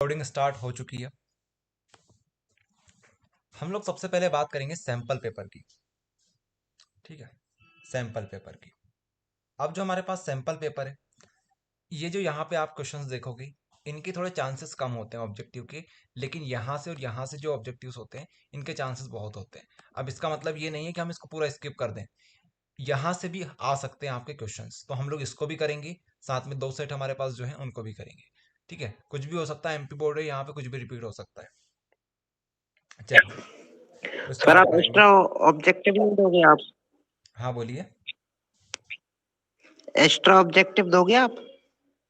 Recording start हो चुकी है। हम लोग सबसे पहले बात करेंगे सैंपल पेपर की। ठीक है, सैंपल पेपर की। अब जो हमारे पास सैंपल पेपर है, ये जो यहाँ पे आप क्वेश्चंस देखोगे, इनके थोड़े चांसेस कम होते हैं ऑब्जेक्टिव के, लेकिन यहाँ से और यहाँ से जो ऑब्जेक्टिव्स होते हैं इनके चांसेस बहुत होते हैं। अब इसका मतलब ये नहीं है कि हम इसको पूरा स्किप कर दें, यहाँ से भी आ सकते हैं आपके क्वेश्चंस, तो हम लोग इसको भी करेंगे, साथ में 2 सेट हमारे पास जो है उनको भी करेंगे। ठीक है, कुछ भी हो सकता है, एमपी बोर्ड है, यहाँ पे कुछ भी रिपीट हो सकता है। चलिए, तो सर स्टार्ट आप करेंगे। एक्स्ट्रा ऑब्जेक्टिव नहीं दोगे आप? हाँ बोलिए। एक्स्ट्रा ऑब्जेक्टिव दोगे आप?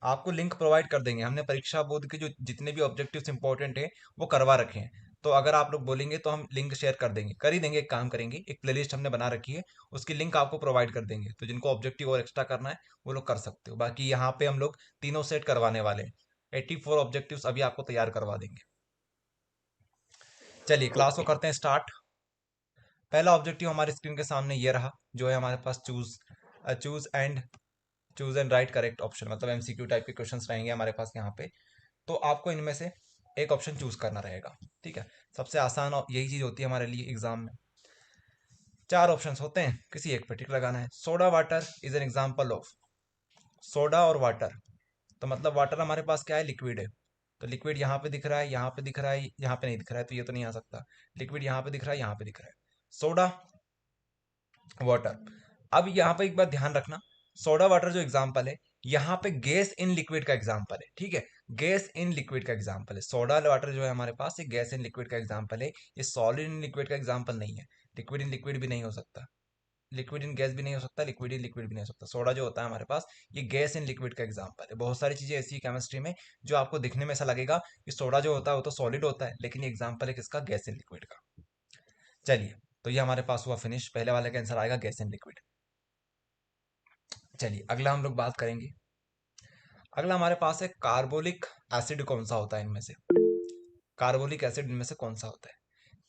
आपको लिंक प्रोवाइड कर देंगे, हमने परीक्षा बोर्ड के जो जितने भी ऑब्जेक्टिव्स इंपॉर्टेंट है वो करवा रखे हैं। तो अगर आप लोग बोलेंगे तो हम लिंक शेयर कर देंगे, कर ही देंगे। एक काम करेंगे, एक प्लेलिस्ट हमने बना रखी है, उसकी लिंक आपको प्रोवाइड कर देंगे, तो जिनको ऑब्जेक्टिव और एक्स्ट्रा करना है वो लोग कर सकते हो। बाकी यहाँ पे हम लोग तीनों सेट करवाने वाले हैं, 84 ऑब्जेक्टिव्स अभी आपको तैयार करवा देंगे। चलिए क्लास को करते हैं स्टार्ट। पहला ऑब्जेक्टिव हमारे स्क्रीन के सामने ये रहा, जो है हमारे पास choose and right correct option, मतलब एमसीक्यू टाइप के क्वेश्चंस रहेंगे हमारे पास यहाँ पे। तो आपको इनमें से एक ऑप्शन चूज करना रहेगा। ठीक है, सबसे आसान यही चीज होती है हमारे लिए एग्जाम में। 4 ऑप्शंस होते हैं, किसी एक पे टिक लगाना है। Soda water is an example of. Soda और वाटर, तो मतलब वाटर हमारे पास क्या है, लिक्विड है। तो लिक्विड यहाँ पे दिख रहा है, यहाँ पे दिख रहा है, यहाँ पे नहीं दिख रहा है, तो ये तो नहीं आ सकता। लिक्विड यहाँ पे दिख रहा है, यहाँ पे दिख रहा है। Soda, water. अब यहाँ पे एक बात ध्यान रखना, सोडा वाटर जो एग्जांपल है, यहाँ पे गैस इन लिक्विड का एग्जांपल है। ठीक है, गैस इन लिक्विड का एग्जांपल है। सोडा वाटर जो है हमारे पास, ये गैस इन लिक्विड का एग्जांपल है, ये सॉलिड इन लिक्विड का एग्जांपल नहीं है। लिक्विड इन लिक्विड भी नहीं हो सकता, लिक्विड इन गैस भी नहीं हो सकता, लिक्विड इन लिक्विड भी नहीं हो सकता। सोडा जो होता है हमारे पास, ये गैस इन लिक्विड का एग्जांपल है। बहुत सारी चीजें ऐसी है केमिस्ट्री में जो आपको दिखने में ऐसा लगेगा कि सोडा जो होता है वो तो सॉलिड होता है, लेकिन ये एग्जांपल है किसका, गैस इन लिक्विड का। चलिए, तो ये हमारे पास हुआ फिनिश, पहले वाले का आंसर आएगा गैस इन लिक्विड। चलिए अगला हम लोग बात करेंगे। अगला हमारे पास है कार्बोलिक एसिड कौन सा होता है इनमें से, कार्बोलिक एसिड इनमें से कौन सा होता है।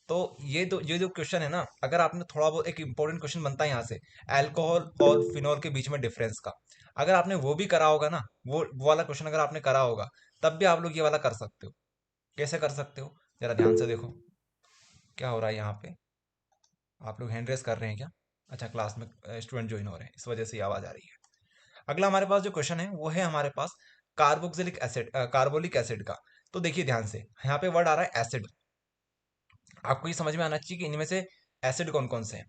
तो ये जो क्वेश्चन है ना, अगर आपने थोड़ा बहुत, एक इंपॉर्टेंट क्वेश्चन बनता है यहाँ से, अल्कोहल और फिनॉल के बीच में डिफरेंस का, अगर आपने वो भी करा होगा ना, वो वाला क्वेश्चन अगर आपने करा होगा, तब भी आप लोग ये वाला कर सकते हो। कैसे कर सकते हो, जरा ध्यान से देखो क्या हो रहा है यहाँ पे। आप लोग हैंड रेस कर रहे हैं क्या? अच्छा, क्लास में स्टूडेंट ज्वाइन हो रहे हैं, इस वजह से ये आवाज आ रही है। अगला हमारे पास जो क्वेश्चन है वो है हमारे पास कार्बोक्सिलिक एसिड, कार्बोलिक एसिड का। तो देखिए ध्यान से, यहाँ पे वर्ड आ रहा है एसिड। आपको ये समझ में आना चाहिए कि इनमें से एसिड कौन कौन से हैं।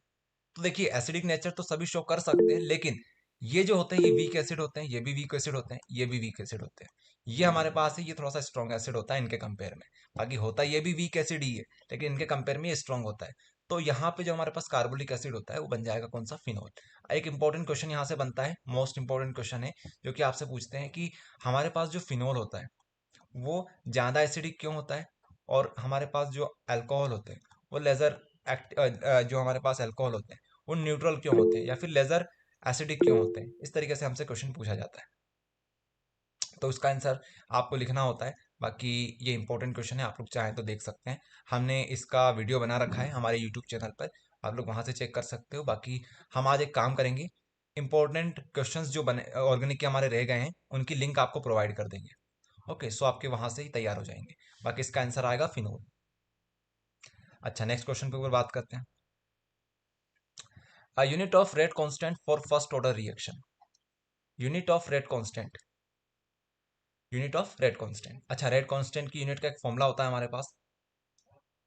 तो देखिए, एसिडिक नेचर तो सभी शो कर सकते हैं, लेकिन ये जो होते हैं ये वीक एसिड होते हैं, ये भी वीक एसिड होते हैं, ये भी वीक एसिड होते हैं। ये हमारे पास है, ये थोड़ा सा स्ट्रॉन्ग एसिड होता है इनके कंपेयर में। बाकी होता ये भी वीक एसिड ही है, लेकिन इनके कंपेयर में ये स्ट्रॉन्ग होता है। तो यहाँ पे जो हमारे पास कार्बोलिक एसिड होता है वो बन जाएगा कौन सा, फिनोल। एक इंपॉर्टेंट क्वेश्चन यहाँ से बनता है, मोस्ट इंपॉर्टेंट क्वेश्चन है, जो कि आपसे पूछते हैं कि हमारे पास जो फिनोल होता है वो ज्यादा एसिडिक क्यों होता है, और हमारे पास जो अल्कोहल होते हैं वो लेजर जो हमारे पास अल्कोहल होते हैं वो न्यूट्रल क्यों होते हैं, या फिर लेजर एसिडिक क्यों होते हैं। इस तरीके से हमसे क्वेश्चन पूछा जाता है, तो उसका आंसर आपको लिखना होता है। बाकी ये इंपॉर्टेंट क्वेश्चन है, आप लोग चाहें तो देख सकते हैं, हमने इसका वीडियो बना रखा है हमारे यूट्यूब चैनल पर, आप लोग वहां से चेक कर सकते हो। बाकी हम आज एक काम करेंगे, इंपॉर्टेंट क्वेश्चंस जो बने ऑर्गेनिक के हमारे रह गए हैं उनकी लिंक आपको प्रोवाइड कर देंगे। ओके, सो आपके वहां से ही तैयार हो जाएंगे। बाकी इसका आंसर आएगा फिनोल। अच्छा, नेक्स्ट क्वेश्चन के ऊपर बात करते हैं। A unit of rate constant for first order reaction. Unit of rate constant, unit of rate constant. अच्छा, रेट कांस्टेंट की यूनिट का एक फॉर्मूला होता है हमारे पास।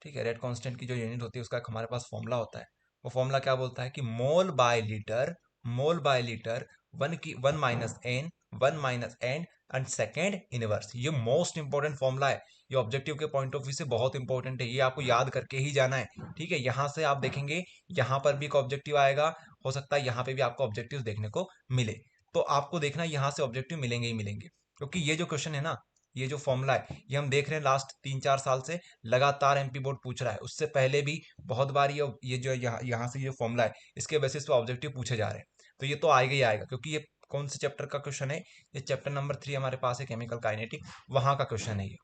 ठीक है, रेट कांस्टेंट की जो यूनिट होती है उसका एक हमारे पास फॉर्मूला होता है। वो फॉर्मूला क्या बोलता है कि mole by litre, mole by litre, one minus N, one minus N and second inverse. ये मोस्ट इंपॉर्टेंट फॉर्मूला है, ये ऑब्जेक्टिव के पॉइंट ऑफ व्यू से बहुत इंपॉर्टेंट है, ये आपको याद करके ही जाना है। ठीक है, यहाँ से आप देखेंगे, यहाँ पर भी एक ऑब्जेक्टिव आएगा, हो सकता है यहाँ पे भी आपको ऑब्जेक्टिव देखने को मिले। तो आपको देखना यहाँ से ऑब्जेक्टिव मिलेंगे ही मिलेंगे, क्योंकि ये जो क्वेश्चन है ना, ये जो फॉर्मूला है, ये हम देख रहे हैं लास्ट 3-4 साल से लगातार एमपी बोर्ड पूछ रहा है। उससे पहले भी बहुत बार ये जो यहाँ से ये फॉर्मूला है, इसके बेसिस पे ऑब्जेक्टिव पूछे जा रहे हैं। तो ये तो आएगा ही आएगा, क्योंकि ये कौन से चैप्टर का क्वेश्चन है, ये चैप्टर नंबर 3 हमारे पास है, केमिकल काइनेटिक, वहां का क्वेश्चन है ये।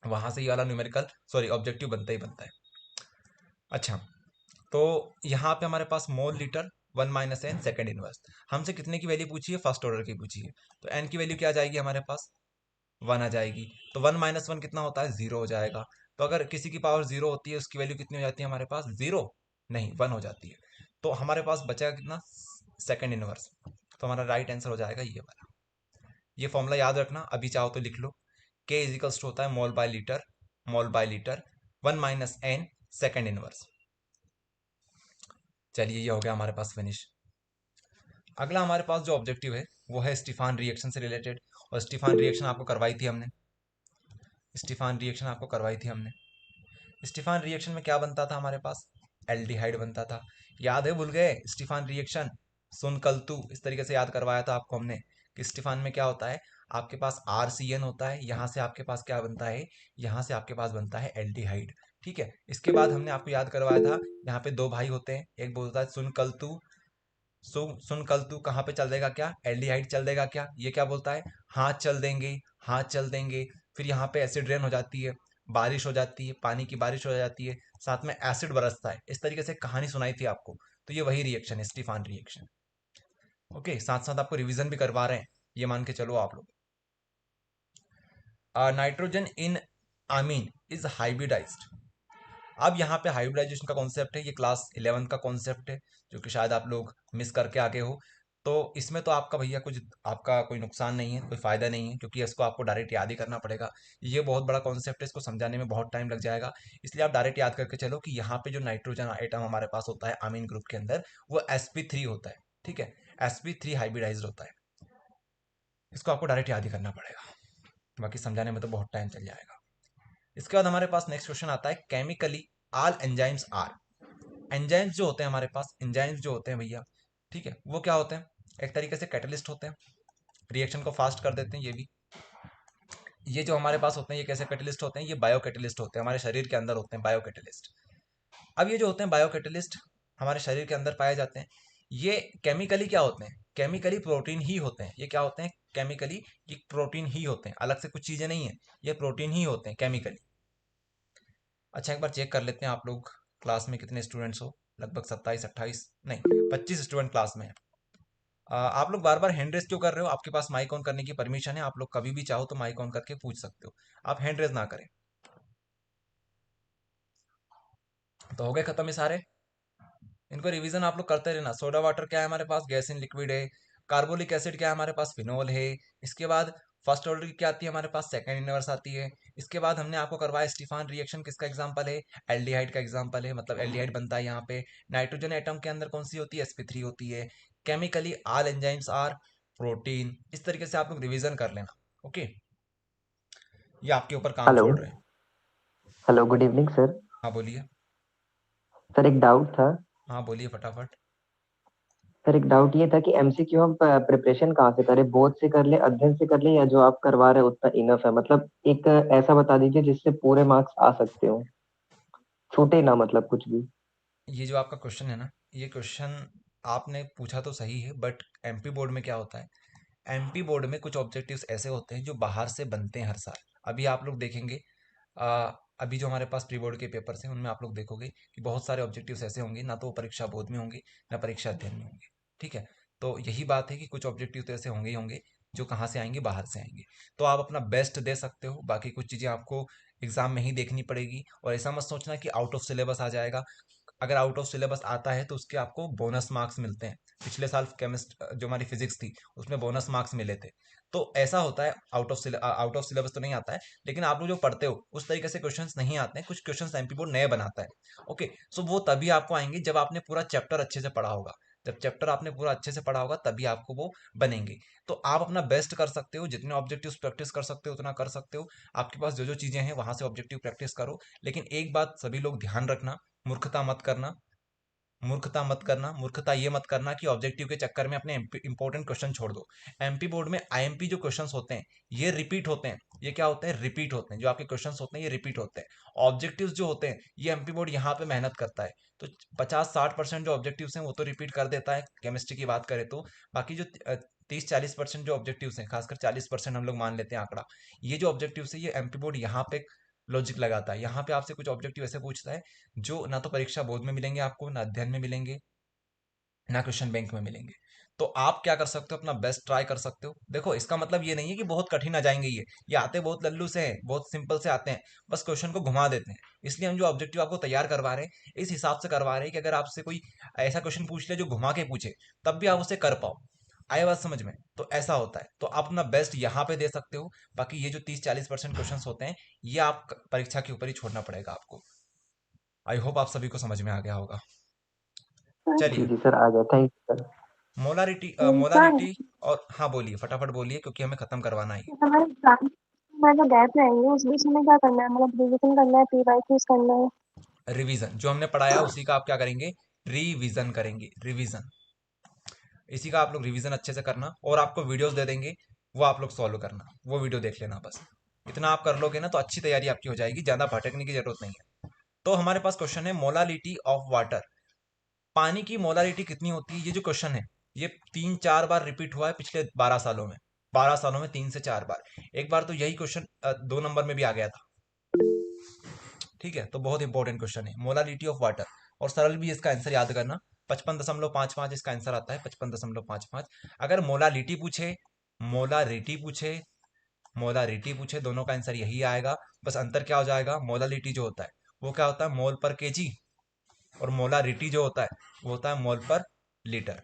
वहां से ये वाला न्यूमेरिकल, सॉरी, ऑब्जेक्टिव बनता ही बनता है। अच्छा, तो यहाँ पे हमारे पास mole litre, one minus N second inverse. हमसे कितने की वैल्यू पूछी है, फर्स्ट ऑर्डर की पूछी है। तो एन की वैल्यू क्या आ जाएगी हमारे पास, वन आ जाएगी। तो 1 - 1 कितना होता है, 0 हो जाएगा। तो अगर किसी की पावर 0 होती है, उसकी वैल्यू कितनी हो जाती है हमारे पास, 0 नहीं 1 हो जाती है। तो हमारे पास बचेगा कितना, सेकंड इनवर्स। तो हमारा राइट आंसर हो जाएगा ये वाला। ये फॉर्मूला याद रखना, अभी चाहो तो लिख लो। के इजिकल्स टू होता है mole by litre, mole by litre, 1 - n second inverse. चलिए ये हो गया हमारे पास फिनिश। अगला हमारे पास जो ऑब्जेक्टिव है वो है स्टीफान रिएक्शन से रिलेटेड। और स्टीफान रिएक्शन आपको करवाई थी हमने, स्टीफान रिएक्शन आपको करवाई थी हमने। स्टीफान रिएक्शन में क्या बनता था हमारे पास, एल्डिहाइड बनता था। याद है, भूल गए स्टीफान रिएक्शन, सुन कल तू, इस तरीके से याद करवाया था आपको हमने कि स्टीफान में क्या होता है, आपके पास RCN होता है, यहाँ से आपके पास क्या बनता है, यहाँ से आपके पास बनता है एल्डिहाइड। ठीक है, इसके बाद हमने आपको याद करवाया था, यहाँ पे दो भाई होते हैं, एक बोलता है सुन कल तू, सुन कल तू कहाँ पे चल देगा, क्या एल्डिहाइड चल देगा क्या, ये क्या बोलता है, हाँ चल देंगे, हाँ चल देंगे। फिर यहाँ पे एसिड रेन हो जाती है, बारिश हो जाती है, पानी की बारिश हो जाती है, साथ में एसिड बरसता है, इस तरीके से कहानी सुनाई थी आपको। तो ये वही रिएक्शन है, स्टीफान रिएक्शन। ओके, साथ साथ आपको रिवीजन भी करवा रहे हैं, ये मान के चलो आप लोग। नाइट्रोजन इन आमीन इज हाइब्रिडाइज्ड। अब यहाँ पे हाइब्रिडाइजेशन का कॉन्सेप्ट है, ये क्लास 11 का कॉन्सेप्ट है, जो कि शायद आप लोग मिस करके आगे हो। तो इसमें तो आपका भैया कुछ, आपका कोई नुकसान नहीं है, कोई फायदा नहीं है, क्योंकि इसको आपको डायरेक्ट याद ही करना पड़ेगा। ये बहुत बड़ा कॉन्सेप्ट है, इसको समझाने में बहुत टाइम लग जाएगा। इसलिए आप डायरेक्ट याद करके चलो कि यहाँ पे जो नाइट्रोजन आइटम हमारे पास होता है अमीन ग्रुप के अंदर, वो sp3 होता है। ठीक है, sp3 हाइब्रिडाइज्ड होता है। इसको आपको डायरेक्ट याद ही करना पड़ेगा, बाकी समझाने में तो बहुत टाइम चल जाएगा। इसके बाद हमारे पास नेक्स्ट क्वेश्चन आता है, chemically all enzymes are. Enzymes जो होते हैं हमारे पास, एंजाइम्स जो होते हैं भैया, ठीक है, वो क्या होते हैं, एक तरीके से कैटलिस्ट होते हैं, रिएक्शन को फास्ट कर देते हैं। ये भी, ये जो हमारे पास होते हैं, ये कैसे कैटलिस्ट होते हैं, ये बायो कैटलिस्ट होते हैं, हमारे शरीर के अंदर होते हैं बायो कैटलिस्ट। अब ये जो होते हैं बायो कैटलिस्ट, हमारे शरीर के अंदर पाए जाते हैं। ये केमिकली क्या होते हैं, केमिकली प्रोटीन ही होते हैं। ये क्या होते हैं, केमिकली ये प्रोटीन ही होते हैं, अलग से कुछ चीजें नहीं है, ये प्रोटीन ही होते हैं केमिकली। अच्छा, एक बार चेक कर लेते हैं आप लोग क्लास में कितने स्टूडेंट्स हो, लगभग 27 28 नहीं 25 स्टूडेंट क्लास में है। आप लोग बार बार हैंड रेज क्यों कर रहे हो, आपके पास माइक ऑन करने की परमिशन है, आप लोग कभी भी चाहो तो माइक ऑन करके पूछ सकते हो, आप हैंड रेज ना करें। तो हो गए खत्म ये सारे, इनको रिवीजन आप लोग करते रहना। सोडा वाटर क्या है हमारे पास, गैस इन लिक्विड है। कार्बोलिक एसिड क्या है हमारे पास, फिनोल है। इसके बाद फर्स्ट ऑर्डर की क्या आती है हमारे पास, सेकंड इनवर्स आती है। इसके बाद हमने आपको करवाया स्टीफान रिएक्शन, किसका एग्जांपल है, एल्डिहाइड का एग्जांपल है, मतलब एल्डिहाइड बनता है यहाँ पे। नाइट्रोजन एटम के अंदर कौन सी होती है, sp3 होती है। Chemically all enzymes are protein. इस तरीके से आप लोग रिवीजन कर लेना। ओके, ये आपके ऊपर काम हेलो। छोड़ रहे हैं। Hello, good evening sir. हाँ बोलिए। सर एक डाउट था। हाँ बोलिए फटाफट। सर एक डाउट ये था कि एमसीक्यू हम प्रिपरेशन कहाँ से करें, बोर्ड से कर ले, अध्ययन से कर ले, या जो आप करवा रहे हो उतना इनफ है? मतलब एक ऐसा बता दीजिए जिससे पूरे मार्क्स आ सकते हो, छूटे ना, मतलब कुछ भी। ये जो आपका क्वेश्चन है ना, ये क्वेश्चन आपने पूछा तो सही है, बट MP बोर्ड में क्या होता है, MP बोर्ड में कुछ ऑब्जेक्टिव्स ऐसे होते हैं जो बाहर से बनते हैं हर साल। अभी आप लोग देखेंगे, आ, अभी जो हमारे पास प्री बोर्ड के पेपर्स हैं उनमें आप लोग देखोगे कि बहुत सारे ऑब्जेक्टिव्स ऐसे होंगे, ना तो वो परीक्षा बोर्ड में होंगे, ना परीक्षा अध्ययन में होंगे। ठीक है, तो यही बात है कि कुछ ऑब्जेक्टिव तो ऐसे होंगे ही होंगे जो कहाँ से आएंगे, बाहर से आएंगे। तो आप अपना बेस्ट दे सकते हो, बाकी कुछ चीज़ें आपको एग्जाम में ही देखनी पड़ेगी। और ऐसा मत सोचना कि आउट ऑफ सिलेबस आ जाएगा। अगर आउट ऑफ सिलेबस आता है तो उसके आपको बोनस मार्क्स मिलते हैं। पिछले साल केमिस्ट जो हमारी फिजिक्स थी उसमें बोनस मार्क्स मिले थे। तो ऐसा होता है, आउट ऑफ सिलेबस तो नहीं आता है, लेकिन आप लोग जो पढ़ते हो उस तरीके से क्वेश्चंस नहीं आते हैं, कुछ क्वेश्चंस एमपी बोर्ड नए बनाता है। ओके, सो वो तभी आपको आएंगे जब आपने पूरा चैप्टर अच्छे से पढ़ा होगा। जब चैप्टर आपने पूरा अच्छे से पढ़ा होगा तभी आपको वो बनेंगे। तो आप अपना बेस्ट कर सकते हो, जितने ऑब्जेक्टिव्स प्रैक्टिस कर सकते हो उतना कर सकते हो। आपके पास जो जो चीजें हैं वहां से ऑब्जेक्टिव प्रैक्टिस करो। लेकिन एक बात सभी लोग ध्यान रखना, मूर्खता मत करना। मूर्खता मत करना, मूर्खता ये मत करना कि ऑब्जेक्टिव के चक्कर में अपने इंपॉर्टेंट क्वेश्चन छोड़ दो। एमपी बोर्ड में आईएमपी जो क्वेश्चंस होते हैं ये रिपीट होते हैं। ये क्या होते हैं, रिपीट होते हैं, जो आपके क्वेश्चंस होते हैं ये रिपीट होते हैं। ऑब्जेक्टिव्स जो होते हैं ये एमपी बोर्ड यहाँ पे मेहनत करता है। तो 50 60% जो ऑब्जेक्टिव्स हैं वो तो रिपीट कर देता है, केमिस्ट्री की बात करें तो। बाकी जो 30 40% जो ऑब्जेक्टिव्स हैं, खासकर 40% हम लोग मान लेते हैं आंकड़ा, ये जो ऑब्जेक्टिव्स है ये एमपी बोर्ड यहाँ पे लॉजिक लगाता है। यहाँ पे आपसे कुछ ऑब्जेक्टिव ऐसे पूछता है जो ना तो परीक्षा बोर्ड में मिलेंगे आपको, ना अध्ययन में मिलेंगे, ना क्वेश्चन बैंक में मिलेंगे। तो आप क्या कर सकते हो, अपना बेस्ट ट्राई कर सकते हो। देखो इसका मतलब ये नहीं है कि बहुत कठिन आ जाएंगे, ये आते बहुत लल्लू से हैं, बहुत सिंपल से आते हैं, बस क्वेश्चन को घुमा देते हैं। इसलिए हम जो ऑब्जेक्टिव आपको तैयार करवा रहे हैं इस हिसाब से करवा रहे हैं कि अगर आपसे कोई ऐसा क्वेश्चन पूछ ले जो घुमा के पूछे, तब भी आप उसे कर पाओ। आए बात समझ में? तो ऐसा होता है, तो आप अपना बेस्ट यहाँ पे दे सकते हो। बाकी ये जो 30-40% क्वेश्चन होते हैं, ये आप परीक्षा के ऊपर ही छोड़ना पड़ेगा आपको। आई होप आप सभी को समझ में आ गया होगा। जी चलिए, जी सर, आ गया, थैंक यू सर। मोलारिटी इंसान मोलारिटी और हाँ बोलिए, फटाफट बोलिए क्योंकि हमें खत्म करवाना है। हमारे एग्जाम में जो गैप रहेंगे उस बीच में क्या करना है, मतलब रिविजन करना है, पीवाईक्यूज करना है। रिवीजन जो हमने पढ़ाया उसी का आप क्या करेंगे, रिवीजन करेंगे, रिवीजन। इसी का आप लोग रिवीजन अच्छे से करना, और आपको वीडियोस दे देंगे, वो आप लोग सॉल्व करना, वो वीडियो देख लेना बस। इतना आप कर लोगे ना तो अच्छी तैयारी आपकी हो जाएगी, ज्यादा भटकने की जरूरत नहीं है। तो हमारे पास क्वेश्चन है मोलालिटी ऑफ वाटर। पानी की मोलारिटी कितनी होती है, ये जो क्वेश्चन है ये 3-4 बार रिपीट हुआ है पिछले 12 सालों में। 12 सालों में 3 से 4 बार। एक बार तो यही क्वेश्चन 2 नंबर में भी आ गया था। ठीक है, तो बहुत इंपॉर्टेंट क्वेश्चन है मोलालिटी ऑफ वाटर। और सरल भी इसका आंसर याद करना, 55.55 इसका आंसर आता है, 55.55। अगर मोलालिटी पूछे, मोलारिटी पूछे, मोलारिटी पूछे, दोनों का आंसर यही आएगा। बस अंतर क्या हो जाएगा, मोलालिटी जो होता है वो क्या होता है, मोल पर केजी, और मोलारिटी जो होता है वो होता है मोल पर लीटर।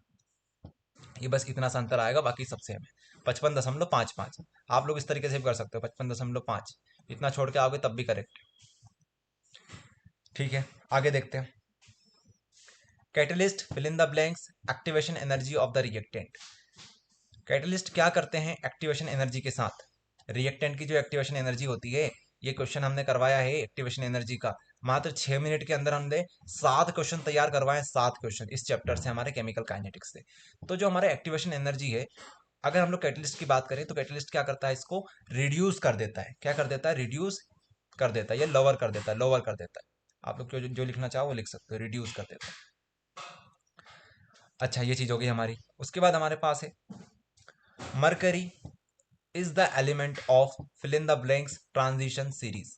ये बस इतना सा अंतर आएगा, बाकी सब सेम है। 55.55 आप लोग इस तरीके से भी कर सकते हो, 55.5 इतना छोड़ के आओगे तब भी करेक्ट। ठीक है, आगे देखते हैं। Catalyst fill in the blanks, activation energy of the reactant. Catalyst क्या करते हैं एक्टिवेशन एनर्जी के साथ, रिएक्टेंट की जो एक्टिवेशन एनर्जी होती है, ये क्वेश्चन हमने करवाया है एक्टिवेशन एनर्जी का। मात्र 6 मिनट के अंदर हमने 7 क्वेश्चन तैयार करवाए, 7 क्वेश्चन इस चैप्टर से, हमारे केमिकल काइनेटिक्स से। तो जो हमारे एक्टिवेशन एनर्जी है, अगर हम लोग कैटलिस्ट की बात करें तो कैटलिस्ट क्या करता है, इसको रिड्यूस कर देता है। क्या कर देता है, रिड्यूस कर देता है, या लोअर कर देता है, लोअर कर देता है। आप लोग जो लिखना चाहो वो लिख सकते हो, रिड्यूस कर देता है। अच्छा, ये चीज हो गई हमारी। उसके बाद हमारे पास है mercury is the element of fill in the blanks transition series.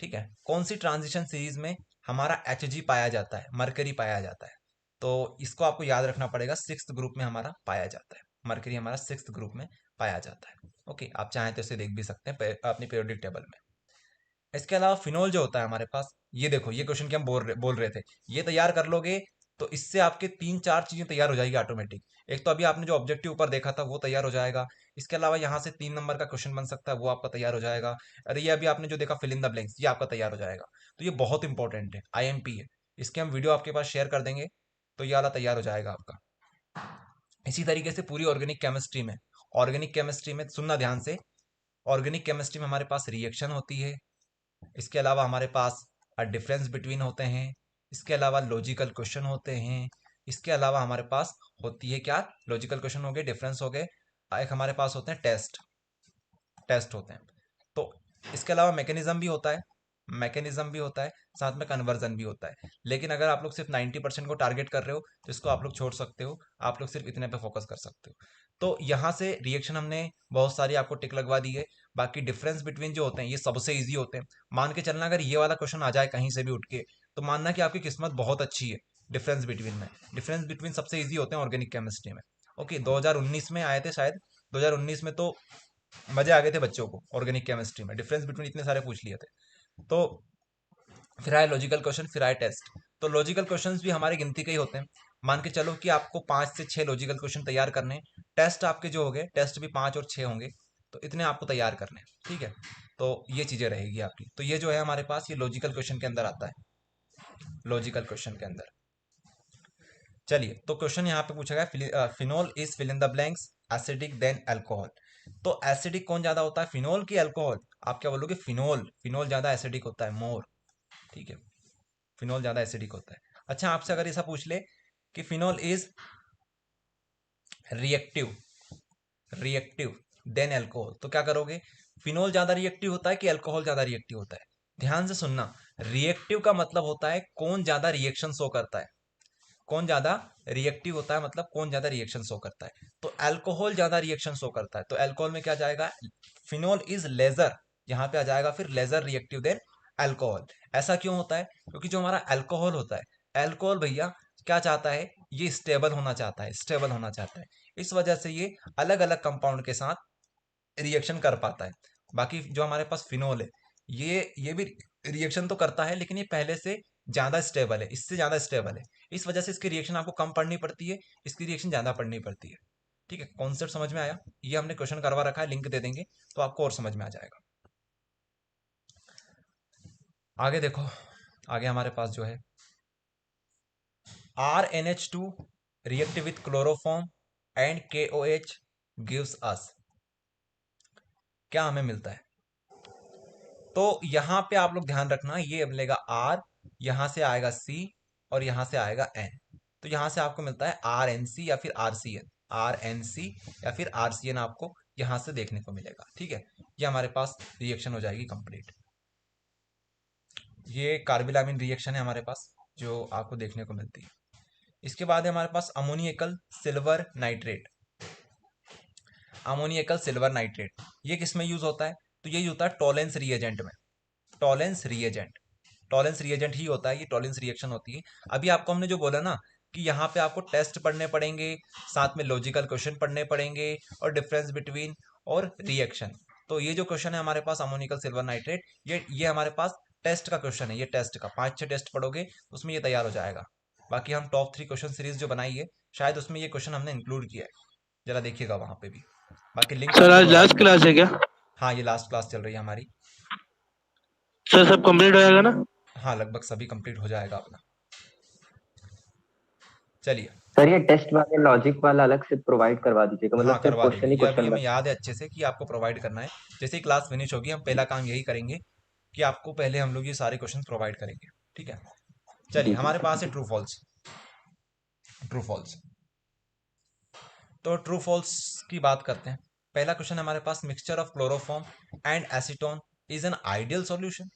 ठीक है, कौन सी ट्रांजिशन सीरीज में हमारा Hg पाया जाता है, मरकरी पाया जाता है। तो इसको आपको याद रखना पड़ेगा, 6th ग्रुप में हमारा पाया जाता है, मरकरी हमारा 6th ग्रुप में पाया जाता है। ओके, आप चाहें तो इसे देख भी सकते हैं अपनी पीरियोडिक टेबल में। इसके अलावा फिनोल जो होता है हमारे पास, ये देखो ये क्वेश्चन की हम बोल रहे थे, ये तैयार कर लोगे तो इससे आपके 3-4 चीजें तैयार हो जाएगी ऑटोमेटिक। एक तो अभी आपने जो ऑब्जेक्टिव ऊपर देखा था वो तैयार हो जाएगा। इसके अलावा यहाँ से 3 नंबर का क्वेश्चन बन सकता है, वो आपका तैयार हो जाएगा। अरे ये अभी आपने जो देखा फिल इन द ब्लैंक्स, ये आपका तैयार हो जाएगा। तो ये बहुत इंपॉर्टेंट है, आईएमपी है। इसके हम वीडियो आपके पास शेयर कर देंगे, तो ये वाला तैयार हो जाएगा आपका। इसी तरीके से पूरी ऑर्गेनिक केमिस्ट्री में, ऑर्गेनिक केमिस्ट्री में सुनना ध्यान से, ऑर्गेनिक केमिस्ट्री में हमारे पास रिएक्शन होती है। इसके अलावा हमारे पास डिफरेंस बिटवीन होते हैं। इसके अलावा लॉजिकल क्वेश्चन होते हैं। इसके अलावा हमारे पास होती है क्या, लॉजिकल क्वेश्चन हो गए, डिफरेंस हो गए, एक हमारे पास होते हैं टेस्ट, टेस्ट होते हैं। तो इसके अलावा मैकेनिज्म भी होता है, मैकेनिज्म भी होता है, साथ में कन्वर्जन भी होता है। लेकिन अगर आप लोग सिर्फ 90% को टारगेट कर रहे हो तो इसको आप लोग छोड़ सकते हो, आप लोग सिर्फ इतने पे फोकस कर सकते हो। तो यहाँ से रिएक्शन हमने बहुत सारी आपको टिक लगवा दी है। बाकी डिफरेंस बिटवीन जो होते हैं ये सबसे ईजी होते हैं। मान के चलना अगर ये वाला क्वेश्चन आ जाए कहीं से भी उठ के, तो मानना कि आपकी किस्मत बहुत अच्छी है। डिफरेंस बिटवीन में, डिफरेंस बिटवीन सबसे ईजी होते हैं ऑर्गेनिक केमिस्ट्री में। ओके, 2019 में आए थे शायद, 2019 में तो मजे आ गए थे बच्चों को ऑर्गेनिक केमिस्ट्री में, डिफरेंस बिटवीन इतने सारे पूछ लिए थे। तो फिर आए लॉजिकल क्वेश्चन, फिर आए टेस्ट। तो लॉजिकल क्वेश्चंस भी हमारी गिनती के ही होते हैं। मान के चलो कि आपको 5 से 6 लॉजिकल क्वेश्चन तैयार करने हैं। टेस्ट आपके जो हो गए, टेस्ट भी 5 और 6 होंगे, तो इतने आपको तैयार करने हैं। ठीक है, तो ये चीजें रहेगी आपकी। तो ये जो है हमारे पास, ये लॉजिकल क्वेश्चन के अंदर आता है, लॉजिकल क्वेश्चन के अंदर। चलिए, तो क्वेश्चन यहाँ पे पूछा गया, phenol is fill in the blanks acidic than alcohol. तो एसिडिक कौन ज्यादा होता है, फिनोल की अल्कोहल? आप क्या बोलोगे, फिनोल, फिनोल ज्यादा एसिडिक होता है, मोर। ठीक है, फिनोल ज्यादा एसिडिक होता है। अच्छा, आपसे अगर ऐसा पूछ ले कि phenol is reactive, reactive than alcohol, तो क्या करोगे? फिनोल ज्यादा रिएक्टिव होता है कि अल्कोहल ज्यादा रिएक्टिव होता है? ध्यान से सुनना, रिएक्टिव का मतलब होता है कौन ज्यादा रिएक्शन शो करता है, कौन ज्यादा रिएक्टिव होता है, मतलब कौन ज्यादा रिएक्शन शो करता है। तो अल्कोहल ज्यादा रिएक्शन शो करता है, तो अल्कोहल में क्या जाएगा, फिनोल इज लेजर, यहां पे आ जाएगा फिर लेजर रिएक्टिव देन अल्कोहल। ऐसा क्यों होता है? क्योंकि जो हमारा अल्कोहल होता है, अल्कोहल भैया क्या चाहता है, ये स्टेबल होना चाहता है, स्टेबल होना चाहता है। इस वजह से ये अलग अलग कंपाउंड के साथ रिएक्शन कर पाता है। बाकी जो हमारे पास फिनोल है, ये भी रिएक्शन तो करता है, लेकिन ये पहले से ज्यादा स्टेबल है, इससे ज्यादा स्टेबल है। इस वजह से इसकी रिएक्शन आपको कम पढ़नी पड़ती है, इसकी रिएक्शन ज्यादा पढ़नी पड़ती है। ठीक है, कॉन्सेप्ट समझ में आया? ये हमने क्वेश्चन करवा रखा है, लिंक दे देंगे तो आपको और समझ में आ जाएगा। आगे देखो, आगे हमारे पास जो है RNH2 react with chloroform and KOH gives us, क्या हमें मिलता है? तो यहां पे आप लोग ध्यान रखना, ये मिलेगा R, यहां से आएगा C और यहां से आएगा N। तो यहां से आपको मिलता है RNC या फिर RCN, RNC या फिर RCN आपको यहां से देखने को मिलेगा। ठीक है, ये हमारे पास रिएक्शन हो जाएगी कंप्लीट। ये कार्बिलामिन रिएक्शन है हमारे पास जो आपको देखने को मिलती है। इसके बाद है हमारे पास अमोनियकल सिल्वर नाइट्रेट। अमोनियकल सिल्वर नाइट्रेट ये किस में यूज होता है? तो ये होता है टॉलेंस रिएजेंट में। टॉलेंस रिएजेंट, टॉलेंस रिएजेंट ही होता है, ये टॉलेंस रिएक्शन होती है। अभी आपको हमने जो बोला ना कि यहाँ पे आपको टेस्ट पढ़ने पड़ेंगे, साथ में लॉजिकल क्वेश्चन पढ़ने पड़ेंगे और डिफरेंस बिटवीन और रिएक्शन। तो ये जो क्वेश्चन है हमारे पास अमोनिकल सिल्वर नाइट्रेट, ये हमारे पास टेस्ट का क्वेश्चन है। ये टेस्ट का 5-6 टेस्ट पढ़ोगे तो उसमें ये तैयार हो जाएगा। बाकी हम टॉप 3 क्वेश्चन सीरीज जो बनाई है, शायद उसमें ये क्वेश्चन हमने इंक्लूड किया है, जरा देखिएगा वहां पे भी। बाकी लिंक सर आपको आज प्रोवाइड लास्ट कर, क्लास है क्या? हाँ ये लास्ट क्लास चल रही है हमारी। सर सब कंप्लीट हो जाएगा ना? हाँ लगभग सभी कंप्लीट हो जाएगा अपना। चलिए, सर ये टेस्ट वाले लॉजिक वाला अलग से प्रोवाइड करवा दीजिएगा, हाँ मतलब सिर्फ करवा देंगे, क्वेश्चन ही ये अभी क्वेश्चन हमें बना। याद है अच्छे से कि आपको प्रोवाइड करना है। जैसे ही क्लास फिनिश होगी हम पहला काम यही करेंगे कि आपको पहले हम लोग ये सारे क्वेश्चन प्रोवाइड करेंगे। ठीक है, चलिए जी जी हमारे सर। पास है ट्रू फॉल्स। ट्रू फॉल्स, तो ट्रू फॉल्स की बात करते हैं। पहला क्वेश्चन हमारे पास, mixture of chloroform and acetone is an ideal solution.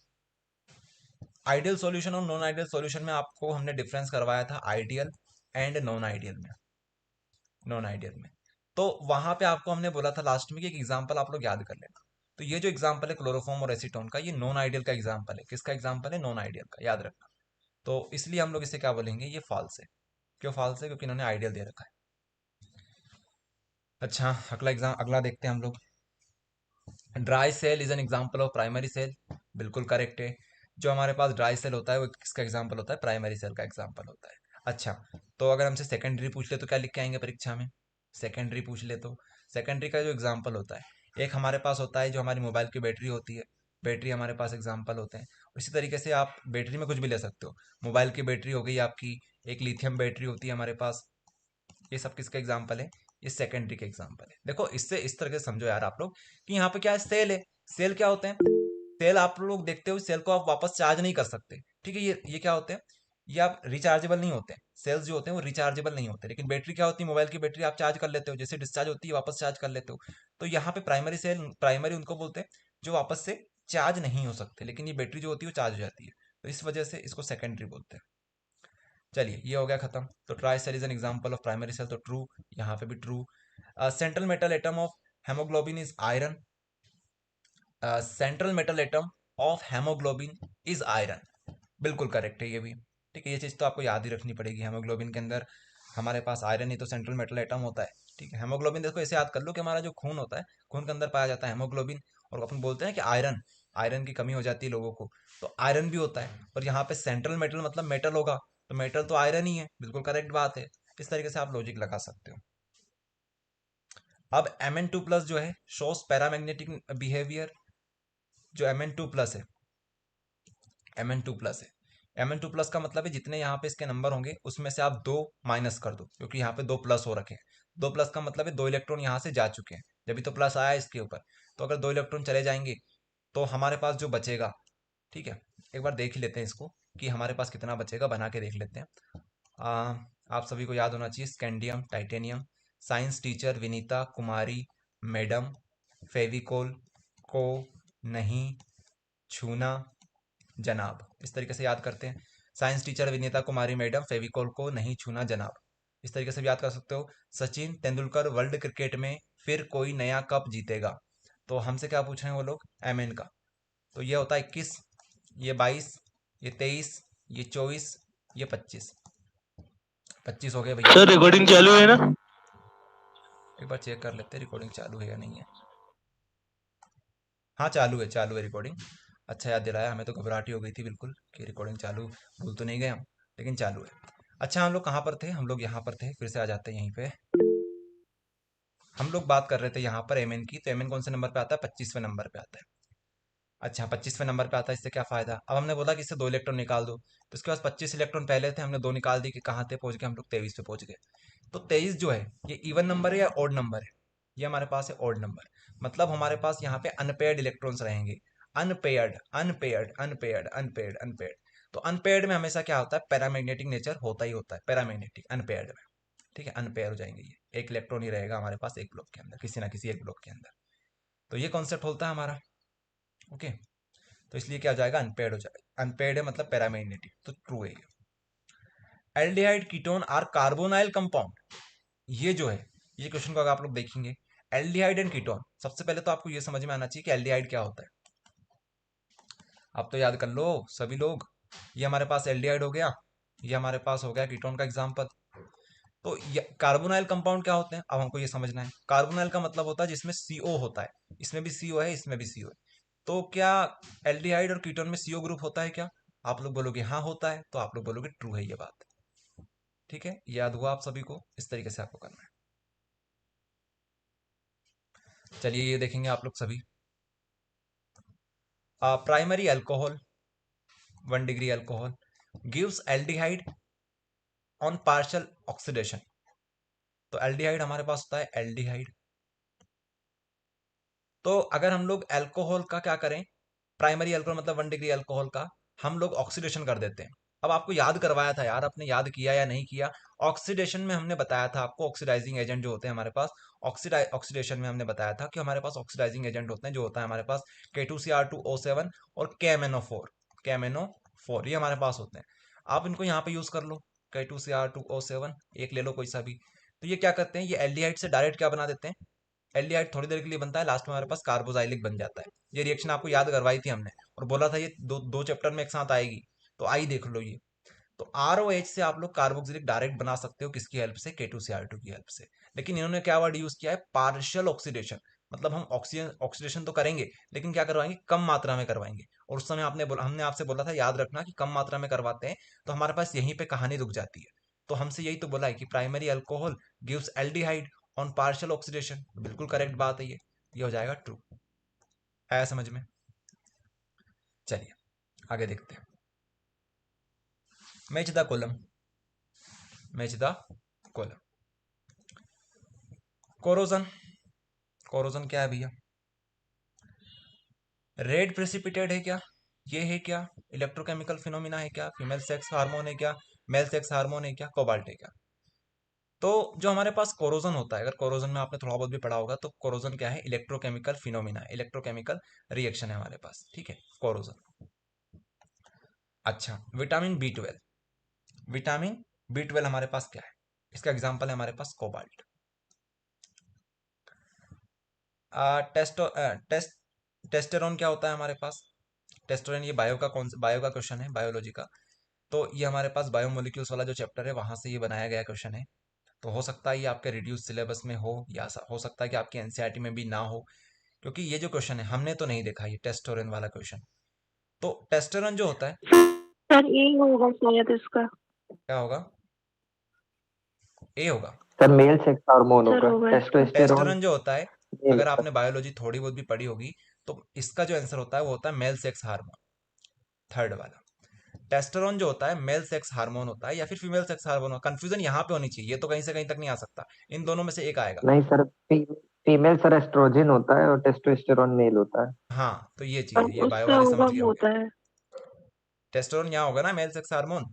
Ideal solution और नॉन आइडियल सॉल्यूशन में आपको हमने डिफरेंस करवाया था आइडियल एंड नॉन आइडियल में। नॉन आइडियल में तो वहां पे आपको हमने बोला था लास्ट में कि एक एग्जांपल आप लोग याद कर लेना। तो ये जो एग्जांपल है क्लोरोफॉर्म और एसीटोन का, ये नॉन आइडियल का एग्जांपल है। किसका एग्जांपल है? नॉन आइडियल का, याद रखना। तो इसलिए हम लोग इसे क्या बोलेंगे, ये फॉल्स है। क्यों फॉल्स है? क्योंकि इन्होंने आइडियल दे रखा है। अच्छा, अगला देखते हैं हम लोग। Dry cell is an example of primary cell, बिल्कुल करेक्ट है। जो हमारे पास ड्राई सेल होता है वो किसका एग्जांपल होता है? प्राइमरी सेल का एग्जांपल होता है। अच्छा, तो अगर हमसे सेकेंडरी पूछ ले तो क्या लिख के आएंगे परीक्षा में? सेकेंडरी पूछ ले तो सेकेंडरी का जो एग्जांपल होता है, एक हमारे पास होता है जो हमारी मोबाइल की बैटरी होती है, बैटरी हमारे पास एग्जाम्पल होते हैं। इसी तरीके से आप बैटरी में कुछ भी ले सकते हो। मोबाइल की बैटरी हो गई आपकी, एक लिथियम बैटरी होती है हमारे पास। ये सब किसका एग्जाम्पल है? ये सेकेंडरी के एग्जाम्पल है। देखो इससे इस तरह से समझो यार आप लोग कि यहाँ पे क्या है, सेल है। सेल क्या होते हैं? सेल आप लोग देखते हो, सेल को आप वापस चार्ज नहीं कर सकते। ठीक है, ये क्या होते हैं? ये आप रिचार्जेबल नहीं होते। सेल्स जो होते हैं वो रिचार्जेबल नहीं होते। लेकिन बैटरी क्या होती है? मोबाइल की बैटरी आप चार्ज कर लेते हो, जैसे डिस्चार्ज होती है वापस चार्ज कर लेते हो। तो यहाँ पे प्राइमरी सेल, प्राइमरी उनको बोलते हैं जो वापस से चार्ज नहीं हो सकते, लेकिन ये बैटरी जो होती है वो चार्ज हो जाती है। तो इस वजह से इसको सेकेंडरी बोलते हैं। चलिए ये हो गया खत्म। तो dry cell is an example of primary cell, तो ट्रू, यहाँ पे भी true. Central metal atom of haemoglobin is iron. Central metal atom of haemoglobin is iron, बिल्कुल करेक्ट है ये भी। ठीक है, ये चीज़ तो आपको याद ही रखनी पड़ेगी। हेमोग्लोबिन के अंदर हमारे पास आयरन ही तो सेंट्रल मेटल एटम होता है। ठीक है, हेमोग्लोबिन देखो ऐसे याद कर लो कि हमारा जो खून होता है, खून के अंदर पाया जाता है हेमोग्लोबिन। और अपन बोलते हैं कि आयरन, आयरन की कमी हो जाती है लोगों को, तो आयरन भी होता है। और यहाँ पे सेंट्रल मेटल मतलब मेटल होगा, तो मेटल तो आयरन ही है, बिल्कुल करेक्ट बात है। इस तरीके से आप लॉजिक लगा सकते हो। अब Mn2+ जो है शोस पैरामैग्नेटिक बिहेवियर। जो Mn2+ है, Mn2+ है, Mn2+ का मतलब है जितने यहाँ पे इसके नंबर होंगे उसमें से आप 2 माइनस कर दो, क्योंकि यहाँ पे 2 प्लस हो रखे हैं। 2 प्लस का मतलब है 2 इलेक्ट्रॉन यहाँ से जा चुके हैं, जब भी तो प्लस आया है इसके ऊपर। तो अगर 2 इलेक्ट्रॉन चले जाएंगे तो हमारे पास जो बचेगा, ठीक है, एक बार देख ही लेते हैं इसको कि हमारे पास कितना बचेगा, बना के देख लेते हैं। आप सभी को याद होना चाहिए, scandium, titanium. Science teacher Vinita Kumari madam, Fevicol को नहीं छूना जनाब, इस तरीके से याद करते हैं। Science teacher Vinita Kumari madam, Fevicol को नहीं छूना जनाब, इस तरीके से भी याद कर सकते हो। सचिन तेंदुलकर वर्ल्ड क्रिकेट में फिर कोई नया कप जीतेगा। तो हमसे क्या पूछ रहे हैं वो लोग? Mn का। तो ये होता है 21, ये 22, ये 23, ये 24, ये 25। 25 हो गए भैया। सर रिकॉर्डिंग चालू है ना? एक बार चेक कर लेते हैं रिकॉर्डिंग चालू है या नहीं है। हाँ चालू है रिकॉर्डिंग। अच्छा याद दिलाया, हमें तो घबराहट ही हो गई थी बिल्कुल कि रिकॉर्डिंग चालू, भूल तो नहीं गए हम, लेकिन चालू है। अच्छा हम लोग कहाँ पर थे? हम लोग यहाँ पर थे, फिर से आ जाते हैं यहीं पे। हम लोग बात कर रहे थे यहाँ पर एमएन की, तो एमएन कौन से नंबर पे आता है? 25वें नंबर पे आता है। अच्छा 25वें नंबर पे आता है, इससे क्या फायदा? अब हमने बोला कि इससे 2 इलेक्ट्रॉन निकाल दो, तो इसके पास 25 इलेक्ट्रॉन पहले थे, हमने 2 निकाल दी कि कहाँ थे, पहुंच गए हम लोग 23 पे पहुंच गए। तो 23 जो है ये इवन नंबर है या ऑड नंबर है? ये हमारे पास है ऑड नंबर, मतलब हमारे पास यहाँ पे अनपेयर्ड इलेक्ट्रॉन्स रहेंगे। Unpaired unpaired unpaired unpaired unpaired. तो अनपेयर्ड में हमेशा क्या होता है? पैरामैग्नेटिक नेचर होता ही होता है, पैरामैग्नेटिक अनपेयर्ड में। ठीक है, अनपेयर हो जाएंगे ये, एक इलेक्ट्रॉन ही रहेगा हमारे पास एक ब्लॉक के अंदर, किसी ना किसी एक ब्लॉक के अंदर। तो ये कॉन्सेप्ट होता है हमारा। ओके, तो इसलिए क्या हो जाएगा? अनपेयर्ड हो जाएगा। अनपेयर्ड है मतलब पैरामैग्नेटिक, तो ट्रू है ये। Aldehyde ketone are carbonyl compound, ये जो है ये क्वेश्चन को अगर आप लोग देखेंगे, एल्डिहाइड एंड कीटोन, सबसे पहले तो आपको ये समझ में आना चाहिए कि एल्डिहाइड क्या होता है। आप तो याद कर लो सभी लोग, ये हमारे पास एल्डिहाइड हो गया, ये हमारे पास हो गया कीटोन का एग्जाम्पल। तो कार्बोनाइल कंपाउंड क्या होते हैं? अब हमको ये समझना है। कार्बोनाइल का मतलब होता है जिसमें सीओ होता है, इसमें भी सीओ है, इसमें भी सीओ है। तो क्या एल्डिहाइड और कीटोन में सीओ ग्रुप होता है क्या? आप लोग बोलोगे हाँ होता है, तो आप लोग बोलोगे ट्रू है ये बात। ठीक है, याद हुआ आप सभी को? इस तरीके से आपको करना है। चलिए ये देखेंगे आप लोग सभी। Primary alcohol 1 degree alcohol gives aldehyde on partial oxidation. तो एल्डिहाइड हमारे पास होता है एल्डिहाइड। तो अगर हम लोग अल्कोहल का क्या करें, प्राइमरी अल्कोहल मतलब 1 डिग्री अल्कोहल का हम लोग ऑक्सीडेशन कर देते हैं। अब आपको याद करवाया था यार, आपने याद किया या नहीं किया? ऑक्सीडेशन में हमने बताया था आपको, ऑक्सीडाइजिंग एजेंट जो होते हैं हमारे पास, ऑक्सीडेशन में हमने बताया था कि हमारे पास ऑक्सीडाइजिंग एजेंट होते हैं, जो होता है हमारे पास K2Cr2O7 और KMnO4, ये हमारे पास होते हैं। आप इनको यहाँ पे यूज कर लो, K2Cr2O7 एक ले लो कोई सा भी। तो ये क्या करते हैं? ये एल्डिहाइड से डायरेक्ट क्या बना देते हैं? एल्डिहाइड थोड़ी देर के लिए बनता है, लास्ट में हमारे पास कार्बोजाइलिक बन जाता है। ये रिएक्शन आपको याद करवाई थी हमने, और बोला था ये दो दो चैप्टर में एक साथ आएगी, तो आई देख लो ये। तो ROH से आप लोग कार्बोक्सिलिक डायरेक्ट बना सकते हो, किसकी हेल्प से? K2Cr2 की हेल्प से। लेकिन इन्होंने क्या वर्ड यूज किया है? पार्शियल ऑक्सीडेशन, मतलब हम ऑक्सीजन ऑक्सीडेशन तो करेंगे, लेकिन क्या करवाएंगे? कम मात्रा में करवाएंगे। और उस समय आपने बोला, हमने आपसे बोला था याद रखना कि कम मात्रा में करवाते हैं, तो हमारे पास यहीं पे कहानी रुक जाती है। तो हमसे यही तो बोला है कि primary alcohol gives aldehyde on partial oxidation, बिल्कुल करेक्ट बात है ये हो जाएगा ट्रू। आया समझ में? चलिए आगे देखते हैं। Match the column, match the column. Corrosion, corrosion क्या है भैया? रेड प्रेसिपिटेट है क्या? ये है क्या? इलेक्ट्रोकेमिकल फिनोमिना है क्या? फीमेल सेक्स हार्मोन है क्या? मेल सेक्स हार्मोन है क्या? कोबाल्ट है क्या? तो जो हमारे पास कोरोजन होता है, अगर कोरोजन में आपने थोड़ा बहुत भी पढ़ा होगा, तो कोरोजन क्या है? इलेक्ट्रोकेमिकल फिनोमिना है, इलेक्ट्रोकेमिकल रिएक्शन है हमारे पास। ठीक है, कोरोजन। अच्छा, विटामिन बी ट्वेल्व हमारे पास क्या है? इसका एग्जाम्पल है हमारे पास कोबाल्ट। टेस्टो टेस्ट टेस्टेरोन क्या होता है हमारे पास? टेस्टोरेन, ये बायो का क्वेश्चन है, बायोलॉजी का। तो ये हमारे पास बायोमोलिक्यूल्स वाला जो चैप्टर है, वहां से ये बनाया गया क्वेश्चन है। तो हो सकता है ये आपके रिड्यूस सिलेबस में हो, या हो सकता है कि आपकी एनसीईआरटी में भी ना हो, क्योंकि ये जो क्वेश्चन है हमने तो नहीं देखा ये टेस्टोरेन वाला क्वेश्चन। तो टेस्टोरेन जो होता है, सर यही होगा शायद इसका। क्या होगा? ए होगा। Sir male sex hormone sir होगा होगा इसका। टेस्टोस्टेरोन। टेस्टोरेन जो होता है, मेल अगर का। आपने बायोलॉजी थोड़ी बहुत भी पढ़ी होगी, तो इसका जो आंसर होता है वो होता है मेल सेक्स हार्मोन, थर्ड वाला। टेस्टोरेन जो होता है मेल सेक्स हार्मोन होता है, या फिर फीमेल सेक्स हार्मोन। कंफ्यूजन यहाँ पे होनी चाहिए, ये तो कहीं से कहीं तक नहीं आ सकता, इन दोनों में से एक आएगा। नहीं सर, फीमेल सर एस्ट्रोजन होता है और टेस्टोस्टेरोन मेल होता है। हाँ तो ये चीज और है, ये बायो उसका वाले समझ होगा गए वो होंगे। होता है। टेस्टोरेन यहाँ होगा ना, मेल सेक्स हार्मोन।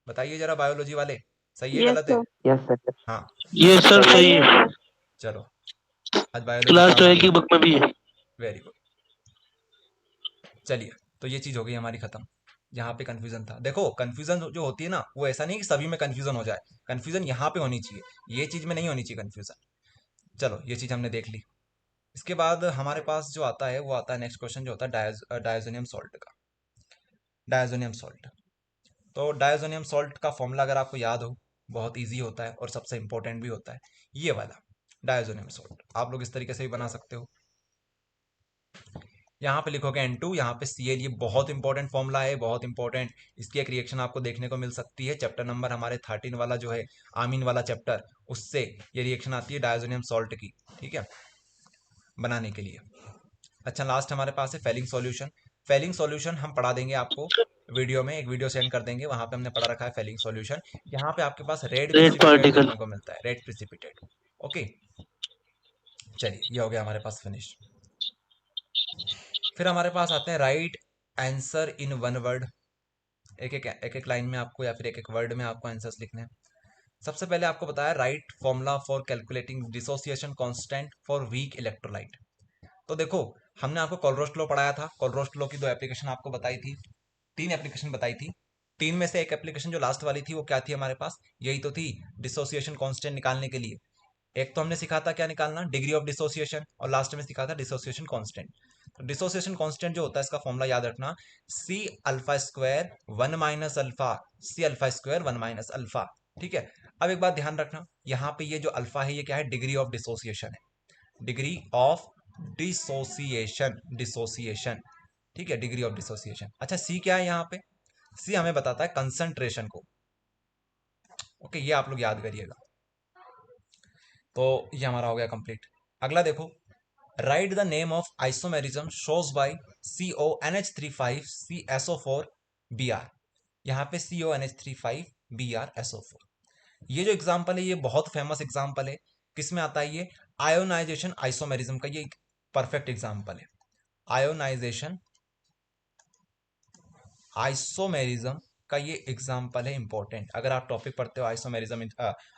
बताइए जरा बायोलॉजी वाले, सही है यस गलत है? सर। Yes sir. हाँ ये सर सही सही है है। सर। चलो, आज बायोलॉजी क्लास काम आ 12 गई। की बुक में भी है। Very good. चलिए, तो ये चीज हो गई हमारी खत्म। यहाँ पे कंफ्यूजन था, देखो कंफ्यूजन जो होती है ना, वो ऐसा नहीं कि सभी में कंफ्यूजन हो जाए, कंफ्यूजन यहाँ पे होनी चाहिए, ये चीज में नहीं होनी चाहिए कंफ्यूजन। चलो ये चीज हमने देख ली। इसके बाद हमारे पास जो आता है वो आता है नेक्स्ट क्वेश्चन, जो होता है डायजोनियम सॉल्ट का। डायजोनियम सॉल्ट, तो डायजोनियम सॉल्ट का फॉर्मूला अगर आपको याद हो, बहुत इजी होता है और सबसे इंपॉर्टेंट भी होता है ये वाला डायजोनियम सॉल्ट। आप लोग इस तरीके से भी बना सकते हो। यहाँ पे लिखोगे N2, यहाँ पे Cl, ये बहुत इंपॉर्टेंट फॉर्मूला है, बहुत इंपॉर्टेंट। इसकी एक रिएक्शन आपको देखने को मिल सकती है चैप्टर नंबर हमारे 13 वाला जो है आमीन वाला चैप्टर, उससे ये रिएक्शन आती है डायजोनियम सॉल्ट की, ठीक है, बनाने के लिए। अच्छा, लास्ट हमारे पास है फेलिंग सॉल्यूशन। फेलिंग सॉल्यूशन हम पढ़ा देंगे आपको वीडियो में, एक वीडियो सेंड कर देंगे, वहां पे हमने पढ़ा रखा है फेलिंग सॉल्यूशन। यहाँ पे आपके पास रेड रेड प्रिसिपिटेट पार्टिकल। देखने को मिलता है, रेड प्रिसिपिटेट। ओके, चलिए ये हो गया हमारे पास फिनिश। फिर हमारे पास आते हैं right answer in one word. एक एक लाइन में आपको या फिर एक एक वर्ड में आपको आंसर्स लिखने हैं। सबसे पहले आपको बताया right formula for calculating dissociation constant for weak electrolyte. तो देखो, हमने आपको कोलरोस्ट लॉ पढ़ाया था, कोलरोस्ट लॉ की 2 एप्लीकेशन आपको बताई थी, 3 एप्लीकेशन बताई थी। 3 में से एक एप्लीकेशन जो लास्ट वाली थी वो क्या थी हमारे पास, यही तो थी डिसोसिएशन कांस्टेंट निकालने के लिए। एक तो हमने सीखा था क्या निकालना, डिग्री ऑफ डिसोसिएशन, और लास्ट में सीखा था डिसोसिएशन कांस्टेंट। तो डिसोसिएशन कांस्टेंट जो होता है इसका फॉर्मूला याद रखना, C alpha square 1 minus alpha, C alpha square 1 minus alpha. ठीक है, अब एक बात ध्यान रखना, यहाँ पे ये जो अल्फा है ये क्या है, डिग्री ऑफ डिसोसिएशन है, डिग्री ऑफ डिसोसिएशन, डिसोसिएशन, ठीक है, डिग्री ऑफ डिसोसिएशन। अच्छा, सी क्या है यहाँ पे, सी हमें बताता है कंसंट्रेशन को। ओके, ये आप लोग याद करिएगा। तो ये हमारा हो गया कंप्लीट। अगला देखो, right the name of isomerism shows by CONH35CSO4Br। यहाँ पे CONH35BrSO4, ये जो एग्जाम्पल है ये बहुत फेमस एग्जाम्पल है। किस में आता है ये, आयोनाइजेशन आइसोमेरिज्म का ये परफेक्ट एग्जाम्पल है। आयोनाइजेशन आइसोमेरिज्म का ये एग्जाम्पल है इंपॉर्टेंट। अगर आप टॉपिक पढ़ते हो आइसोमेरिज्म,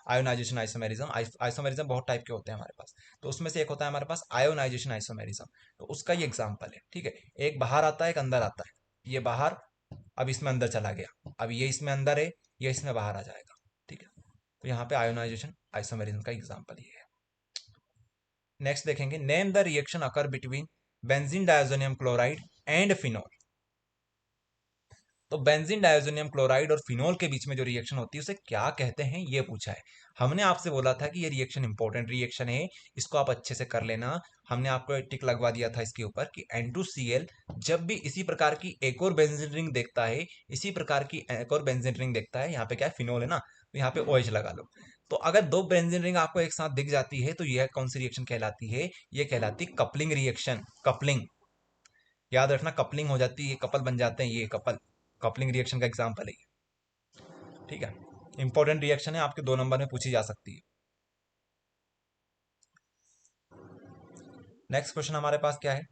आयोनाइजेशन आइसोमेरिज्म, आइसोमेरिज्म बहुत टाइप के होते हैं हमारे पास, तो उसमें से एक होता है हमारे पास आयोनाइजेशन आइसोमेरिज्म, तो उसका ये एग्जाम्पल है। ठीक है, एक बाहर आता है एक अंदर आता है, ये बाहर अब इसमें अंदर चला गया, अब ये इसमें अंदर है, ये इसमें बाहर आ जाएगा। ठीक है, तो यहाँ पे आयोनाइजेशन आइसोमेरिज्म का एग्जाम्पल ये है। नेक्स्ट देखेंगे, name the reaction occur between benzene diazonium chloride and phenol. तो बेंजीन डायजोनियम क्लोराइड और फिनोल के बीच में जो रिएक्शन होती है उसे क्या कहते हैं ये पूछा है। हमने आपसे बोला था कि ये रिएक्शन इंपॉर्टेंट रिएक्शन है, इसको आप अच्छे से कर लेना। हमने आपको एक टिक लगवा दिया था इसके ऊपर कि N2Cl जब भी इसी प्रकार की एक और बेंजीन रिंग देखता है, इसी प्रकार की एक और बेंजीन रिंग देखता है, यहाँ पे क्या है फिनोल है ना, तो यहाँ पे OH लगा लो। तो अगर 2 बेंजीन रिंग आपको एक साथ दिख जाती है तो यह कौन सी रिएक्शन कहलाती है, ये कहलाती कपलिंग रिएक्शन। कपलिंग याद रखना, कपलिंग हो जाती है, कपल बन जाते हैं, ये कपलिंग रिएक्शन का एग्जाम्पल है ये। ठीक है, इंपॉर्टेंट रिएक्शन है, आपके 2 नंबर में पूछी जा सकती है। नेक्स्ट क्वेश्चन हमारे पास क्या है,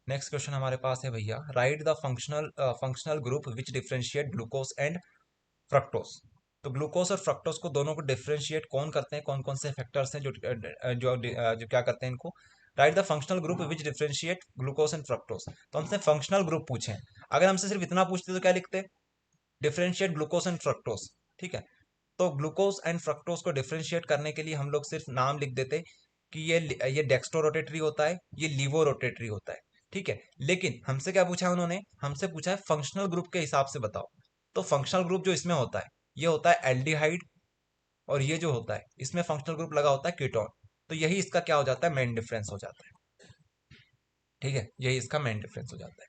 नेक्स्ट क्वेश्चन हमारे पास है भैया, right the functional group which differentiate glucose and fructose. तो ग्लूकोज और फ्रक्टोज को दोनों को डिफरेंशिएट कौन करते हैं, कौन कौन से फैक्टर्स हैं जो क्या करते हैं इनको, right the functional group which differentiate glucose and fructose. तो हमसे फंक्शनल ग्रुप पूछे, अगर हमसे सिर्फ इतना पूछते तो क्या लिखते, डिफरेंशिएट ग्लूकोज एंड फ्रक्टोज। ठीक है, तो ग्लूकोज एंड फ्रक्टोज को डिफरेंशिएट करने के लिए हम लोग सिर्फ नाम लिख देते कि ये डेक्स्ट्रो रोटेटरी होता है, ये लीवो रोटेटरी होता है। ठीक है, लेकिन हमसे क्या पूछा है उन्होंने, हमसे पूछा है फंक्शनल ग्रुप के हिसाब से बताओ। तो फंक्शनल ग्रुप जो इसमें होता है ये होता है एल्डिहाइड, और ये जो होता है इसमें फंक्शनल ग्रुप लगा होता है कीटोन। तो यही इसका क्या हो जाता है, मेन डिफरेंस हो जाता है। ठीक है, यही इसका मेन डिफरेंस हो जाता है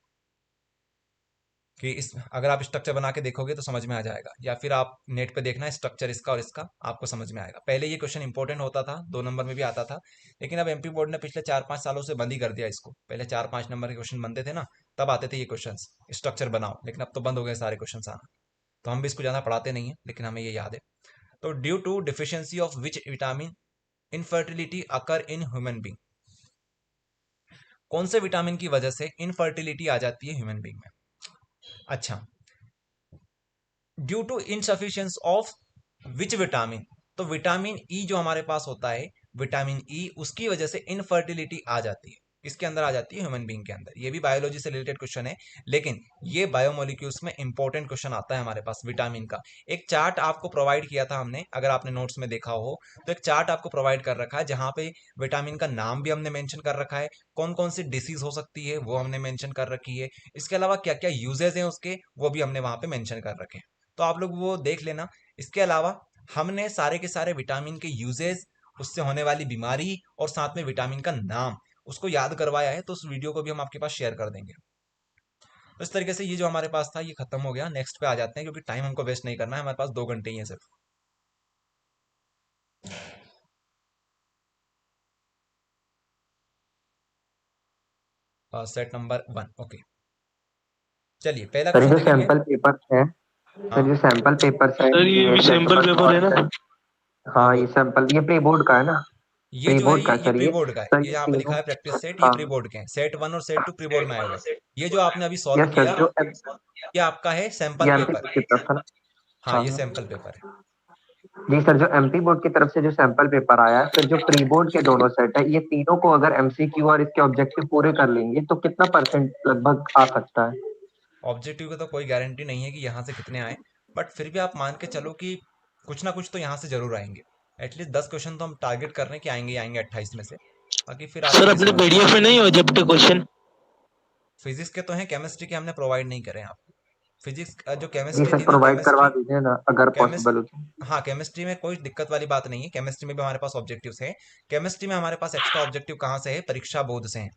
कि इस अगर आप स्ट्रक्चर बना के देखोगे तो समझ में आ जाएगा, या फिर आप नेट पे देखना स्ट्रक्चर इसका और इसका, आपको समझ में आएगा। पहले ये क्वेश्चन इंपॉर्टेंट होता था, 2 नंबर में भी आता था, लेकिन अब एमपी बोर्ड ने पिछले 4-5 सालों से बंद ही कर दिया इसको। पहले 4-5 नंबर के क्वेश्चन बनते थे ना, तब आते थे ये क्वेश्चन, स्ट्रक्चर बनाओ, लेकिन अब तो बंद हो गए सारे क्वेश्चन आना। तो हम भी इसको ज़्यादा पढ़ाते नहीं है, लेकिन हमें ये याद है। तो due to deficiency of which vitamin infertility occur in human being. कौन से विटामिन की वजह से इनफर्टिलिटी आ जाती है ह्यूमन बींग में। अच्छा, due to insufficiency of which vitamin. तो विटामिन ई जो हमारे पास होता है, विटामिन ई, उसकी वजह से इनफर्टिलिटी आ जाती है, किसके अंदर आ जाती है, ह्यूमन बींग के अंदर। ये भी बायोलॉजी से रिलेटेड क्वेश्चन है, लेकिन ये बायोमोलिक्यूल्स में इंपॉर्टेंट क्वेश्चन आता है हमारे पास विटामिन का। एक चार्ट आपको प्रोवाइड किया था हमने, अगर आपने नोट्स में देखा हो तो एक चार्ट आपको प्रोवाइड कर रखा है जहां पे विटामिन का नाम भी हमने मेंशन कर रखा है, कौन कौन सी डिसीज हो सकती है वो हमने मेंशन कर रखी है, इसके अलावा क्या क्या यूजेज हैं उसके वो भी हमने वहां पे मेंशन कर रखे हैं। तो आप लोग वो देख लेना। इसके अलावा हमने सारे के सारे विटामिन के यूजेस, उससे होने वाली बीमारी और साथ में विटामिन का नाम उसको याद करवाया है, तो उस वीडियो को भी हम आपके पास शेयर कर देंगे। तो इस तरीके से ये जो हमारे पास था ये खत्म हो गया। नेक्स्ट पे आ जाते हैं, क्योंकि टाइम हमको वेस्ट नहीं करना है, हमारे पास 2 घंटे ही है सिर्फ। Set number 1, okay. चलिए पहला सर ये क्वेश्चन जो देखेंगे। सैंपल पेपर्स हैं, हाँ, सर जो सैंपल पेपर्स हैं सर ये ये भी सैंपल डेसिमल पेपर है ना? कांस्टेंट, हाँ ये बिल्कुल। सैंपल, ये प्री बोर्ड का है ना? ये प्री जो है बोर्ड का ये है सर प्री ये। बोर्ड का है, सर ये ये यहाँ पे लिखा तीनों, है प्रैक्टिस सेट, ये हाँ प्री बोर्ड के हैं। सेट 1 और सेट 2 प्री बोर्ड में आए हुए हैं। ये जो आपने अभी सॉल्व यस सर, किया, जो ये आपका है सैंपल ये एमपी पेपर। बोर्ड की तरफ था ना? हाँ, हाँ ये हाँ। सैंपल पेपर है। जी सर, जो एमपी बोर्ड की तरफ से जो सैंपल पेपर आया है, फिर जो प्री बोर्ड के दोनों सेट है, ये तीनों को अगर एमसीक्यू और इसके ऑब्जेक्टिव पूरे कर लेंगे तो कितना परसेंट लगभग आ सकता है? ऑब्जेक्टिव की तो कोई गारंटी नहीं है कि यहाँ से कितने आए, बट फिर भी आप मान के चलो कि कुछ ना कुछ तो यहाँ से जरूर आएंगे। एटलीस्ट 10 क्वेश्चन तो हम टारगेट कर रहे हैं कि आएंगे ही आएंगे 28 में से। बाकी फिर आप सर खुद ही अपने समझ लो। पीडीएफ में नहीं हो जब तक क्वेश्चन? फिजिक्स के तो हैं, केमिस्ट्री के हमने प्रोवाइड नहीं करे हैं आपको। फिजिक्स जो जी केमिस्ट्री सर, थी ना, प्रोवाइड करवा केमिस्ट्री दीजिए ना अगर केमिस्ट पॉसिबल हो तो। हाँ, केमिस्ट्री में कोई दिक्कत वाली बात नहीं है। केमिस्ट्री में भी हमारे पास ऑब्जेक्टिव्स हैं। केमिस्ट्री में हमारे पास एक्स्ट्रा ऑब्जेक्टिव कहाँ से है? परीक्षा बोर्ड से है।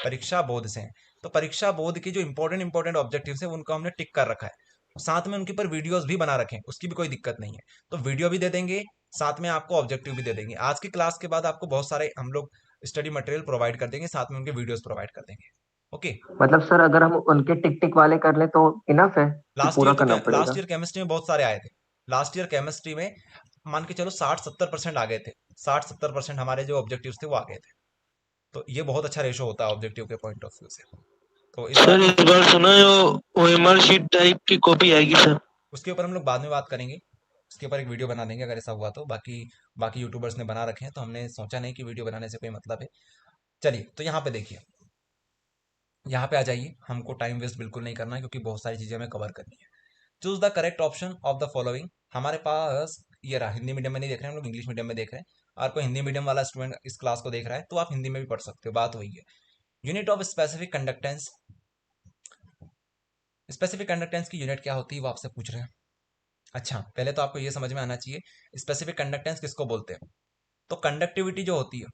परीक्षा बोर्ड से हैं। तो परीक्षा बोर्ड की जो इंपॉर्टेंट इंपॉर्टेंट ऑब्जेक्टिव्स हैं उनको हमने टिक कर रखा है। साथ में उनके ऊपर वीडियोस भी बना रखे हैं, उसकी भी कोई दिक्कत नहीं है। तो वीडियो भी दे देंगे, साथ में आपको ऑब्जेक्टिव भी दे देंगे। आज की क्लास के बाद आपको बहुत सारे हम लोग स्टडी मटेरियल प्रोवाइड कर देंगे, साथ में उनके वीडियोस प्रोवाइड कर देंगे। ओके। मतलब सर अगर हम उनके टिक टिक वाले कर लें तो इनफ है कि पूरा करना लास्ट पड़ेगा? ईयर केमिस्ट्री में बहुत सारे आए थे। लास्ट ईयर केमिस्ट्री में मान के चलो 60-70% आ गए थे। 60-70% हमारे जो ऑब्जेक्टिव्स थे वो आ गए थे। तो ये बहुत अच्छा रेशो होता है ऑब्जेक्टिव के पॉइंट ऑफ व्यू से। तो इस बार सर भी इस बार सुना है वो ओएमआर शीट टाइप की कॉपी आएगी सर। उसके ऊपर हम लोग बाद में बात करेंगे। उसके ऊपर एक वीडियो बना देंगे अगर ऐसा हुआ तो। बाकी बाकी यूट्यूबर्स ने बना रखे हैं, तो हमने सोचा नहीं कि वीडियो बनाने से कोई मतलब है। चलिए, तो यहाँ पे देखिए, यहाँ पे आ जाइए। हमको टाइम वेस्ट बिल्कुल नहीं करना है, क्योंकि बहुत सारी चीज़ें हमें कवर करनी है। Choose the correct option of the following. हमारे पास ये रहा। हिंदी मीडियम में नहीं देख रहे हैं हम लोग, इंग्लिश मीडियम में देख रहे हैं। और कोई हिंदी मीडियम वाला स्टूडेंट इस क्लास को देख रहा है तो आप हिंदी में भी पढ़ सकते हो, बात वही है। Unit of specific conductance. Specific conductance की यूनिट क्या होती है वो आपसे पूछ रहे हैं। अच्छा, पहले तो आपको ये समझ में आना चाहिए स्पेसिफिक कंडक्टेंस किसको बोलते हैं। तो कंडक्टिविटी जो होती है,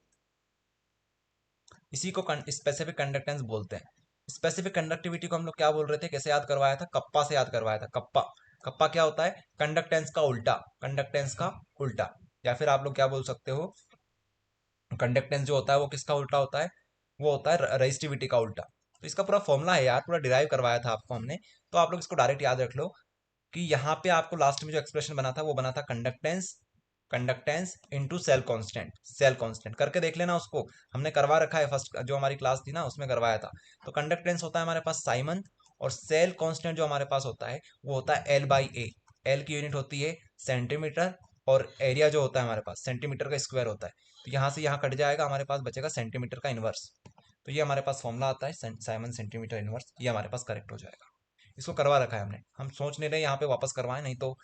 इसी को स्पेसिफिक कंडक्टेंस बोलते हैं। स्पेसिफिक कंडक्टिविटी को हम लोग क्या बोल रहे थे, कैसे याद करवाया था? कप्पा से याद करवाया था। कप्पा। कप्पा क्या होता है? कंडक्टेंस का उल्टा। कंडक्टेंस का उल्टा। या फिर आप लोग क्या बोल सकते हो, कंडक्टेंस जो होता है वो किसका उल्टा होता है? वो होता है रेजिस्टिविटी का उल्टा। तो इसका पूरा फॉर्मूला है यार, पूरा डिराइव करवाया था आपको हमने। तो आप लोग इसको डायरेक्ट याद रख लो कि यहाँ पे आपको लास्ट में जो एक्सप्रेशन बना था वो बना था conductance, conductance into cell constant. Cell constant करके देख लेना उसको, हमने करवा रखा है। फर्स्ट जो हमारी क्लास थी ना उसमें करवाया था। तो कंडक्टेंस होता है हमारे पास साइमन, और सेल कांस्टेंट जो हमारे पास होता है वो होता है L/A। एल की यूनिट होती है सेंटीमीटर, और एरिया जो होता है हमारे पास सेंटीमीटर का स्क्वायर होता है। तो यहाँ से यहाँ कट जाएगा, हमारे पास बचेगा सेंटीमीटर का इनवर्स। तो ये हमारे पास फॉर्मूला आता है साइमन सेंटीमीटर इनवर्स, ये हमारे पास करेक्ट हो जाएगा। इसको करवा रखा है हमने, हम सोच नहीं रहे यहाँ पे वापस करवाएं, नहीं तो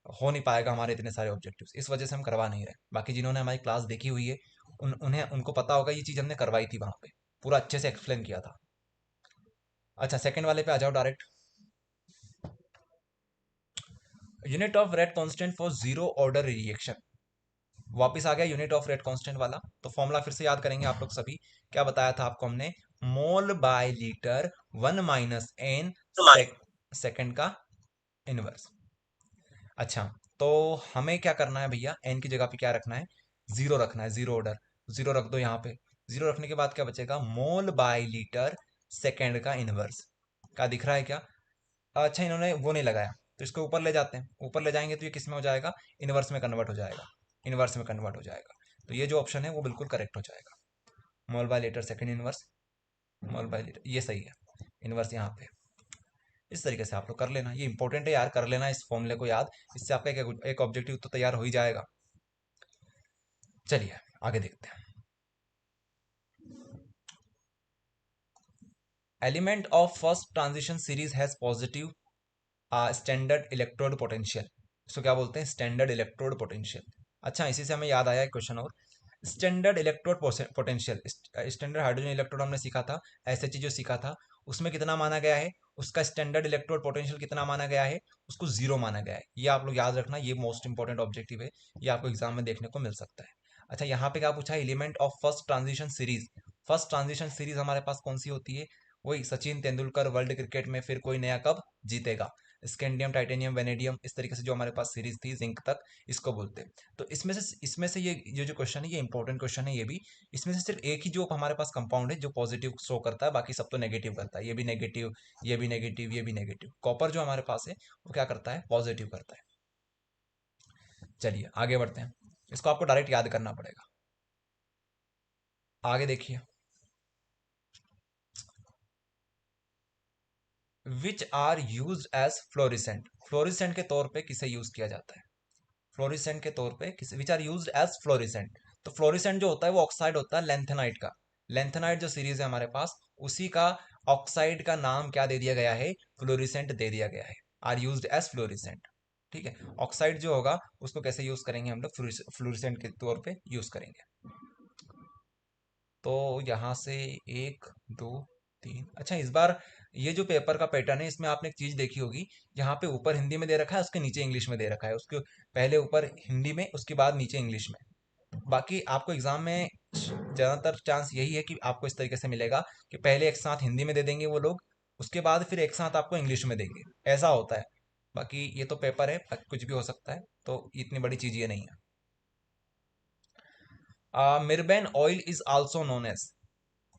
हो नहीं पाएगा हमारे इतने सारे ऑब्जेक्टिव्स। इस वजह से हम करवा नहीं रहे। बाकी जिन्होंने हमारी क्लास देखी हुई है उन्हें उनको पता होगा ये चीज़ हमने करवाई थी वहाँ पे, पूरा अच्छे से एक्सप्लेन किया था। अच्छा, सेकंड वाले पे आ जाओ direct. Unit of rate constant for zero order reaction. वापस आ गया यूनिट ऑफ रेट कांस्टेंट वाला। तो फॉर्मूला फिर से याद करेंगे आप लोग सभी। क्या बताया था आपको हमने? मोल बाय लीटर 1 - n सेकंड का इनवर्स। अच्छा, तो हमें क्या करना है भैया? एन की जगह पे क्या रखना है? जीरो रखना है, जीरो ऑर्डर। जीरो रख दो यहाँ पे। जीरो रखने के बाद क्या बचेगा? मोल बाय लीटर सेकेंड का इनवर्स। क्या दिख रहा है क्या? अच्छा, इन्होंने वो नहीं लगाया, तो इसको ऊपर ले जाते हैं। ऊपर ले जाएंगे तो ये किस में हो जाएगा? इनवर्स में कन्वर्ट हो जाएगा। इनवर्स में कन्वर्ट हो जाएगा। तो ये जो ऑप्शन है वो बिल्कुल करेक्ट हो जाएगा। मोल by litre second inverse, mole by litre, ये सही है। इनवर्स यहाँ पे। इस तरीके से आप लोग कर लेना, ये इंपॉर्टेंट है यार, कर लेना इस फॉर्मूले को याद। इससे आपका एक ऑब्जेक्टिव तो तैयार हो ही जाएगा। चलिए आगे देखते हैं। Element of first transition series has positive standard electrode potential. इसको क्या बोलते हैं? Standard electrode potential. अच्छा, इसी से हमें याद आया एक क्वेश्चन और। Standard electrode potential, standard hydrogen electrode हमने सीखा था, एसएचजी जो सीखा था, उसमें कितना माना गया है? उसका स्टैंडर्ड इलेक्ट्रोड पोटेंशियल कितना माना गया है, उसको 0 माना गया है। ये आप लोग याद रखना, ये मोस्ट इंपॉर्टेंट ऑब्जेक्टिव है, ये आपको एग्जाम में देखने को मिल सकता है। अच्छा, यहाँ पे क्या पूछा है, element of first transition series. First transition series हमारे पास कौन सी होती है, वही सचिन तेंदुलकर वर्ल्ड क्रिकेट में फिर कोई नया कब जीतेगा, स्कैंडियम टाइटेनियम वेनेडियम, इस तरीके से जो हमारे पास सीरीज थी जिंक तक, इसको बोलते हैं। तो इसमें से ये जो क्वेश्चन है ये इंपॉर्टेंट क्वेश्चन है। ये भी इसमें से सिर्फ एक ही जो हमारे पास कंपाउंड है जो पॉजिटिव शो करता है, बाकी सब तो नेगेटिव करता है। ये भी नेगेटिव, ये भी नेगेटिव, ये भी नेगेटिव। कॉपर जो हमारे पास है वो क्या करता है, पॉजिटिव करता है। चलिए आगे बढ़ते हैं, इसको आपको डायरेक्ट याद करना पड़ेगा। आगे देखिए, which are use as fluorescent. Fluorescent के तौर पे किसे यूज किया जाता है, फ्लोरिसेंट के तौर पे किसे, which are use as fluorescent. तो फ्लोरिसेंट जो होता है वो ऑक्साइड होता है लेंथेनाइट का। लेंथेनाइट जो सीरीज है हमारे पास, उसी का ऑक्साइड का नाम क्या दे दिया गया है, फ्लोरिसेंट दे दिया गया है। Are used as fluorescent. ठीक है, ऑक्साइड जो होगा उसको कैसे यूज करेंगे हम लोग, फ्लोरिसेंट के तौर पे यूज करेंगे। तो यहाँ से 1 2 3, अच्छा इस बार ये जो पेपर का पैटर्न है इसमें आपने एक चीज देखी होगी, यहाँ पे ऊपर हिंदी में दे रखा है, उसके नीचे इंग्लिश में दे रखा है, उसके पहले ऊपर हिंदी में, उसके बाद नीचे इंग्लिश में। बाकी आपको एग्जाम में ज्यादातर चांस यही है कि आपको इस तरीके से मिलेगा कि पहले एक साथ हिंदी में दे देंगे वो लोग, उसके बाद फिर एक साथ आपको इंग्लिश में देंगे, ऐसा होता है। बाकी ये तो पेपर है, कुछ भी हो सकता है, तो इतनी बड़ी चीज ये नहीं है। Mirbane oil is also known as,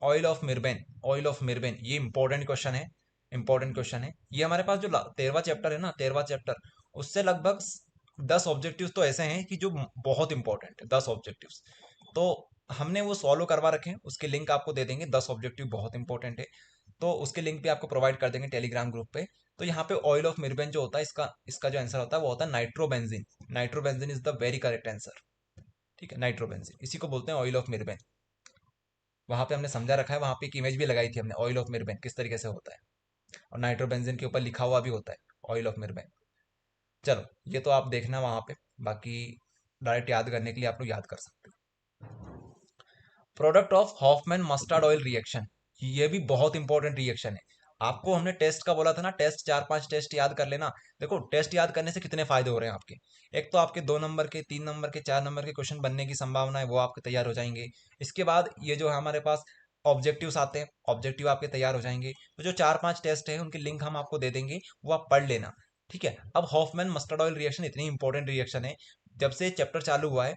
oil of mirbane, oil of mirbane, ये इंपॉर्टेंट क्वेश्चन है, इंपॉर्टेंट क्वेश्चन है। ये हमारे पास जो 13वां चैप्टर है ना, 13वां चैप्टर, उससे लगभग 10 ऑब्जेक्टिव्स तो ऐसे हैं कि जो बहुत इंपॉर्टेंट है, 10 ऑब्जेक्टिव्स। तो हमने वो सॉल्व करवा रखे हैं, उसके लिंक आपको दे देंगे, 10 ऑब्जेक्टिव बहुत इंपॉर्टेंट है, तो उसके लिंक भी आपको प्रोवाइड कर देंगे टेलीग्राम ग्रुप पे। तो यहाँ पे ऑयल ऑफ मिर्बेन जो होता है, इसका इसका जो आंसर होता है वो होता है nitrobenzene. Nitrobenzene is the very correct answer. ठीक है, नाइट्रोबेंजीन, इसी को बोलते हैं ऑयल ऑफ मिर्बेन। वहां पे हमने समझा रखा है, वहां पे एक इमेज भी लगाई थी हमने, ऑयल ऑफ मिर्बेन किस तरीके से होता है, और नाइट्रोबेंजीन के ऊपर लिखा हुआ भी होता है ऑयल ऑफ मिर्बेन। चलो ये तो आप देखना वहां पे, बाकी डायरेक्ट याद करने के लिए आप लोग याद कर सकते हो। Product of Hofmann mustard oil reaction, ये भी बहुत इंपॉर्टेंट रिएक्शन है। आपको हमने टेस्ट का बोला था ना, टेस्ट 4-5 टेस्ट याद कर लेना। देखो टेस्ट याद करने से कितने फायदे हो रहे हैं आपके, एक तो आपके 2 नंबर के, 3 नंबर के, 4 नंबर के क्वेश्चन बनने की संभावना है, वो आपके तैयार हो जाएंगे। इसके बाद ये जो है हमारे पास ऑब्जेक्टिव्स आते हैं, ऑब्जेक्टिव आपके तैयार हो जाएंगे। तो जो 4-5 टेस्ट है उनके लिंक हम आपको दे देंगे, वो आप पढ़ लेना। ठीक है, अब हॉफमैन मस्टर्ड ऑयल रिएक्शन इतनी इंपॉर्टेंट रिएक्शन है, जब से चैप्टर चालू हुआ है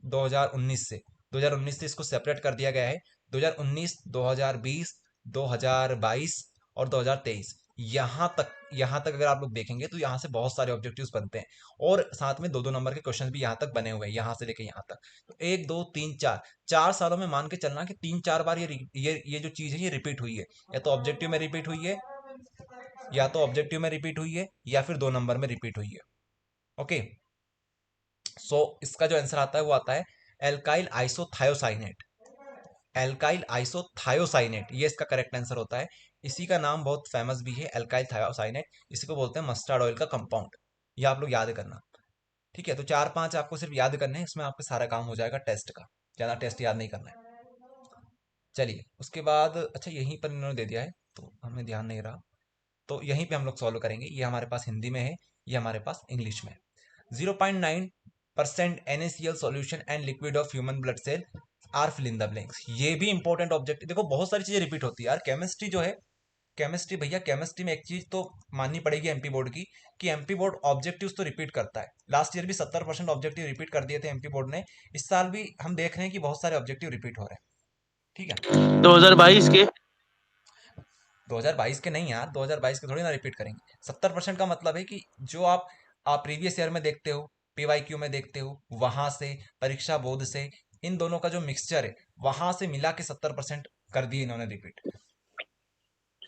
2019 से, 2019 से इसको सेपरेट कर दिया गया है। 2019, 2020, 2022 और 2023, यहाँ तक अगर आप लोग देखेंगे तो यहाँ से बहुत सारे ऑब्जेक्टिव्स बनते हैं, और साथ में 2-2 नंबर के क्वेश्चन भी यहाँ तक बने हुए हैं, यहाँ से लेके यहाँ तक। तो 1 2 3 4, 4 सालों में मान के चलना कि 3-4 बार ये जो चीज है ये रिपीट हुई है, या तो ऑब्जेक्टिव में रिपीट हुई है, या तो ऑब्जेक्टिव में रिपीट हुई है, या फिर 2 नंबर में रिपीट हुई है। ओके, सो इसका जो आंसर आता है वो आता है एल्काइल आइसोथायोसाइनेट। एल्काइल आइसोथायोसाइनेट, ये इसका करेक्ट आंसर होता है। इसी का नाम बहुत फेमस भी है, एल्काइल थायोसाइनेट, इसी को बोलते हैं मस्टर्ड ऑयल का कंपाउंड। ये आप लोग याद करना। ठीक है, तो 4-5 आपको सिर्फ याद करने हैं, इसमें आपका सारा काम हो जाएगा टेस्ट का, ज्यादा टेस्ट याद नहीं करना है। चलिए उसके बाद, अच्छा यहीं पर इन्होंने दे दिया है तो हमें ध्यान नहीं रहा, तो यहीं पे हम लोग सॉल्व करेंगे। ये हमारे पास हिंदी में है, ये हमारे पास इंग्लिश में है। 0.9% NaCl solution and liquid of human blood cell are fill in the blanks, ये भी इंपॉर्टेंट ऑब्जेक्ट। देखो बहुत सारी चीजें रिपीट होती है यार, केमिस्ट्री जो है, केमिस्ट्री भैया, केमिस्ट्री में एक चीज तो माननी पड़ेगी एमपी बोर्ड की, कि एमपी बोर्ड ऑब्जेक्टिव्स तो रिपीट करता है। लास्ट ईयर भी 70% ऑब्जेक्टिव रिपीट कर दिए थे एमपी बोर्ड ने, इस साल भी हम देख रहे हैं कि बहुत सारे ऑब्जेक्टिव रिपीट हो रहे हैं। ठीक है, 2022 के 2022 के नहीं यार, 2022 के थोड़ी ना रिपीट करेंगे। 70% का मतलब है कि जो आप प्रीवियस ईयर में देखते हो, पीवाईक्यू में देखते हो, वहां से, परीक्षा बोर्ड से, इन दोनों का जो मिक्सचर है वहां से मिला के 70% कर दिए इन्होंने रिपीट,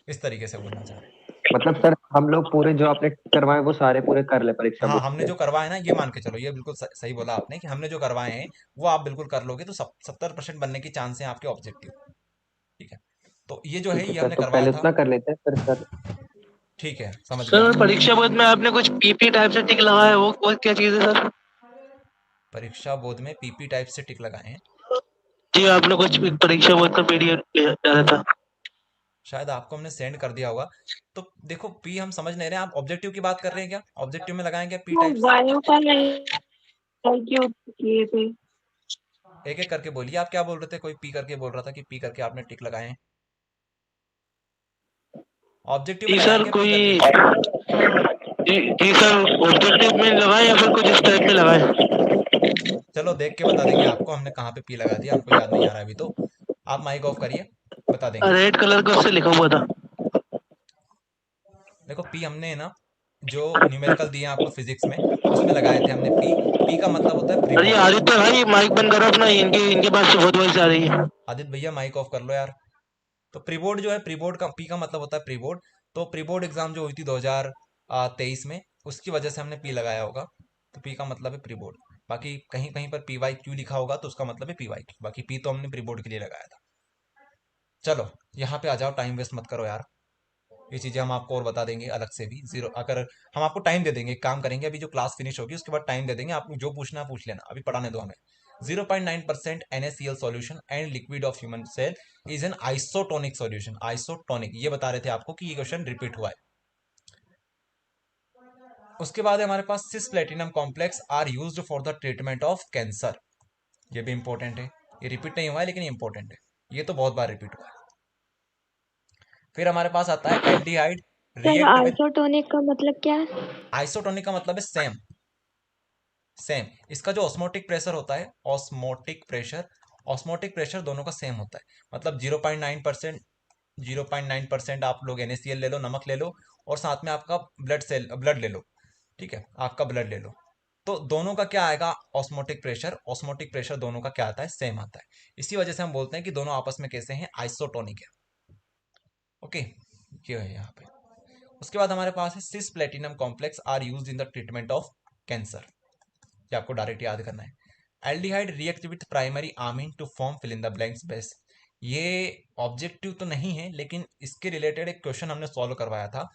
इस तरीके से बोलना चाह रहे हैं। मतलब सर हम लोग पूरे जो आपने करवाए वो सारे पूरे कर ले परीक्षा हाँ, बुक हमने से। जो करवाए ना, ये मान के चलो, ये बिल्कुल सही बोला आपने कि हमने जो करवाए हैं वो आप बिल्कुल कर लोगे तो 70% बनने की चांस है आपके ऑब्जेक्टिव। ठीक है, तो ये जो है ठीक है ये सर, हमने तो करवाया पहले था। उतना कर लेते हैं फिर सर। ठीक है, समझ गया। सर परीक्षा बोर्ड में आपने कुछ पीपी टाइप से टिक लगाया है, वो क्या चीज है सर? परीक्षा बोर्ड में पीपी टाइप से टिक लगाए हैं। जी आपने कुछ परीक्षा बोर्ड का पीडीएफ डाला था। शायद आपको हमने सेंड कर दिया होगा। तो देखो पी हम समझ नहीं रहे हैं, आप ऑब्जेक्टिव की बात कर रहे हैं क्या? ऑब्जेक्टिव में लगाएं क्या पी वो टाइप्स? बायो का नहीं क्यों किए थे। एक एक करके बोलिए, आप क्या बोल रहे थे? कोई पी करके बोल रहा था कि पी करके आपने टिक लगाए हैं। ऑब्जेक्टिव में जी लगाएं सर क्या पी कोई करके? जी सर ऑब्जेक्टिव में लगाए या फिर कुछ इस टाइप में लगाए। चलो देख के बता देंगे आपको हमने कहाँ पे पी लगा दिया, हमको याद नहीं आ रहा अभी तो। आप माइक ऑफ करिए, बता देंगे। रेड कलर का उससे लिखा हुआ था। देखो पी हमने ना जो न्यूमेरिकल दिए हैं आपको फिजिक्स में, उसमें लगाए थे हमने पी। पी का मतलब होता है अरे प्रीबोर्ड। आदित्य भाई माइक बंद करो अपना, इनके इनके पास से बहुत वॉइस आ रही है। आदित्य भैया माइक ऑफ कर लो यार। तो प्रीबोर्ड जो है, प्रीबोर्ड का पी का मतलब होता है प्रीबोर्ड। तो प्रीबोर्ड एग्जाम जो हुई थी 2023 में, उसकी वजह से हमने पी लगाया होगा। तो पी का मतलब है प्रीबोर्ड। बाकी कहीं कहीं पर पी वाई क्यू लिखा होगा तो उसका मतलब है पी वाई क्यू, बाकी पी तो हमने प्रीबोर्ड के लिए लगाया था। चलो यहाँ पे आ जाओ, टाइम वेस्ट मत करो यार। ये चीजें हम आपको और बता देंगे अलग से भी, जीरो अगर हम आपको टाइम दे देंगे, एक काम करेंगे अभी जो क्लास फिनिश होगी उसके बाद टाइम दे देंगे, आपको जो पूछना है पूछ लेना, अभी पढ़ाने दो हमें। 0.9% NaCl solution and liquid of human cell is an isotonic solution. Isotonic ये बता रहे थे आपको कि ये क्वेश्चन रिपीट हुआ है। उसके बाद है हमारे पास cis platinum complex are used for the treatment of cancer. ये भी इंपॉर्टेंट है, ये रिपीट नहीं हुआ है लेकिन ये इंपॉर्टेंट है, ये तो बहुत बार रिपीट हुआ है। फिर हमारे पास आता है aldehyde sir react with. Isotonic का मतलब क्या है? आइसोटोनिक का मतलब है सेम। सेम इसका जो ऑस्मोटिक प्रेशर होता है, ऑस्मोटिक प्रेशर दोनों का सेम होता है। मतलब 0.9%, 0.9% आप लोग NaCl ले लो, नमक ले लो, और साथ में आपका ब्लड ले लो। ठीक है, आपका ब्लड ले लो। तो दोनों का क्या आएगा? ऑस्मोटिक प्रेशर दोनों का क्या आता है? सेम आता है। इसी वजह से हम बोलते हैं कि दोनों आपस में कैसे हैं? आइसोटोनिक है। ओके, ये है यहाँ पे। उसके बाद हमारे पास है cis platinum complex are use in the treatment of cancer. ये आपको डायरेक्ट याद करना है। Aldehyde react with primary amine to form fill in the blanks base. ये ऑब्जेक्टिव तो नहीं है लेकिन इसके रिलेटेड एक क्वेश्चन हमने सॉल्व करवाया था।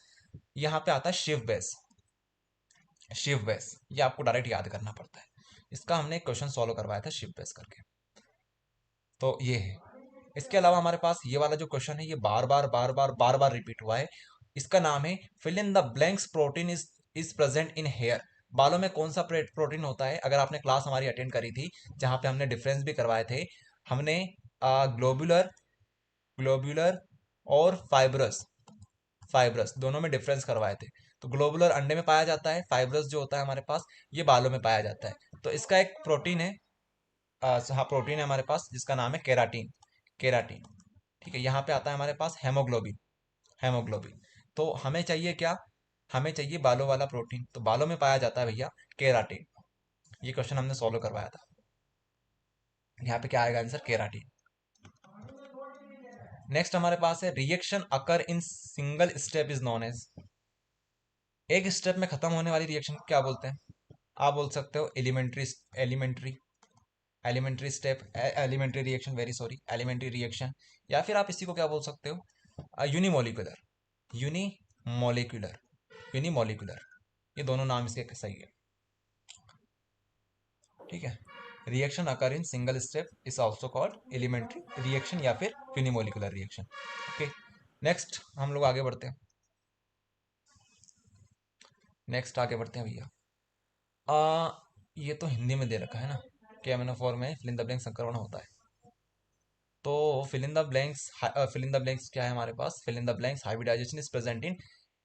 यहाँ पे आता है शिव बेस। शिव बेस ये आपको डायरेक्ट याद करना पड़ता है। इसका हमने एक क्वेश्चन सॉल्व करवाया था शिव बेस करके। तो ये है। इसके अलावा हमारे पास ये वाला जो क्वेश्चन है, ये बार बार रिपीट हुआ है। इसका नाम है fill in the blanks protein is present in hair. बालों में कौन सा प्रोटीन होता है? अगर आपने क्लास हमारी अटेंड करी थी जहां पे हमने डिफरेंस भी करवाए थे, हमने ग्लोबुलर ग्लोबुलर और फाइब्रस फाइब्रस दोनों में डिफरेंस करवाए थे। तो ग्लोबुलर अंडे में पाया जाता है, फाइब्रस जो होता है हमारे पास ये बालों में पाया जाता है। तो इसका एक प्रोटीन है, हाँ प्रोटीन है हमारे पास जिसका नाम है केराटीन। केराटीन। ठीक है, यहाँ पे आता है हमारे पास हेमोग्लोबिन। हेमोग्लोबिन। तो हमें चाहिए क्या? हमें चाहिए बालों वाला प्रोटीन, तो बालों में पाया जाता है भैया केराटिन। ये क्वेश्चन हमने सॉल्व करवाया था। यहाँ पे क्या आएगा आंसर? केराटिन। नेक्स्ट हमारे पास है reaction occur in single step is known as. एक स्टेप में खत्म होने वाली रिएक्शन क्या बोलते हैं? आप बोल सकते हो elementary elementary elementary step, elementary reaction, very sorry, elementary reaction. या फिर आप इसी को क्या बोल सकते हो? यूनिमोलिकुलर। यूनिमोलिकुलर। यूनिमोलिकुलर। ये दोनों नाम इसके सही है। ठीक है, reaction occur in single step is also called elementary reaction या फिर यूनिमोलिकुलर रिएक्शन। ओके, नेक्स्ट हम लोग आगे बढ़ते हैं। नेक्स्ट आगे बढ़ते हैं भैया। ये तो हिंदी में दे रखा है ना, कि एमिनोफोर में फिल इन द ब्लैंक संक्रमण होता है। तो फिल इन द ब्लैंक्स क्या है हमारे पास? Fill in the blanks hybridisation is present in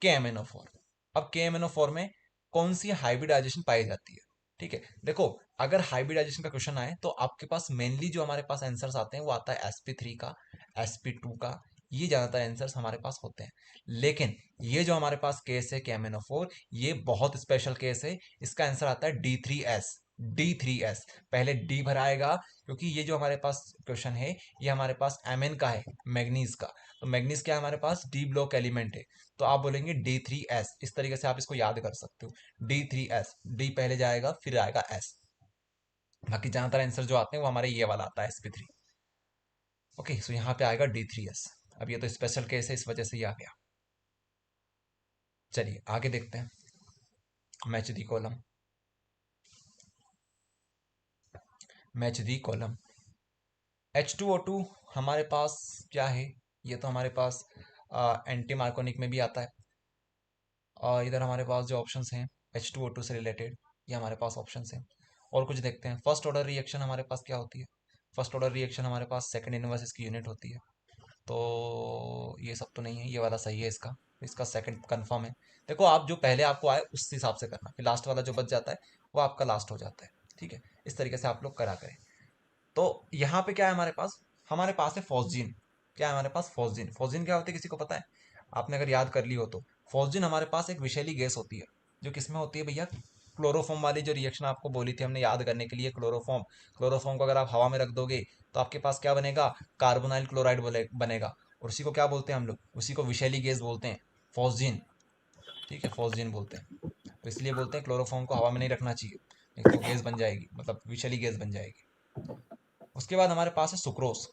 के एमिनोफोर। अब के एमिनोफोर में कौन सी हाइब्रिडाइजेशन पाई जाती है? ठीक है, देखो अगर हाइब्रिडाइजेशन का क्वेश्चन आए तो आपके पास मेनली जो हमारे पास आंसर्स आते हैं वो आता है sp3 का, sp2 का। ये ज्यादातर आंसर्स हमारे पास होते हैं। लेकिन ये जो हमारे पास केस है के एमिनोफोर, ये बहुत स्पेशल केस है। इसका आंसर आता है D3S। D3S पहले डी भराएगा, क्योंकि ये जो हमारे पास क्वेश्चन है ये हमारे पास Mn का है, मैग्नीज का। तो मैग्नीज क्या है हमारे पास? डी ब्लॉक एलिमेंट है। तो आप बोलेंगे D3S, इस तरीके से आप इसको याद कर सकते हो। D3S, डी पहले जाएगा फिर आएगा S। बाकी ज्यादातर आंसर जो आते हैं वो हमारे ये वाला आता है sp3। ओके, सो यहाँ पे आएगा D3S। अब ये तो स्पेशल केस है इस वजह से ये आ गया। चलिए आगे देखते हैं। Match the column, match the column. H2O2 हमारे पास क्या है? ये तो हमारे पास एंटी मार्कोनिक में भी आता है। और इधर हमारे पास जो ऑप्शंस हैं H2O2 से रिलेटेड, ये हमारे पास ऑप्शंस हैं। और कुछ देखते हैं, फर्स्ट ऑर्डर रिएक्शन हमारे पास क्या होती है। फर्स्ट ऑर्डर रिएक्शन हमारे पास सेकंड इनवर्स इसकी यूनिट होती है। तो ये सब तो नहीं है, ये वाला सही है इसका, इसका सेकंड कंफर्म है। देखो आप जो पहले आपको आए उस हिसाब से करना, फिर लास्ट वाला जो बच जाता है वो आपका लास्ट हो जाता है। ठीक है, इस तरीके से आप लोग करा करें। तो यहाँ पे क्या है हमारे पास है फॉस्जीन। क्या है हमारे पास? फॉस्जीन। फॉस्जीन क्या होती है, किसी को पता है? आपने अगर याद कर ली हो तो फॉस्जीन हमारे पास एक विषैली गैस होती है, जो किसमें होती है भैया? क्लोरोफॉर्म वाली जो रिएक्शन आपको बोली थी हमने याद करने के लिए, क्लोरोफॉर्म। क्लोरोफॉर्म को अगर आप हवा में रख दोगे तो आपके पास क्या बनेगा? कार्बोनाइल क्लोराइड बनेगा। और उसी को क्या बोलते हैं हम लोग? उसी को विषैली गैस बोलते हैं, फॉस्जीन। ठीक है, फॉस्जीन बोलते हैं। तो इसलिए बोलते हैं क्लोरोफॉर्म को हवा में नहीं रखना चाहिए, नहीं तो गैस बन जाएगी, मतलब विषैली गैस बन जाएगी। उसके बाद हमारे पास है सुक्रोज।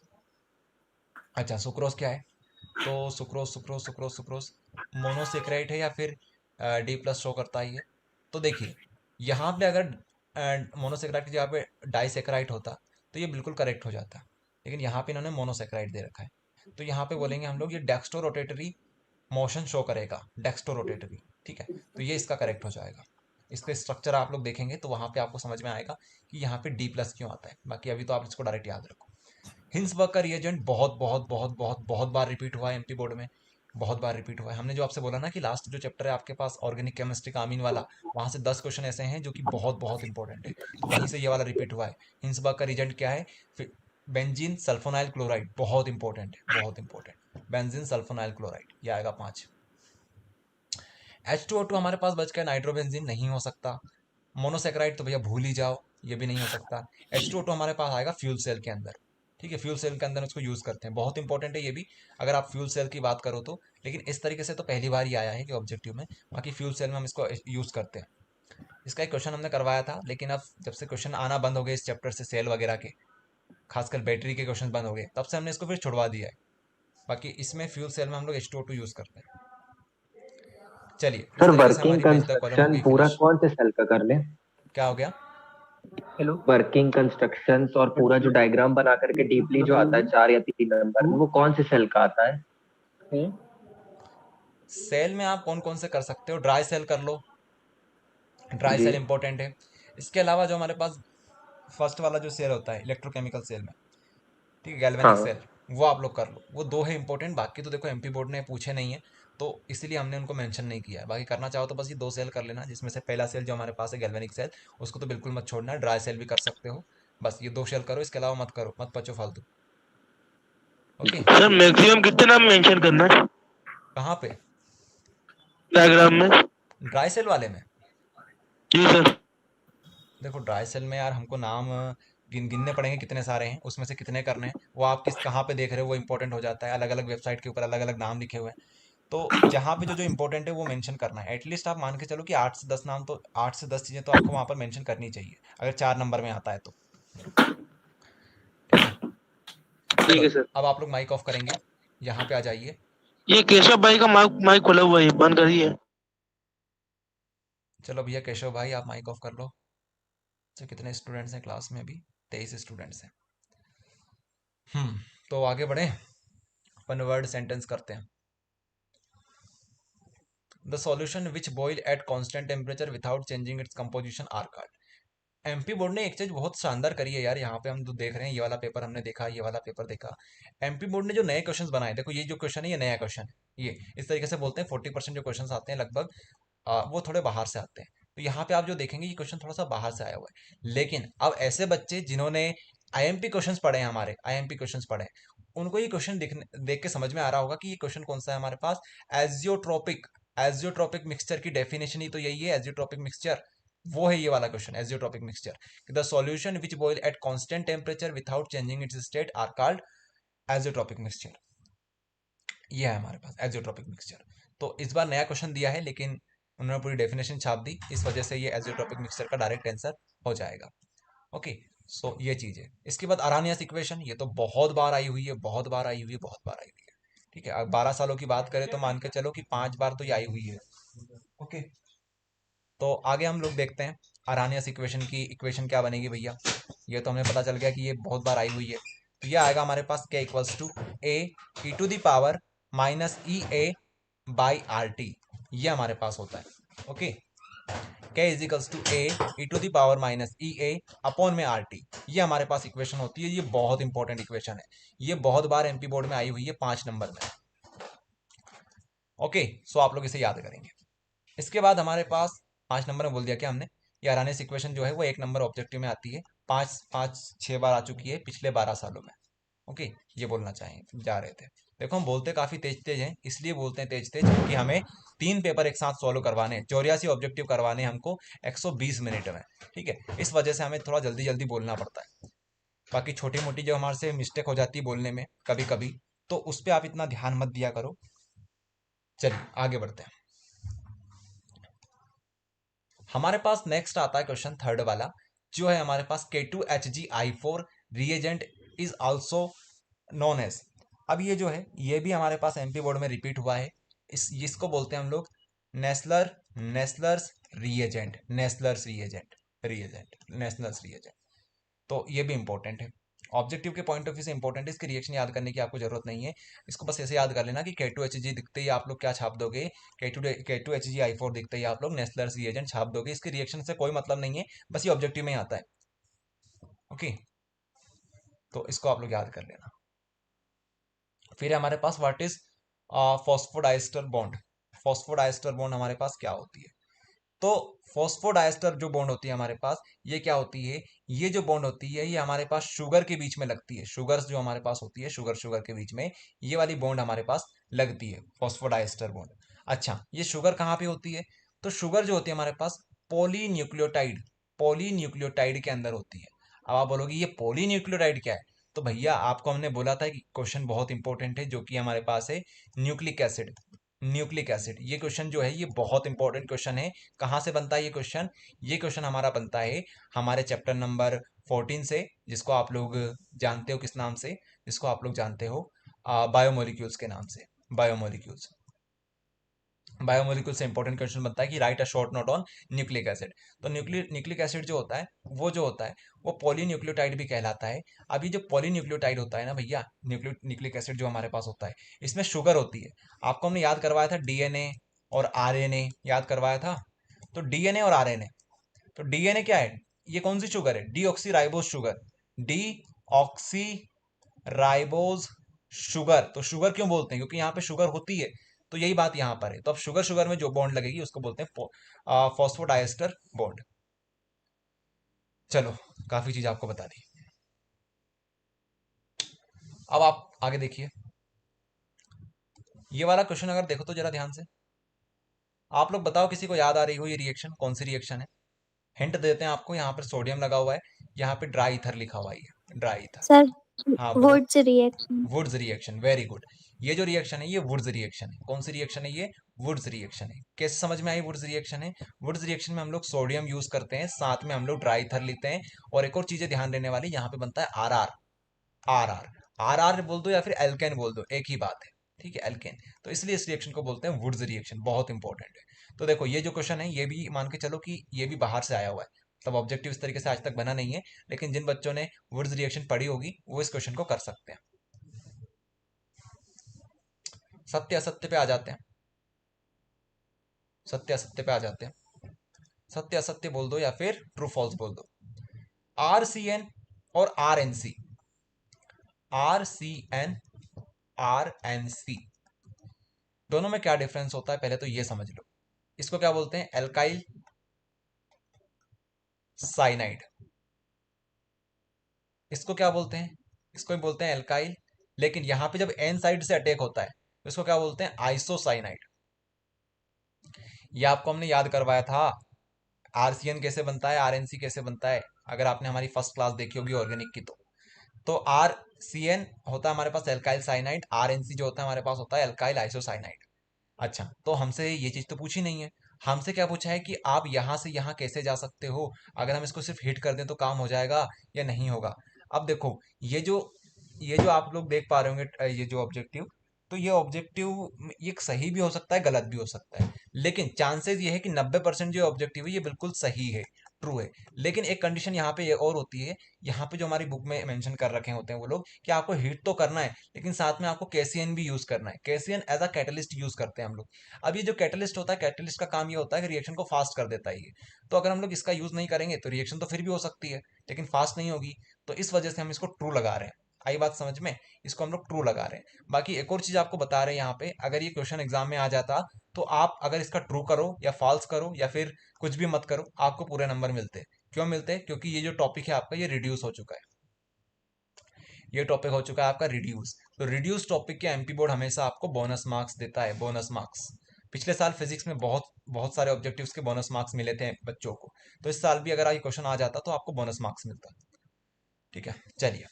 अच्छा, सुक्रोज क्या है? तो सुक्रोज मोनोसेक्राइड है या फिर D+ शो करता है ये। तो देखिए यहाँ पे अगर मोनोसेक्राइड की जगह पे डाइसेक्राइड होता तो ये बिल्कुल करेक्ट हो जाता, लेकिन यहाँ पे इन्होंने मोनोसेक्राइड दे रखा है। तो यहाँ पे बोलेंगे हम लोग ये डेक्स्ट्रो रोटेटरी मोशन शो करेगा, डेक्स्ट्रो रोटेटरी। ठीक है, तो ये इसका करेक्ट हो जाएगा। इसका स्ट्रक्चर आप लोग देखेंगे तो वहाँ पे आपको समझ में आएगा कि यहाँ पे D+ क्यों आता है। बाकी अभी तो आप इसको डायरेक्ट याद रखो। हिंसबर्ग का रिएजेंट बहुत बहुत बहुत बहुत बहुत बार रिपीट हुआ है एमपी बोर्ड में, बहुत बार रिपीट हुआ है। हमने जो आपसे बोला ना कि लास्ट जो चैप्टर है आपके पास ऑर्गेनिक केमिस्ट्री का अमीन वाला, वहां से 10 क्वेश्चन ऐसे हैं जो कि बहुत बहुत इंपॉर्टेंट है, तो वहीं से ये वाला रिपीट हुआ है। हिंसबर्ग का रिएजेंट क्या है? बेंजीन सल्फोनाइल क्लोराइड, बहुत इंपॉर्टेंट है, बहुत इंपॉर्टेंट। बेंजीन सल्फोनाइल क्लोराइड, ये आएगा 5। H2O2 हमारे पास बच गया, नाइट्रोबेंजीन नहीं हो सकता। मोनोसेक्राइड तो भैया भूल ही जाओ, ये भी नहीं हो सकता। H2O2 हमारे पास आएगा फ्यूल सेल के अंदर। ठीक है, फ्यूल सेल के अंदर उसको यूज करते हैं, बहुत इंपॉर्टेंट है ये भी, अगर आप फ्यूल सेल की बात करो तो। लेकिन इस तरीके से तो पहली बार ही आया है कि ऑब्जेक्टिव में, बाकी फ्यूल सेल में हम इसको यूज करते हैं। इसका एक क्वेश्चन हमने करवाया था, लेकिन अब जब से क्वेश्चन आना बंद हो गए इस चैप्टर से, सेल वगैरह के, खासकर बैटरी के क्वेश्चन बंद हो गए, तब से हमने इसको फिर छुड़वा दिया है। बाकी इसमें फ्यूल सेल में हम लोग H2O2 यूज करते हैं। चलिए, इस सर तरीके से वर्किंग हमारी बेस द कॉलम हो कंस्ट्रक्शन गई पूरा फिनिश। कौन से सेल का कर ले? क्या हो गया? वर्किंग कंस्ट्रक्शंस और पूरा जो डायग्राम बना करके डीपली जो आता है 4 या 3 नंबर, वो कौन से सेल का आता है? सेल में आप कौन कौन से कर सकते हो? ड्राई सेल कर लो, ड्राई जी सेल इंपॉर्टेंट है। इसके अलावा जो हमारे पास फर्स्ट वाला जो सेल होता है इलेक्ट्रोकेमिकल सेल में, ठीक है, गैल्वेनिक हाँ। सेल, वो आप लोग कर लो, वो 2 है इंपॉर्टेंट। बाकी तो देखो एमपी बोर्ड ने पूछे नहीं है, तो इसीलिए हमने उनको मेंशन नहीं किया है। बाकी करना चाहो तो बस ये 2 सेल कर लेना, जिसमें से पहला सेल जो हमारे पास है गैल्वेनिक सेल, उसको तो बिल्कुल मत छोड़ना, ड्राई सेल भी कर सकते हो। बस ये 2 सेल करो, इसके अलावा मत करो, मत बचो फालतू। ओके, सर मैक्सिमम कितने नाम मेंशन करना है कहाँ पे? डायग्राम में? ड्राई सेल वाले में? जी सर। देखो ड्राई सेल में यार हमको नाम गिनने पड़ेंगे कितने सारे हैं, उसमें से कितने करने हैं, वो आप किस कहाँ पे देख रहे हो वो इंपॉर्टेंट हो जाता है। अलग अलग वेबसाइट के ऊपर अलग अलग नाम लिखे हुए हैं, तो जहाँ पे जो जो इंपॉर्टेंट है वो मेंशन करना है। एटलीस्ट आप मान के चलो कि 8 से 10 नाम तो, 8 से 10 चीज़ें तो आपको वहाँ पर मेंशन करनी चाहिए, अगर 4 नंबर में आता है तो। ठीक है, ठीक चलो है सर। अब आप लोग माइक ऑफ करेंगे, यहाँ पे आ जाइए। ये केशव भाई का माइक माइक खुला हुआ है, बंद करिए। चलो भैया केशव भाई आप माइक ऑफ कर लो। तो कितने स्टूडेंट्स हैं क्लास में? अभी 23 स्टूडेंट्स हैं। तो आगे बढ़े, वन वर्ड सेंटेंस करते हैं। The solution which boil at constant temperature without changing its composition are called. MP board ने एक चीज बहुत शानदार करी है यार, यहाँ पे हम जो देख रहे हैं, ये वाला पेपर हमने देखा, ये वाला पेपर देखा, एमपी बोर्ड ने जो नए क्वेश्चंस बनाए, देखो ये जो क्वेश्चन है ये नया क्वेश्चन है। ये इस तरीके से बोलते हैं 40% जो क्वेश्चंस आते हैं लगभग, वो थोड़े बाहर से आते हैं। तो यहाँ पे आप जो देखेंगे ये क्वेश्चन थोड़ा सा बाहर से आया हुआ है, लेकिन अब ऐसे बच्चे जिन्होंने आईएमपी क्वेश्चंस पढ़े हैं, हमारे आईएमपी क्वेश्चंस पढ़े हैं, उनको ये क्वेश्चन देख के समझ में आ रहा होगा कि ये क्वेश्चन कौन सा है हमारे पास। एजियोट्रोपिक, एजियोट्रोपिक मिक्सचर की डेफिनेशन ही तो यही है, एजियोट्रोपिक मिक्सचर, वो है ये वाला question, azeotropic mixture. The solution which boil at constant temperature without changing its state are called azeotropic mixture. ये है हमारे पास एजियोट्रोपिक मिक्सचर। तो इस बार नया क्वेश्चन दिया है, लेकिन उन्होंने पूरी डेफिनेशन छाप दी, इस वजह से ये एजियोट्रोपिक मिक्सचर का डायरेक्ट आंसर हो जाएगा। ओके, सो ये चीज है। इसके बाद अरानियस इक्वेशन, ये तो बहुत बार आई हुई है, बहुत बार आई हुई है, बहुत बार आई हुई है। ठीक है, अब 12 सालों की बात करें तो मान के चलो कि 5 बार तो ये आई हुई है। ओके, तो आगे हम लोग देखते हैं अरानियस इक्वेशन की इक्वेशन क्या बनेगी भैया। ये तो हमें पता चल गया कि ये बहुत बार आई हुई है। तो ये आएगा हमारे पास k equals to A E to the power minus E A by R T, ये हमारे पास होता है। Okay, k equals to A E to the power minus E A upon में आर टी, ये हमारे पास इक्वेशन होती है। ये बहुत इंपॉर्टेंट इक्वेशन है, ये बहुत बार एमपी बोर्ड में आई हुई है 5 नंबर में। ओके, सो आप लोग इसे याद करेंगे। इसके बाद हमारे पास 5 नंबर में बोल दिया क्या हमने, ये अरानिस इक्वेशन जो है वो 1 नंबर ऑब्जेक्टिव में आती है, 5 6 बार आ चुकी है पिछले 12 सालों में। ओके, ये बोलना चाहिए जा रहे थे। देखो हम बोलते काफी तेज तेज हैं, इसलिए बोलते हैं तेज तेज क्योंकि हमें 3 पेपर एक साथ सॉल्व करवाने, 84 ऑब्जेक्टिव करवाने हमको 120 मिनट में। ठीक है, इस वजह से हमें थोड़ा जल्दी जल्दी बोलना पड़ता है। बाकी छोटी मोटी जो हमारे से मिस्टेक हो जाती है बोलने में कभी कभी, तो उस पर आप इतना ध्यान मत दिया करो। चलिए आगे बढ़ते हैं। हमारे पास नेक्स्ट आता है क्वेश्चन थर्ड वाला, जो है हमारे पास K2HgI4 reagent is also known as. अब ये जो है ये भी हमारे पास एमपी बोर्ड में रिपीट हुआ है। इसको बोलते हैं हम लोग नेस्लर्स रिएजेंट, नेस्लर्स रिएजेंट। तो ये भी इंपॉर्टेंट है, ऑब्जेक्टिव के पॉइंट ऑफ व्यू से इंपॉर्टेंट है। इसकी रिएक्शन याद करने की आपको जरूरत नहीं है, इसको बस ऐसे याद कर लेना कि K2Hg दिखते ही आप लोग क्या छाप दोगे, K2HgI4 दिखते ही आप लोग नेस्लर्स रिएजेंट छाप दोगे। इसकी रिएक्शन से कोई मतलब नहीं है, बस ये ऑब्जेक्टिव में ही आता है। ओके, तो इसको आप लोग याद कर लेना। फिर हमारे पास what is phosphodiester bond. Phosphodiester bond हमारे पास क्या होती है, तो फॉस्फोडाइस्टर जो बॉन्ड होती है हमारे पास, ये क्या होती है, ये जो बॉन्ड होती है ये हमारे पास शुगर के बीच में लगती है। शुगर्स जो हमारे पास होती है, शुगर के बीच में ये वाली बॉन्ड हमारे पास लगती है, फॉस्फोडाइस्टर बॉन्ड। अच्छा, ये शुगर कहाँ पे होती है, तो शुगर जो होती है हमारे पास पॉलीन्यूक्लियोटाइड के अंदर होती है। अब आप बोलोगे ये पॉलीन्यूक्लियोटाइड क्या है, तो भैया आपको हमने बोला था कि क्वेश्चन बहुत इंपॉर्टेंट है जो कि हमारे पास है न्यूक्लिक एसिड। ये क्वेश्चन जो है ये बहुत इंपॉर्टेंट क्वेश्चन है। कहाँ से बनता है ये क्वेश्चन, ये क्वेश्चन हमारा बनता है हमारे चैप्टर नंबर 14 से, जिसको आप लोग जानते हो किस नाम से, जिसको आप लोग जानते हो बायोमोलिक्यूल्स के नाम से। बायोमोलिक्यूल्स से इंपॉर्टेंट क्वेश्चन बनता है कि right a short note on nucleic acid. तो न्यूक्लिक एसिड जो होता है वो पॉलीन्यूक्लियोटाइड भी कहलाता है। अब ये जो पॉलीन्यूक्लियोटाइड होता है ना भैया, न्यूक्लिक एसिड जो हमारे पास होता है, इसमें शुगर होती है। आपको हमने याद करवाया था डीएनए और आरएनए, याद करवाया था। तो डीएनए और आरएनए, तो डीएनए क्या है, ये कौन सी शुगर है, deoxy ribose sugar. Deoxy ribose sugar, तो शुगर क्यों बोलते हैं, क्योंकि यहाँ पे शुगर होती है। तो यही बात यहाँ पर है। तो अब शुगर शुगर में जो बॉन्ड लगेगी उसको बोलते हैं फॉस्फोडाइस्टर बॉन्ड। चलो, काफी चीज आपको बता दी। अब आप आगे देखिए, ये वाला क्वेश्चन अगर देखो तो जरा ध्यान से, आप लोग बताओ किसी को याद आ रही हो ये रिएक्शन कौन सी रिएक्शन है। हिंट देते हैं आपको, यहाँ पर सोडियम लगा हुआ है, यहाँ पे ड्राई ईथर लिखा हुआ है, ड्राई ईथर। सर, हाँ बोलो। Wurtz reaction. Wurtz reaction, very good. ये जो रिएक्शन है ये वुड्स रिएक्शन है। कौन सी रिएक्शन है ये, वुड्स रिएक्शन है। कैसे समझ में आई वुड्स रिएक्शन है, वुड्स रिएक्शन में हम लोग सोडियम यूज करते हैं, साथ में हम लोग ड्राई ईथर लेते हैं। और एक और चीजें ध्यान देने वाली, यहाँ पे बनता है R R. R R R R बोल दो या फिर एल्केन बोल दो, एक ही बात है। ठीक है, एल्केन। तो इसलिए इस रिएक्शन को बोलते हैं वुड्स रिएक्शन, बहुत इंपॉर्टेंट है। तो देखो ये जो क्वेश्चन है ये भी मान के चलो कि ये भी बाहर से आया हुआ है, तब ऑब्जेक्टिव इस तरीके से आज तक बना नहीं है, लेकिन जिन बच्चों ने वुड्स रिएक्शन पढ़ी होगी वो इस क्वेश्चन को कर सकते हैं। सत्य असत्य पे आ जाते हैं, सत्य असत्य पे आ जाते हैं। सत्य असत्य बोल दो या फिर ट्रू फॉल्स बोल दो। आरसीएन और आरएनसी, आरसीएन आरएनसी दोनों में क्या डिफरेंस होता है पहले तो ये समझ लो। इसको क्या बोलते हैं, एल्काइल साइनाइड। इसको क्या बोलते हैं, इसको भी बोलते हैं एल्काइल, लेकिन यहां पे जब एन साइड से अटैक होता है तो इसको क्या बोलते हैं, आइसोसाइनाइड। ये आपको हमने याद करवाया था, आरसीएन कैसे बनता है, आरएनसी कैसे बनता है, अगर आपने हमारी फर्स्ट क्लास देखी होगी ऑर्गेनिक की तो आर सी एन होता है हमारे पास alkyl cyanide, R N C जो होता है हमारे पास होता है एल्काइल आइसोसाइनाइड। अच्छा, तो हमसे ये चीज तो पूछी नहीं है, हमसे क्या पूछा है कि आप यहां से यहां कैसे जा सकते हो, अगर हम इसको सिर्फ हिट कर दें तो काम हो जाएगा या नहीं होगा। अब देखो ये जो आप लोग देख पा रहे होंगे ये जो ऑब्जेक्टिव, तो ये ऑब्जेक्टिव ये सही भी हो सकता है गलत भी हो सकता है, लेकिन चांसेस ये है कि 90% जो ऑब्जेक्टिव है ये बिल्कुल सही है, ट्रू है। लेकिन एक कंडीशन यहाँ पे ये और होती है, यहाँ पे जो हमारी बुक में मेंशन कर रखे होते हैं वो लोग, कि आपको हीट तो करना है लेकिन साथ में आपको कैसियन भी यूज करना है। कैसियन एज अ कैटलिस्ट यूज करते हैं हम लोग। अब ये जो कैटलिस्ट होता है, कैटलिस्ट का काम ये होता है कि रिएक्शन को फास्ट कर देता है ये। तो अगर हम लोग इसका यूज नहीं करेंगे तो रिएक्शन तो फिर भी हो सकती है लेकिन फास्ट नहीं होगी। तो इस वजह से हम इसको ट्रू लगा रहे हैं। आई बात समझ में? इसको हम लोग ट्रू लगा रहे हैं। बाकी एक और चीज आपको बता रहे हैं यहाँ पे, अगर ये क्वेश्चन एग्जाम में आ जाता तो आप अगर इसका ट्रू करो या फॉल्स करो या फिर कुछ भी मत करो, आपको पूरे नंबर मिलते। क्यों मिलते हैं? क्योंकि ये जो टॉपिक है आपका ये रिड्यूस हो चुका है। ये टॉपिक हो चुका है आपका रिड्यूस। तो रिड्यूस टॉपिक के एमपी बोर्ड हमेशा आपको बोनस मार्क्स देता है, बोनस मार्क्स। पिछले साल फिजिक्स में बहुत बहुत सारे ऑब्जेक्टिव्स के बोनस मार्क्स मिले थे बच्चों को। तो इस साल भी अगर ये क्वेश्चन आ जाता तो आपको बोनस मार्क्स मिलता। ठीक है, चलिए।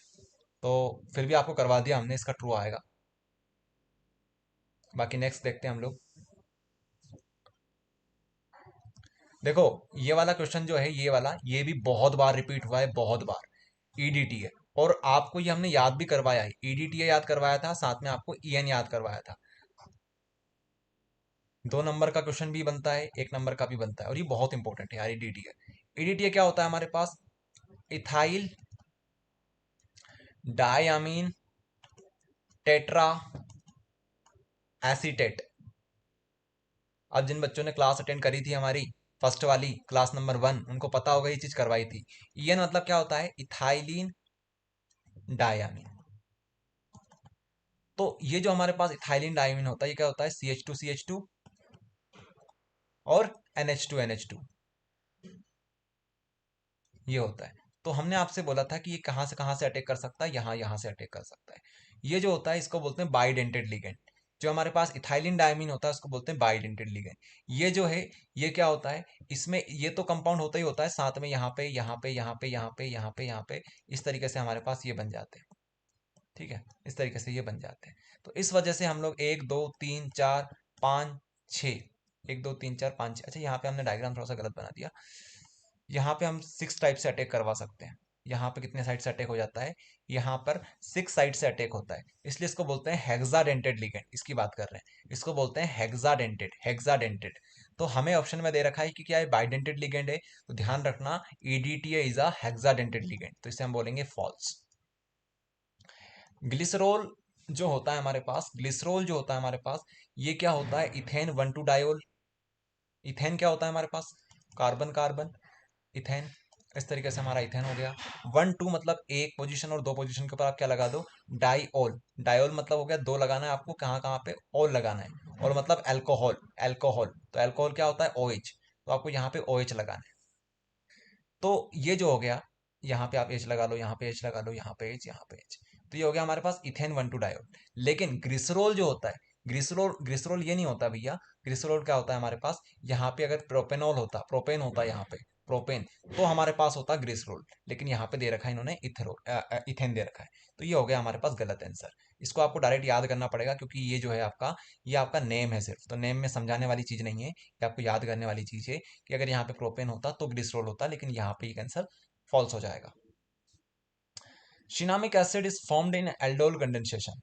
तो फिर भी आपको करवा दिया हमने, इसका ट्रू आएगा। बाकी नेक्स्ट देखते हैं हम लोग। देखो, ये वाला क्वेश्चन जो है, ये वाला, ये भी बहुत बार रिपीट हुआ है, बहुत बार। ईडीटी है और आपको ये हमने याद भी करवाया है। ईडीटी याद करवाया था, साथ में आपको ईएन याद करवाया था। 2 नंबर का क्वेश्चन भी बनता है, 1 नंबर का भी बनता है, और ये बहुत इंपॉर्टेंट है यार। ईडीटी है, ईडीटी क्या होता है हमारे पास? Ethyl diamine tetra acetate. अब जिन बच्चों ने क्लास अटेंड करी थी हमारी फर्स्ट वाली, क्लास नंबर 1, उनको पता होगा ये चीज करवाई थी। ईएन मतलब क्या होता है? Ethylene diamine. तो ये जो हमारे पास इथाइलिन डायमीन होता है, ये क्या होता है? CH2CH2 और NH2NH2, ये होता है। तो हमने आपसे बोला था कि ये कहाँ से अटैक कर सकता है? यहाँ से अटैक कर सकता है। ये जो होता है इसको बोलते हैं बाइडेंटेड लिगेंड। जो हमारे पास इथाइलिन डायमीन होता है उसको बोलते हैं बाइडेंटेड लिगेंड। ये जो है, ये क्या होता है? इसमें ये तो कंपाउंड होता ही होता है, साथ में यहाँ पे यहाँ पे यहाँ पे यहाँ पे यहाँ पे यहाँ पे इस तरीके से हमारे पास ये बन जाते हैं। ठीक है, इस तरीके से ये बन जाते हैं। तो इस वजह से हम लोग 1 2 3 4 5 6, 1 2 3 4 5 6, अच्छा यहाँ पे हमने डायग्राम थोड़ा सा गलत बना दिया। यहाँ पे हम 6 टाइप से अटैक करवा सकते हैं। यहाँ पे कितने साइड से अटैक हो जाता है? यहाँ पर 6 साइड से अटैक होता है, इसलिए इसको बोलते हैं हेक्साडेंटेड लिगेंड। इसकी बात कर रहे हैं, इसको बोलते हैं हेक्साडेंटेड, हेक्साडेंटेड। तो हमें ऑप्शन में दे रखा है कि क्या है? बाइडेंटेड लिगेंड है, तो ध्यान रखना EDTA is a hexadentate ligand, तो इसे हम बोलेंगे फॉल्स। ग्लिसरॉल जो होता है हमारे पास, ग्लिसरॉल जो होता है हमारे पास, ये क्या होता है? Ethane 1 2 diol. इथेन क्या होता है हमारे पास? Carbon carbon, ethane. इस तरीके से हमारा इथेन हो गया। 1 2 मतलब एक पोजीशन, और 2 पोजीशन के ऊपर आप क्या लगा दो? डाईओल। डायोल मतलब हो गया 2 लगाना है आपको, कहाँ कहाँ पे? ऑल लगाना है। और मतलब अल्कोहल, अल्कोहल, तो अल्कोहल क्या होता है? OH, तो आपको यहाँ पे OH लगाना है। तो ये जो हो गया, यहाँ पे आप H लगा लो, यहाँ पे H लगा लो, यहाँ पे H, यहाँ पे H। तो ये हो गया हमारे पास इथेन 1 2 डायोल। लेकिन ग्लिसरॉल जो होता है, ग्लिसरॉल, ग्लिसरॉल ये नहीं होता भैया। ग्लिसरॉल क्या होता है हमारे पास? यहाँ पे अगर प्रोपेनॉल होता, प्रोपेन होता है यहाँ पे, प्रोपेन, तो हमारे पास होता ग्लिसरॉल। लेकिन यहाँ पे दे रखा है इन्होंने इथेरोल, इथेन दे रखा है। तो ये हो गया हमारे पास गलत आंसर। इसको आपको डायरेक्ट याद करना पड़ेगा, क्योंकि ये जो है आपका, ये आपका नेम है सिर्फ। तो नेम में समझाने वाली चीज नहीं है, ये आपको याद करने वाली चीज है कि अगर यहाँ पे प्रोपेन होता तो ग्लिसरॉल होता, लेकिन यहाँ पे ये आंसर फॉल्स हो जाएगा। Cinnamic acid is formed in aldol condensation.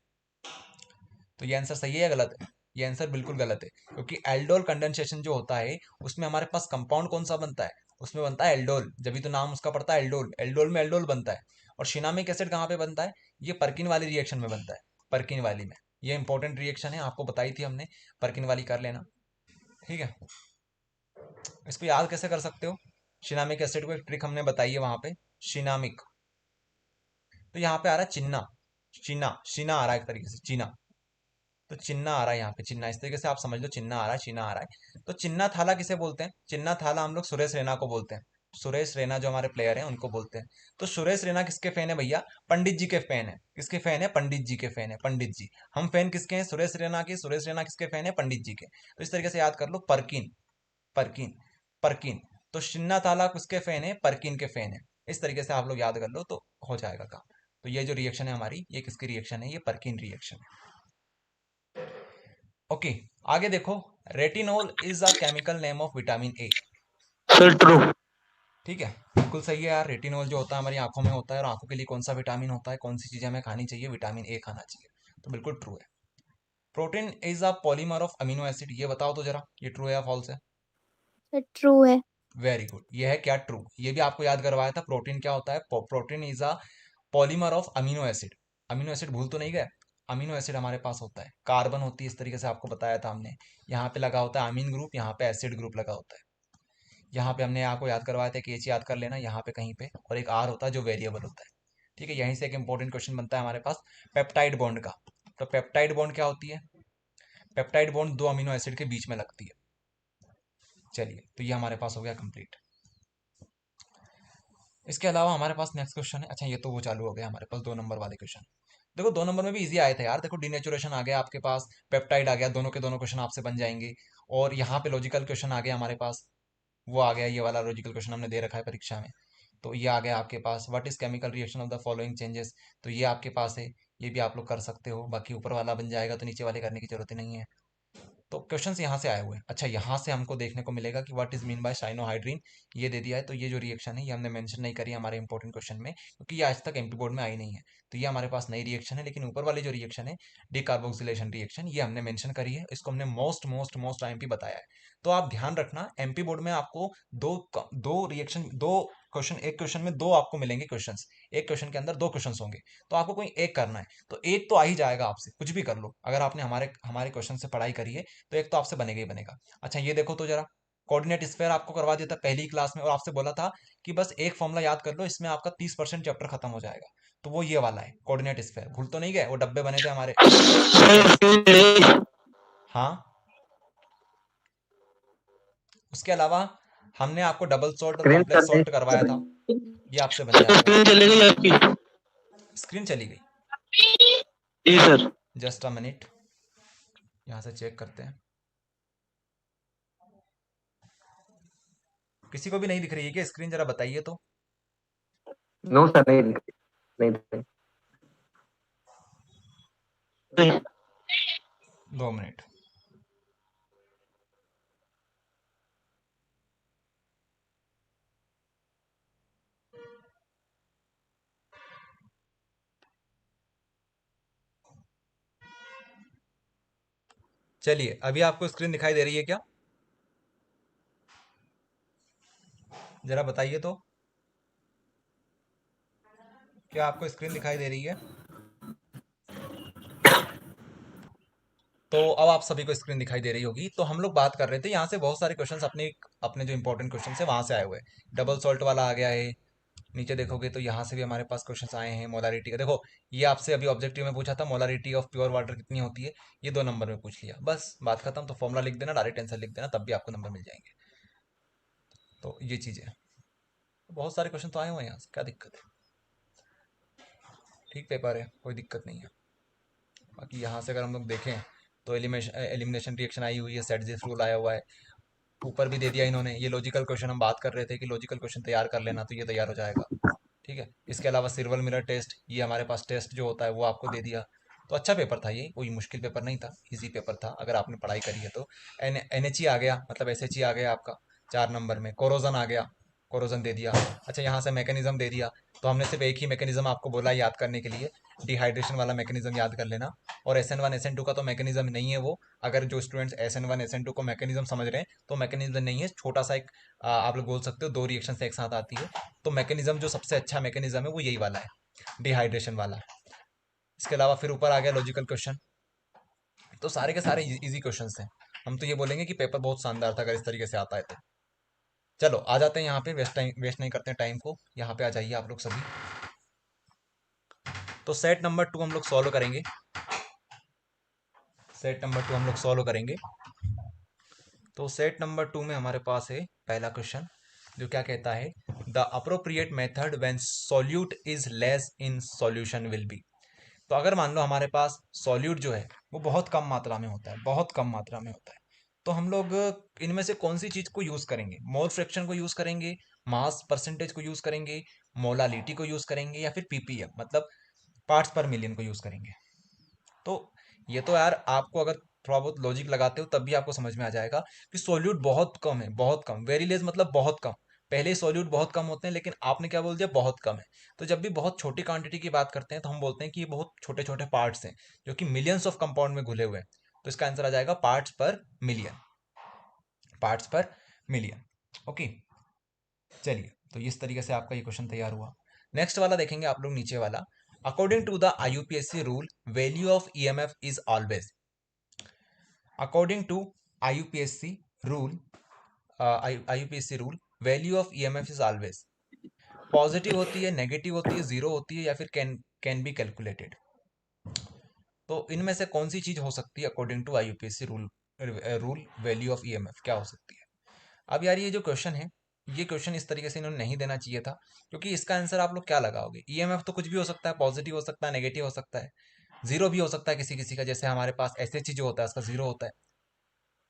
तो ये आंसर सही है या गलत है? ये आंसर बिल्कुल गलत है, क्योंकि एल्डोल कंडेंसेशन जो होता है उसमें हमारे पास कंपाउंड कौन सा बनता है? उसमें बनता है एल्डोल, जब भी तो नाम उसका पड़ता है एल्डोल। एल्डोल में एल्डोल बनता है। और शिनामिक एसिड कहाँ पे बनता है? ये पर्किन वाली रिएक्शन में बनता है, पर्किन वाली में। ये इंपॉर्टेंट रिएक्शन है, आपको बताई थी हमने, पर्किन वाली कर लेना। ठीक है, इसको याद कैसे कर सकते हो? शिनामिक एसिड को एक ट्रिक हमने बताई है वहां पे। शिनामिक, तो यहाँ पे आ रहा है चिन्ना, चिन्ना, चिन्ना आ रहा है एक तरीके से, चिन्ना। तो चिन्ना आ रहा है यहाँ पे, चिन्ना, इस तरीके से आप समझ लो, चिन्ना आ रहा है, चिन्ना आ रहा है। तो चिन्ना थाला किसे बोलते हैं? चिन्ना थाला हम लोग सुरेश रैना को बोलते हैं। सुरेश रैना जो हमारे प्लेयर हैं उनको बोलते हैं। तो सुरेश रैना किसके फैन है भैया? पंडित जी के फैन है। किसके फैन है? पंडित जी के फैन है, पंडित जी। हम फैन किसके हैं? सुरेश रैना के। सुरेश रैना किसके फैन है? पंडित जी के। तो इस तरीके से याद कर लो, परकिन, परकिन, परकिन। तो चिन्ना थाला किसके फैन है? परकिन के फैन है। इस तरीके से आप लोग याद कर लो तो हो जाएगा काम। तो ये जो रिएक्शन है हमारी, ये किसकी रिएक्शन है? ये परकिन रिएक्शन है। ओके, आगे देखो। Retinol is a chemical name of vitamin A. Sir true. ठीक है, बिल्कुल सही है यार। रेटिनोल जो होता है हमारी आंखों में होता है, और आंखों के लिए कौन सा विटामिन होता है, कौन सी चीजें हमें खानी चाहिए? विटामिन ए खाना चाहिए, तो बिल्कुल ट्रू है। Protein is a polymer of amino acid. ये बताओ तो जरा, ये ट्रू है या फॉल्स है? सर ट्रू है। वेरी गुड, ये है क्या? ट्रू। ये भी आपको याद करवाया था। प्रोटीन क्या होता है? Protein is a polymer of amino acid. Amino acid भूल तो नहीं गए? अमीनो एसिड हमारे पास होता है, कार्बन होती है, इस तरीके से आपको बताया था हमने। यहाँ पे लगा होता है अमीन ग्रुप, यहाँ पे एसिड ग्रुप लगा होता है। यहाँ पे हमने आपको याद करवाया था कि एच याद कर लेना यहाँ पे कहीं पे, और एक आर होता है जो वेरिएबल होता है। ठीक है, यहीं से एक इंपॉर्टेंट क्वेश्चन बनता है हमारे पास पेप्टाइड बॉन्ड का। तो पेप्टाइड बॉन्ड क्या होती है? पेप्टाइड बॉन्ड दो अमीनो एसिड के बीच में लगती है। चलिए, तो ये हमारे पास हो गया कंप्लीट। इसके अलावा हमारे पास नेक्स्ट क्वेश्चन है। अच्छा, ये तो वो चालू हो गया हमारे पास 2 नंबर वाले क्वेश्चन। देखो 2 नंबर में भी इजी आए थे यार। देखो डिनेचुरेशन आ गया आपके पास, पेप्टाइड आ गया, दोनों के दोनों क्वेश्चन आपसे बन जाएंगे। और यहाँ पे लॉजिकल क्वेश्चन आ गया हमारे पास, वो आ गया, ये वाला लॉजिकल क्वेश्चन हमने दे रखा है परीक्षा में। तो ये आ गया आपके पास, what is chemical reaction of the following changes. तो ये आपके पास है, ये भी आप लोग कर सकते हो। बाकी ऊपर वाला बन जाएगा तो नीचे वाले करने की जरूरत ही नहीं है। तो क्वेश्चंस यहाँ से आए हुए हैं। अच्छा, यहाँ से हमको देखने को मिलेगा कि what is mean by cyanohydrin. ये दे दिया है, तो ये जो रिएक्शन है ये हमने मेंशन नहीं करी हमारे इंपॉर्टेंट क्वेश्चन में, क्योंकि ये आज तक एमपी बोर्ड में आई नहीं है। तो ये हमारे पास नई रिएक्शन है, लेकिन ऊपर वाली जो रिएक्शन है डिकार्बोक्सिलेशन रिएक्शन, ये हमने मेंशन करी है। इसको हमने मोस्ट मोस्ट मोस्ट एमपी बताया है। तो आप ध्यान रखना, एमपी बोर्ड में आपको दो दो रिएक्शन, दो क्वेश्चन, एक क्वेश्चन में दो आपको मिलेंगे क्वेश्चंस, एक क्वेश्चन के अंदर दो क्वेश्चंस होंगे। तो आपको कोई एक करना है, तो एक तो आ ही जाएगा आपसे, कुछ भी कर लो। अगर आपने हमारे हमारे क्वेश्चन से पढ़ाई करी है तो एक तो आपसे बनेगा ही बनेगा। अच्छा, ये देखो तो जरा, कोऑर्डिनेट स्फीयर आपको करवा दिया था पहली क्लास में, और आपसे बोला था कि बस एक फॉर्मूला याद कर लो, इसमें आपका 30% चैप्टर खत्म हो जाएगा। तो वो ये वाला है कोऑर्डिनेट स्फीयर। भूल तो नहीं गए? वो डब्बे बने थे हमारे सर स्फीयर्स। स्क्रीन चलेगी? हाँ, उसके अलावा हमने आपको डबल सॉल्ट और स्क्रीन चल कॉम्प्लेक्स रही सॉल्ट करवाया था, है। ये आपसे बन सर जाएगा। स्क्रीन चलेगी आपकी? स्क्रीन चली गई? जी सर। जस्ट अ मिनट, यहाँ से चेक करते हैं। किसी को भी नहीं दिख रही है क्या स्क्रीन? जरा बताइए तो। नो सर, नहीं दिख रही, नहीं दिख रही। नहीं। 2 मिनट। चलिए, अभी आपको स्क्रीन दिखाई दे रही है क्या? जरा बताइए तो, क्या आपको स्क्रीन दिखाई दे रही है? तो अब आप सभी को स्क्रीन दिखाई दे रही होगी। तो हम लोग बात कर रहे थे, यहाँ से बहुत सारे क्वेश्चंस अपने अपने जो इंपॉर्टेंट क्वेश्चंस है वहां से आए हुए हैं। डबल सॉल्ट वाला आ गया है, नीचे देखोगे तो यहाँ से भी हमारे पास क्वेश्चंस आए हैं। मोलारिटी का देखो, ये आपसे अभी ऑब्जेक्टिव में पूछा था, मोलारिटी ऑफ प्योर वाटर कितनी होती है, ये 2 नंबर में पूछ लिया, बस बात खत्म। तो फॉर्मूला लिख देना, डायरेक्ट आंसर लिख देना, तब भी आपको नंबर मिल जाएंगे। तो ये चीजें हैं। बहुत सारे क्वेश्चन तो आए हुए हैं यहाँ से, क्या दिक्कत है? ठीक पेपर है, कोई दिक्कत नहीं है। बाकी यहाँ से अगर हम लोग देखें तो एलिमिनेशन रिएक्शन आई हुई है, सेट दिस रूल आया हुआ है, ऊपर भी दे दिया इन्होंने। ये लॉजिकल क्वेश्चन हम बात कर रहे थे कि लॉजिकल क्वेश्चन तैयार कर लेना, तो ये तैयार हो जाएगा। ठीक है, इसके अलावा सिर्वल मिरर टेस्ट, ये हमारे पास टेस्ट जो होता है वो आपको दे दिया। तो अच्छा पेपर था ये, कोई मुश्किल पेपर नहीं था, इजी पेपर था अगर आपने पढ़ाई करी है तो। NHE आ गया, मतलब SHE आ गया आपका 4 नंबर में। कोरोजन आ गया, कोरोजन दे दिया। अच्छा, यहाँ से मैकेनिज्म दे दिया। तो हमने सिर्फ एक ही मैकेनिज्म आपको बोला याद करने के लिए, डिहाइड्रेशन वाला मैकेनिज्म याद कर लेना। और SN1 SN2 का तो मैकेनिज्म नहीं है वो। अगर जो स्टूडेंट्स SN1 SN2 को मैकेनिज्म समझ रहे हैं, तो मैकेनिज्म नहीं है, छोटा सा एक आप लोग बोल सकते हो, दो रिएक्शन एक साथ आती है। तो मैकेनिज्म जो सबसे अच्छा मैकेनिज्म है वो यही वाला है, डिहाइड्रेशन वाला। इसके अलावा फिर ऊपर आ गया लॉजिकल क्वेश्चन। तो सारे के सारे इजी क्वेश्चन हैं। हम तो ये बोलेंगे कि पेपर बहुत शानदार था अगर इस तरीके से आता है तो। चलो आ जाते हैं यहाँ पे, वेस्ट नहीं करते हैं टाइम को। यहाँ पे आ जाइए आप लोग सभी। तो सेट नंबर 2 हम लोग सॉल्व करेंगे। सेट नंबर 2 हम लोग सॉल्व करेंगे। तो सेट नंबर 2 में हमारे पास है पहला क्वेश्चन, जो क्या कहता है, the appropriate method when solute is less in solution will be. तो अगर मान लो हमारे पास सॉल्यूट जो है वो बहुत कम मात्रा में होता है, बहुत कम मात्रा में होता है, तो हम लोग इनमें से कौन सी चीज को यूज करेंगे? मोल फ्रैक्शन को यूज करेंगे, मास परसेंटेज को यूज करेंगे, मोलालिटी को यूज करेंगे, या फिर PPM मतलब पार्ट्स पर मिलियन को यूज करेंगे? तो ये तो यार आपको अगर थोड़ा बहुत लॉजिक लगाते हो तब भी आपको समझ में आ जाएगा कि सॉल्यूट बहुत कम है, बहुत कम, वेरी लेस मतलब बहुत कम। पहले ही सॉल्यूट बहुत कम होते हैं, लेकिन आपने क्या बोल दिया, बहुत कम है। तो जब भी बहुत छोटी क्वांटिटी की बात करते हैं तो हम बोलते हैं कि ये बहुत छोटे छोटे पार्ट्स हैं, जो कि मिलियंस ऑफ कंपाउंड में घुले हुए हैं। तो इसका आंसर आ जाएगा पार्ट्स पर मिलियन, पार्ट्स पर मिलियन। ओके, चलिए, तो इस तरीके से आपका ये क्वेश्चन तैयार हुआ। नेक्स्ट वाला देखेंगे आप लोग, नीचे वाला। According to the IUPAC rule, value of EMF is always. According to IUPAC rule, IUPAC rule, value of EMF is always positive होती है, नेगेटिव होती है, जीरो होती है, या फिर कैन बी कैलकुलेटेड। तो इनमें से कौन सी चीज हो सकती है according to IUPAC rule? Rule value of EMF क्या हो सकती है? अब यार ये जो क्वेश्चन है, ये क्वेश्चन इस तरीके से इन्होंने नहीं देना चाहिए था, क्योंकि इसका आंसर आप लोग क्या लगाओगे? ईएमएफ तो कुछ भी हो सकता है, पॉजिटिव हो सकता है, नेगेटिव हो सकता है, जीरो भी हो सकता है किसी किसी का, जैसे हमारे पास एसएचजी जो होता है उसका जीरो होता है।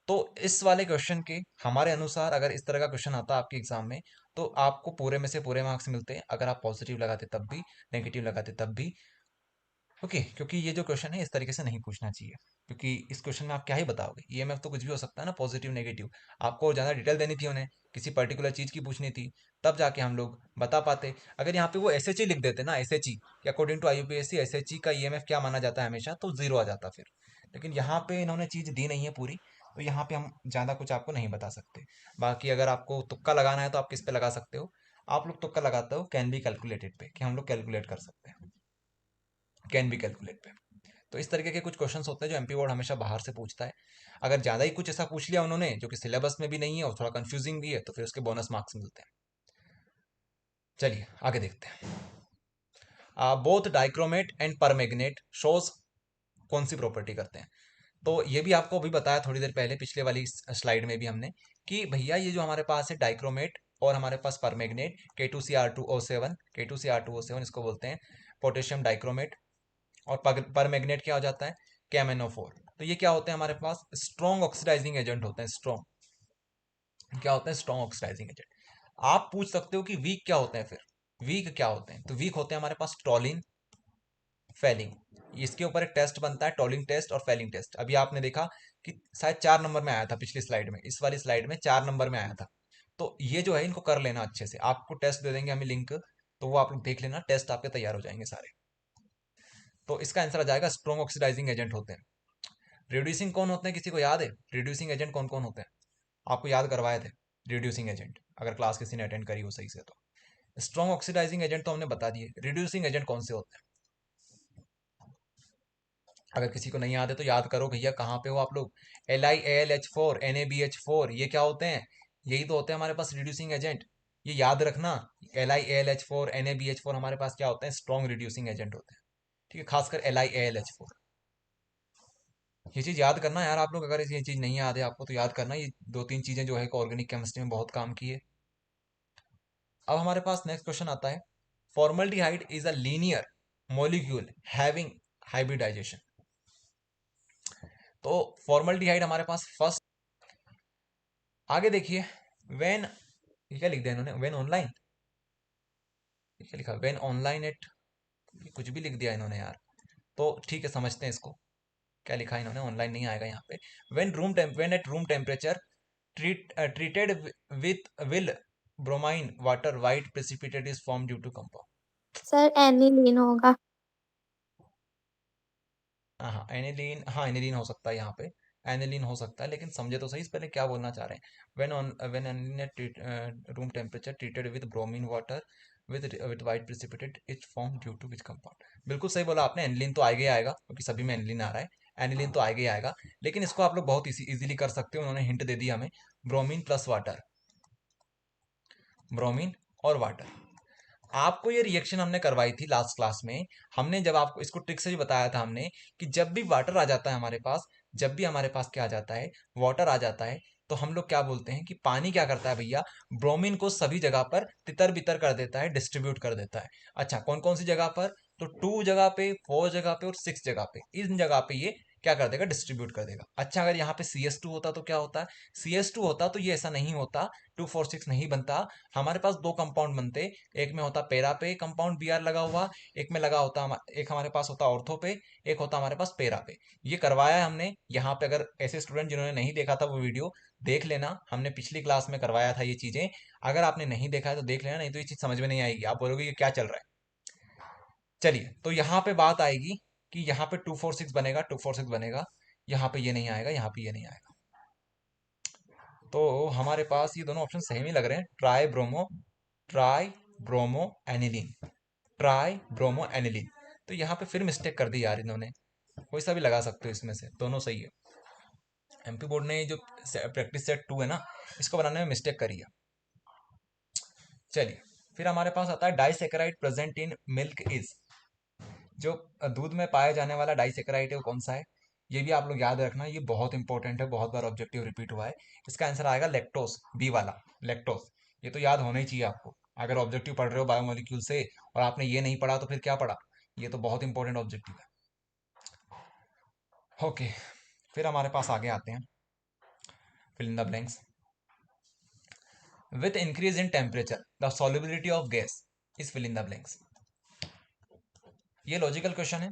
तो इस वाले क्वेश्चन के हमारे अनुसार अगर इस तरह का क्वेश्चन आता है आपके एग्जाम में, तो आपको पूरे में से पूरे मार्क्स मिलते हैं, अगर आप पॉजिटिव लगाते तब भी, नेगेटिव लगाते तब भी। ओके, क्योंकि ये जो क्वेश्चन है इस तरीके से नहीं पूछना चाहिए, क्योंकि इस क्वेश्चन में आप क्या ही बताओगे? ईएमएफ तो कुछ भी हो सकता है ना, पॉजिटिव नेगेटिव। आपको ज़्यादा डिटेल देनी थी उन्हें, किसी पर्टिकुलर चीज़ की पूछनी थी, तब जाके हम लोग बता पाते। अगर यहाँ पे वो एसएचई लिख देते ना, एसएचई कि अकॉर्डिंग टू आईयूपीएससी एसएचई का ईएमएफ क्या माना जाता है हमेशा, तो जीरो आ जाता फिर। लेकिन यहाँ पे इन्होंने चीज़ दी नहीं है पूरी, तो यहाँ पे हम ज़्यादा कुछ आपको नहीं बता सकते। बाकी अगर आपको तुक्का लगाना है तो आप किस पे लगा सकते हो? आप लोग तुक्का लगाते हो कैन बी कैलकुलेटेड पे, कि हम लोग कैलकुलेट कर सकते हैं, कैन बी कैलकुलेट पे। तो इस तरीके के कुछ क्वेश्चंस होते हैं जो एमपी बोर्ड हमेशा बाहर से पूछता है। अगर ज़्यादा ही कुछ ऐसा पूछ लिया उन्होंने जो कि सिलेबस में भी नहीं है और थोड़ा कंफ्यूजिंग भी है, तो फिर उसके बोनस मार्क्स मिलते हैं। चलिए आगे देखते हैं। बोथ डाइक्रोमेट एंड परमैग्नेट शोज कौन सी प्रॉपर्टी करते हैं? तो ये भी आपको अभी बताया थोड़ी देर पहले, पिछले वाली स्लाइड में भी हमने, कि भैया ये जो हमारे पास है डाइक्रोमेट और हमारे पास परमैग्नेट, K2Cr2O7, K2Cr2O7 इसको बोलते हैं पोटेशियम डाइक्रोमेट, और परमैग्नेट क्या हो जाता है? KMnO4। तो ये क्या होते हैं? हमारे पास स्ट्रॉन्ग ऑक्सीडाइजिंग एजेंट होते हैं। स्ट्रॉन्ग क्या होते हैं? Strong oxidizing agent. आप पूछ सकते हो कि वीक क्या होते हैं? फिर वीक क्या होते हैं? तो वीक होते हैं हमारे पास टॉलिन, फेलिंग। इसके ऊपर एक टेस्ट बनता है, टॉलिंग टेस्ट और फेलिंग टेस्ट। अभी आपने देखा कि शायद 4 नंबर में आया था पिछली स्लाइड में, इस वाली स्लाइड में 4 नंबर में आया था। तो ये जो है इनको कर लेना अच्छे से, आपको टेस्ट दे देंगे हमें लिंक, तो वो आप लोग देख लेना, टेस्ट आपके तैयार हो जाएंगे सारे। तो इसका आंसर आ जाएगा स्ट्रॉन्ग ऑक्सीडाइजिंग एजेंट होते हैं। रिड्यूसिंग कौन होते हैं? किसी को याद है रिड्यूसिंग एजेंट कौन कौन होते हैं? आपको याद करवाए थे रिड्यूसिंग एजेंट, अगर क्लास किसी ने अटेंड करी हो सही से तो। स्ट्रॉन्ग ऑक्सीडाइजिंग एजेंट तो हमने बता दिए, रिड्यूसिंग एजेंट कौन से होते हैं? अगर किसी को नहीं याद है तो याद करो भैया, कहाँ पे हो आप लोग? LiAlH4 NaBH4, ये क्या होते हैं? यही तो होते हैं हमारे पास रिड्यूसिंग एजेंट। ये याद रखना, LiAlH4 NaBH4 हमारे पास क्या होते हैं? स्ट्रॉन्ग रिड्यूसिंग एजेंट होते हैं। ठीक है, खासकर LiAlH4। ये चीज याद करना यार आप लोग, अगर ये चीज नहीं याद है आपको तो याद करना, ये दो तीन चीजें जो है ऑर्गेनिक केमिस्ट्री में बहुत काम की है। अब हमारे पास नेक्स्ट क्वेश्चन आता है, formaldehyde is a linear molecule having hybridization. तो फॉर्मल्डिहाइड हमारे पास फर्स्ट, आगे देखिए, व्हेन, ये क्या लिख दिया इन्होंने? व्हेन ऑनलाइन, क्या लिखा? व्हेन ऑनलाइन एट, कुछ भी लिख दिया इन्होंने यार। तो ठीक है, समझते हैं इसको, क्या लिखा है इन्होंने? ऑनलाइन नहीं आएगा यहाँ पे। When eight room temperature treated with will bromine water white precipitate is formed due to compound। Sir aniline होगा। हाँ एनिलीन, हाँ एनिलीन हो सकता है यहाँ पे, एनिलीन हो सकता है, लेकिन समझे तो सही इस पहले क्या बोलना चाह रहे हैं। When aniline at room temperature treated with bromine water with white precipitate is form due to which compound. बिल्कुल सही बोला आपने, एनिलीन तो आगे आएगा क्योंकि सभी में एनिलीन आ रहा है, एनिलीन तो आगे आएगा। लेकिन इसको आप लोग बहुत इजीली कर सकते हो, उन्होंने हिंट दे दिया हमें, ब्रोमीन प्लस वाटर, ब्रोमीन और वाटर। आपको ये रिएक्शन हमने करवाई थी लास्ट क्लास में, हमने जब आपको इसको ट्रिक से भी बताया था हमने, कि जब भी वाटर आ जाता है हमारे पास, जब भी हमारे पास क्या आ जाता है, वाटर आ जाता है, तो हम लोग क्या बोलते हैं कि पानी क्या करता है भैया, ब्रोमीन को सभी जगह पर तितर बितर कर देता है, डिस्ट्रीब्यूट कर देता है। अच्छा, कौन कौन सी जगह पर? तो 2 जगह पे, 4 जगह पे और 6 जगह पे, इन जगह पे ये क्या कर देगा? डिस्ट्रीब्यूट कर देगा। अच्छा, अगर यहाँ पे CS2 होता तो क्या होता? CS2 होता तो ये ऐसा नहीं होता, 2 4 6 नहीं बनता। हमारे पास दो कंपाउंड बनते, एक में होता पेरा पे कंपाउंड Br लगा हुआ, एक में लगा होता एक हमारे पास होता ऑर्थो पे, एक होता हमारे पास पेरा पे। ये करवाया है हमने यहाँ पे, अगर ऐसे स्टूडेंट जिन्होंने नहीं देखा था वो वीडियो देख लेना, हमने पिछली क्लास में करवाया था ये चीजें। अगर आपने नहीं देखा है तो देख लेना, नहीं तो ये चीज समझ में नहीं आएगी, आप बोलोगे ये क्या चल रहा है। चलिए, तो यहाँ पे बात आएगी कि यहाँ पे 2 4 6 बनेगा, 2 4 6 बनेगा, यहाँ पे ये नहीं आएगा, यहाँ पे ये नहीं आएगा। तो हमारे पास ये दोनों ऑप्शन सही में लग रहे हैं, try bromo try bromo aniline, try bromo aniline. तो यहाँ पे फिर मिस्टेक कर दी यार इन्होंने, कोई सा भी लगा सकते हो इसमें से, दोनों सही है। एमपी बोर्ड ने जो प्रैक्टिस सेट 2 है ना, इसको बनाने में मिस्टेक करी है। चलिए, फिर हमारे पास आता है disaccharide present in milk is, जो दूध में पाया जाने वाला डाइसेकेराइड है वो कौन सा है, ये भी आप लोग याद रखना, ये बहुत इंपॉर्टेंट है, बहुत बार ऑब्जेक्टिव रिपीट हुआ है। इसका आंसर आएगा लेक्टोस, बी वाला लेक्टोस। ये तो याद होना ही चाहिए आपको, अगर ऑब्जेक्टिव पढ़ रहे हो बायोमोलिक्यूल से और आपने ये नहीं पढ़ा तो फिर क्या पढ़ा, ये तो बहुत इंपॉर्टेंट ऑब्जेक्टिव है। ओके, फिर हमारे पास आगे आते हैं, fill in the blanks. With increase in temperature the solubility of gas is fill in the blanks. ये लॉजिकल क्वेश्चन है,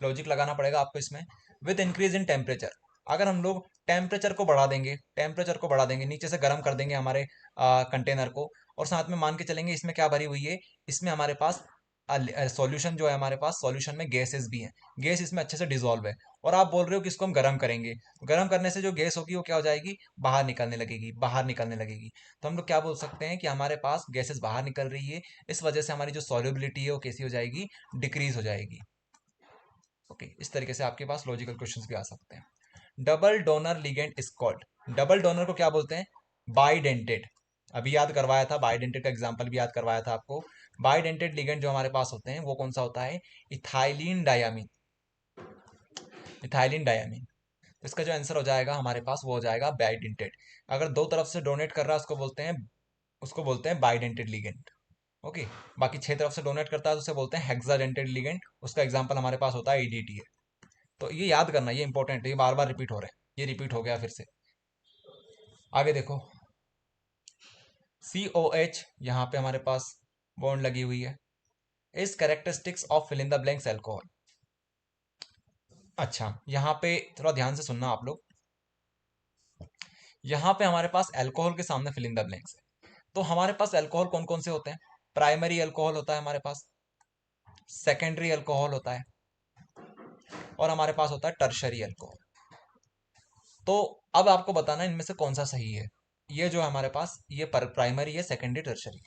लॉजिक लगाना पड़ेगा आपको इसमें। विद इंक्रीज इन टेम्परेचर, अगर हम लोग टेम्परेचर को बढ़ा देंगे, टेम्परेचर को बढ़ा देंगे, नीचे से गर्म कर देंगे हमारे कंटेनर को, और साथ में मान के चलेंगे इसमें क्या भरी हुई है, इसमें हमारे पास सॉल्यूशन जो है, हमारे पास सॉल्यूशन में गैसेस भी हैं, गैस इसमें अच्छे से डिजोल्व है, और आप बोल रहे हो कि इसको हम गर्म करेंगे, तो गर्म करने से जो गैस होगी वो क्या हो जाएगी, बाहर निकलने लगेगी, बाहर निकलने लगेगी। तो हम लोग क्या बोल सकते हैं कि हमारे पास गैसेस बाहर निकल रही है, इस वजह से हमारी जो सॉल्युबिलिटी है वो कैसी हो जाएगी, डिक्रीज हो जाएगी। ओके, इस तरीके से आपके पास लॉजिकल क्वेश्चंस भी आ सकते हैं। Double donor ligand is called, double donor को क्या बोलते हैं, बाइडेंटेड। अभी याद करवाया था, बाइडेंटेड का एग्जांपल भी याद करवाया था आपको। बाइडेंटेड लिगेंड जो हमारे पास होते हैं वो कौन सा होता है, इथाइलिन डायामीन, इथाइलिन डायामीन। तो इसका जो आंसर हो जाएगा हमारे पास वो हो जाएगा बाइडेंटेड। अगर दो तरफ से डोनेट कर रहा है उसको बोलते हैं बाइडेंटेड लिगेंड। ओके, बाकी 6 तरफ से डोनेट करता है तो उसे बोलते हैं हेक्साडेंटेड लिगेंड। उसका एग्जांपल हमारे पास होता है ईडीटी है। तो ये याद करना, ये इंपॉर्टेंट है, ये बार बार रिपीट हो रहा है, ये रिपीट हो गया फिर से। आगे देखो, COH, यहाँ पे हमारे पास बॉन्ड लगी हुई है, इस characteristics of fill in the blanks alcohol. अच्छा, यहाँ पे थोड़ा ध्यान से सुनना आप लोग, यहाँ पे हमारे पास एल्कोहल के सामने फिल इन द ब्लैंक्स है। तो हमारे पास एल्कोहल कौन कौन से होते हैं, प्राइमरी एल्कोहल होता है हमारे पास, सेकेंडरी एल्कोहल होता है, और हमारे पास होता है टर्शरी एल्कोहल। तो अब आपको बताना इनमें से कौन सा सही है। ये जो है हमारे पास, ये प्राइमरी है, सेकेंडरी, टर्शरी।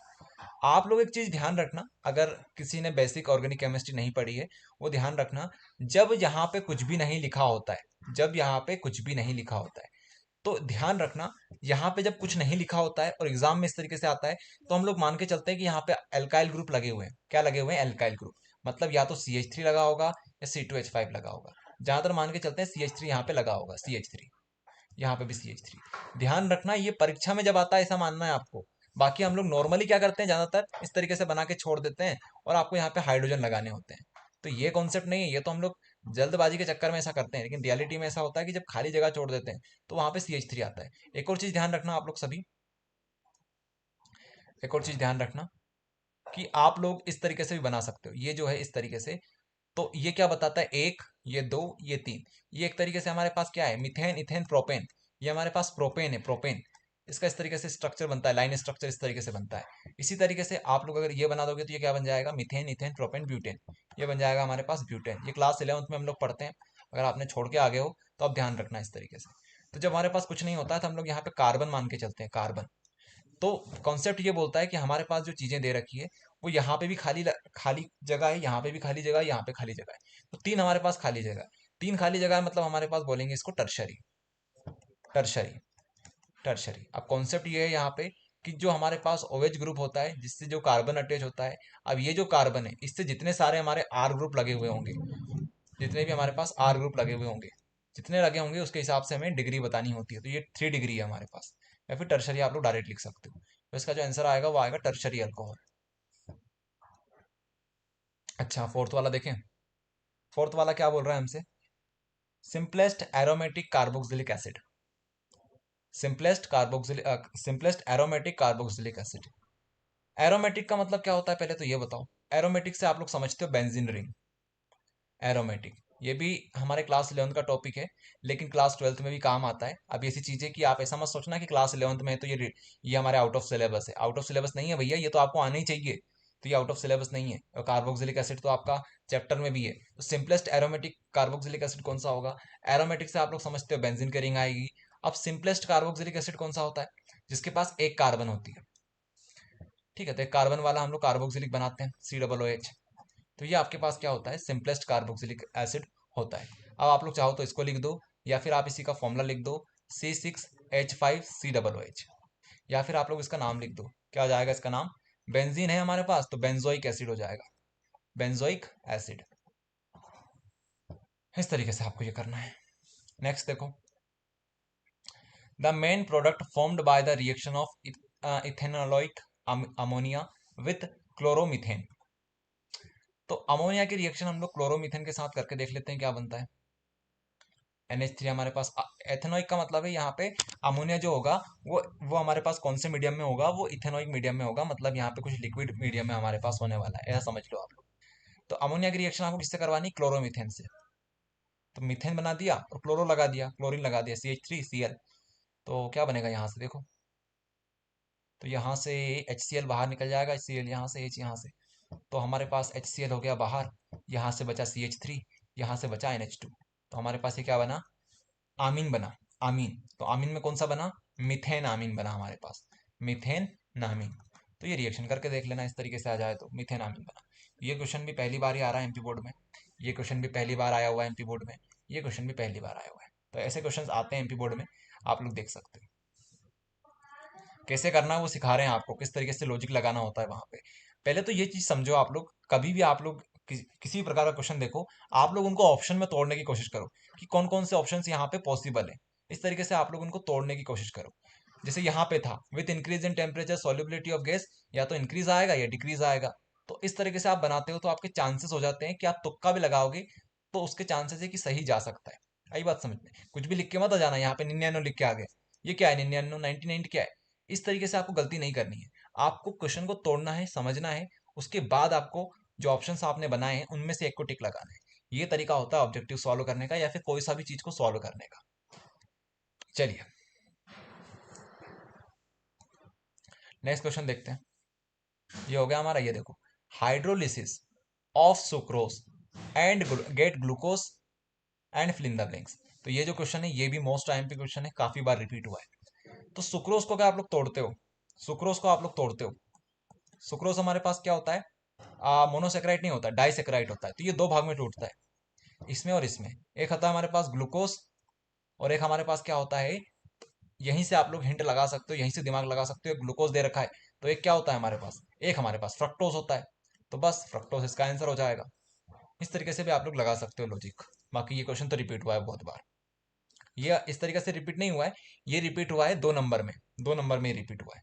आप लोग एक चीज ध्यान रखना, अगर किसी ने बेसिक ऑर्गेनिक केमिस्ट्री नहीं पढ़ी है, वो ध्यान रखना, जब यहाँ पे कुछ भी नहीं लिखा होता है, जब यहाँ पे कुछ भी नहीं लिखा होता है, तो ध्यान रखना, यहाँ पे जब कुछ नहीं लिखा होता है और एग्जाम में इस तरीके से आता है, तो हम लोग मान के चलते हैं कि यहाँ पे एल्काइल ग्रुप लगे हुए हैं। क्या लगे हुए हैं, एल्काइल ग्रुप, मतलब या तो CH3 लगा होगा या C2H5 लगा होगा। ज्यादातर मान के चलते हैं CH3 यहाँ पे लगा होगा, CH3, यहाँ पे भी CH3। ध्यान रखना, ये परीक्षा में जब आता है ऐसा मानना है आपको। बाकी हम लोग नॉर्मली क्या करते हैं, ज्यादातर इस तरीके से बना के छोड़ देते हैं, और आपको यहाँ पे हाइड्रोजन लगाने होते हैं। तो ये कॉन्सेप्ट नहीं है, ये तो हम लोग जल्दबाजी के चक्कर में ऐसा करते हैं, लेकिन रियलिटी में ऐसा होता है कि जब खाली जगह छोड़ देते हैं तो वहां पे CH3 आता है। एक और चीज ध्यान रखना आप लोग सभी, एक और चीज ध्यान रखना कि आप लोग इस तरीके से भी बना सकते हो, ये जो है इस तरीके से। तो ये क्या बताता है, एक, ये दो, ये तीन, ये एक तरीके से हमारे पास क्या है, मिथेन, इथेन, प्रोपेन। ये हमारे पास प्रोपेन है, प्रोपेन। इसका इस तरीके से स्ट्रक्चर बनता है, लाइन स्ट्रक्चर इस तरीके से बनता है। इसी तरीके से आप लोग अगर ये बना दोगे तो ये क्या बन जाएगा, मिथेन, इथेन, प्रोपेन, ब्यूटेन। ये बन जाएगा हमारे पास ब्यूटेन। ये क्लास 11th में हम लोग पढ़ते हैं, अगर आपने छोड़ के आगे हो तो आप ध्यान रखना इस तरीके से। तो जब हमारे पास कुछ नहीं होता है तो हम लोग यहाँ पे कार्बन मान के चलते हैं, कार्बन। तो कॉन्सेप्ट ये बोलता है कि हमारे पास जो चीजें दे रखी है वो यहाँ पे भी खाली जगह है, यहाँ पे भी खाली जगह है, यहाँ पे खाली जगह है। तो तीन हमारे पास खाली जगह है, तीन खाली जगह है, मतलब हमारे पास बोलेंगे इसको टर्शरी, टर्शरी, टर्शरी। अब कॉन्सेप्ट ये है यहाँ पे कि जो हमारे पास OH ग्रुप होता है जिससे जो कार्बन अटैच होता है, अब ये जो कार्बन है इससे जितने सारे हमारे R ग्रुप लगे हुए होंगे, जितने भी हमारे पास R ग्रुप लगे हुए होंगे, जितने लगे होंगे उसके हिसाब से हमें डिग्री बतानी होती है। तो ये 3 डिग्री है हमारे पास, या फिर टर्शरी आप लोग डायरेक्ट लिख सकते हो। तो इसका जो आंसर आएगा वो आएगा टर्शरी अल्कोहल। अच्छा, फोर्थ वाला देखें, फोर्थ वाला क्या बोल रहा है हमसे, simplest aromatic carboxylic acid, simplest aromatic carboxylic acid. Aromatic का मतलब क्या होता है पहले तो ये बताओ। एरोमेटिक से आप लोग समझते हो बेंजीन रिंग, एरोमेटिक। ये भी हमारे क्लास 11th का टॉपिक है, लेकिन क्लास 12th में भी काम आता है। अब ऐसी चीजें कि आप ऐसा मत सोचना कि क्लास 11th में है तो ये हमारे आउट ऑफ सिलेबस है। आउट ऑफ सिलेबस नहीं है भैया, ये तो आपको आना ही चाहिए। तो ये आउट ऑफ सिलेबस नहीं है, और कार्बोक्सिलिक एसिड तो आपका चैप्टर में भी है। तो सिंपलेस्ट एरोमेटिक कार्बोक्सिलिक एसिड कौन सा होगा, एरोमेटिक से आप लोग समझते हो बेंजीन की रिंग आएगी। अब सिंपलेस्ट कार्बोक्सिलिक एसिड कौन सा होता है, जिसके पास एक कार्बन होती है, ठीक है, तो एक कार्बन वाला हम लोग कार्बोक्सिलिक बनाते हैं, COOH। तो ये आपके पास क्या होता है, सिंपलेस्ट कार्बोक्सिलिक एसिड होता है। अब आप लोग चाहो तो इसको लिख दो, या फिर आप इसी का फॉर्मूला लिख दो, C6H5COOH, या फिर आप लोग इसका नाम लिख दो, क्या हो जाएगा इसका नाम, बेंजीन है हमारे पास तो बेंजोइक एसिड हो जाएगा, बेंजोइक एसिड। इस तरीके से आपको ये करना है। नेक्स्ट देखो, the main product formed by the reaction of ethanolic ammonia with chloromethane. तो अमोनिया की रिएक्शन हम लोग क्लोरोमीथेन के साथ करके देख लेते हैं क्या बनता है। NH3 हमारे पास, एथेनोइक का मतलब है यहाँ पे अमोनिया जो होगा वो हमारे पास कौन से मीडियम में होगा, वो इथेनोइक मीडियम में होगा, मतलब यहाँ पे कुछ लिक्विड मीडियम में हमारे पास होने वाला है, ऐसा समझ लो आप लोग। तो अमोनिया की रिएक्शन आपको किससे करवानी, क्लोरोमीथेन से। तो मीथेन बना दिया और क्लोरो लगा दिया, क्लोरीन लगा दिया, CH3Cl। तो क्या बनेगा यहाँ से देखो, तो यहाँ से HCl बाहर निकल जाएगा, Cl यहाँ से, H यहाँ से, तो हमारे पास HCl हो गया बाहर, यहाँ से बचा CH3, यहाँ से बचा NH2। तो हमारे पास ये क्या बना, आमीन बना, आमीन। तो आमीन में कौन सा बना, मिथेन आमीन बना हमारे पास, मिथेन नामीन। तो ये रिएक्शन करके देख लेना, इस तरीके से आ जाए तो मिथेन आमीन बना। ये क्वेश्चन भी पहली बार ही आ रहा है एमपी बोर्ड में, ये क्वेश्चन भी पहली बार आया हुआ है एमपी बोर्ड में, ये क्वेश्चन भी पहली बार आया हुआ है। तो ऐसे क्वेश्चन आते हैं एमपी बोर्ड में, आप लोग देख सकते हैं। कैसे करना है वो सिखा रहे हैं आपको, किस तरीके से लॉजिक लगाना होता है वहां पे। पहले तो ये चीज समझो, आप लोग कभी भी आप लोग किसी भी प्रकार का क्वेश्चन देखो, आप लोग उनको ऑप्शन में तोड़ने की कोशिश करो कि कौन कौन से ऑप्शन यहाँ पे पॉसिबल है। इस तरीके से आप लोग उनको तोड़ने की कोशिश करो। जैसे यहाँ पे था, with increase in temperature solubility of gas, या तो इंक्रीज आएगा या डिक्रीज आएगा। तो इस तरीके से आप बनाते हो तो आपके चांसेस हो जाते हैं कि आप तुक्का भी लगाओगे तो उसके चांसेस है कि सही जा सकता है। आई बात समझ में, कुछ भी लिख के मत आ जाना, यहाँ पे 99 लिख के आ गए, ये क्या है 99, 99 क्या है। इस तरीके से आपको गलती नहीं करनी है, आपको क्वेश्चन को तोड़ना है, समझना है, उसके बाद आपको जो ऑप्शंस आपने बनाए हैं उनमें से एक को टिक लगाना है। ये तरीका होता है ऑब्जेक्टिव सॉल्व करने का, या फिर कोई सा भी चीज को सॉल्व करने का। चलिए नेक्स्ट क्वेश्चन देखते हैं। ये हो गया हमारा, ये देखो, hydrolysis of sucrose and get glucose and fill in the blanks. तो ये जो क्वेश्चन है ये भी मोस्ट टाइम पे क्वेश्चन है, काफी बार रिपीट हुआ है। तो सुक्रोज को क्या आप लोग तोड़ते हो, सुक्रोज को आप लोग तोड़ते हो, सुक्रोज हमारे पास क्या होता है, मोनोसेक्राइड नहीं होता, डाइसेक्राइड होता है। तो ये दो भाग में टूटता है, इसमें और इसमें। एक होता है हमारे पास ग्लूकोज, और एक हमारे पास क्या होता है, यहीं से आप लोग हिंट लगा सकते हो, यहीं से दिमाग लगा सकते हो, ग्लूकोज दे रखा है तो एक क्या होता है हमारे पास, एक हमारे पास फ्रक्टोज होता है। तो बस फ्रक्टोज इसका आंसर हो जाएगा। इस तरीके से भी आप लोग लगा सकते हो लॉजिक। बाकी ये क्वेश्चन तो रिपीट हुआ है बहुत बार, ये इस तरीके से रिपीट नहीं हुआ है, ये रिपीट हुआ है 2 नंबर में, 2 नंबर में रिपीट हुआ है।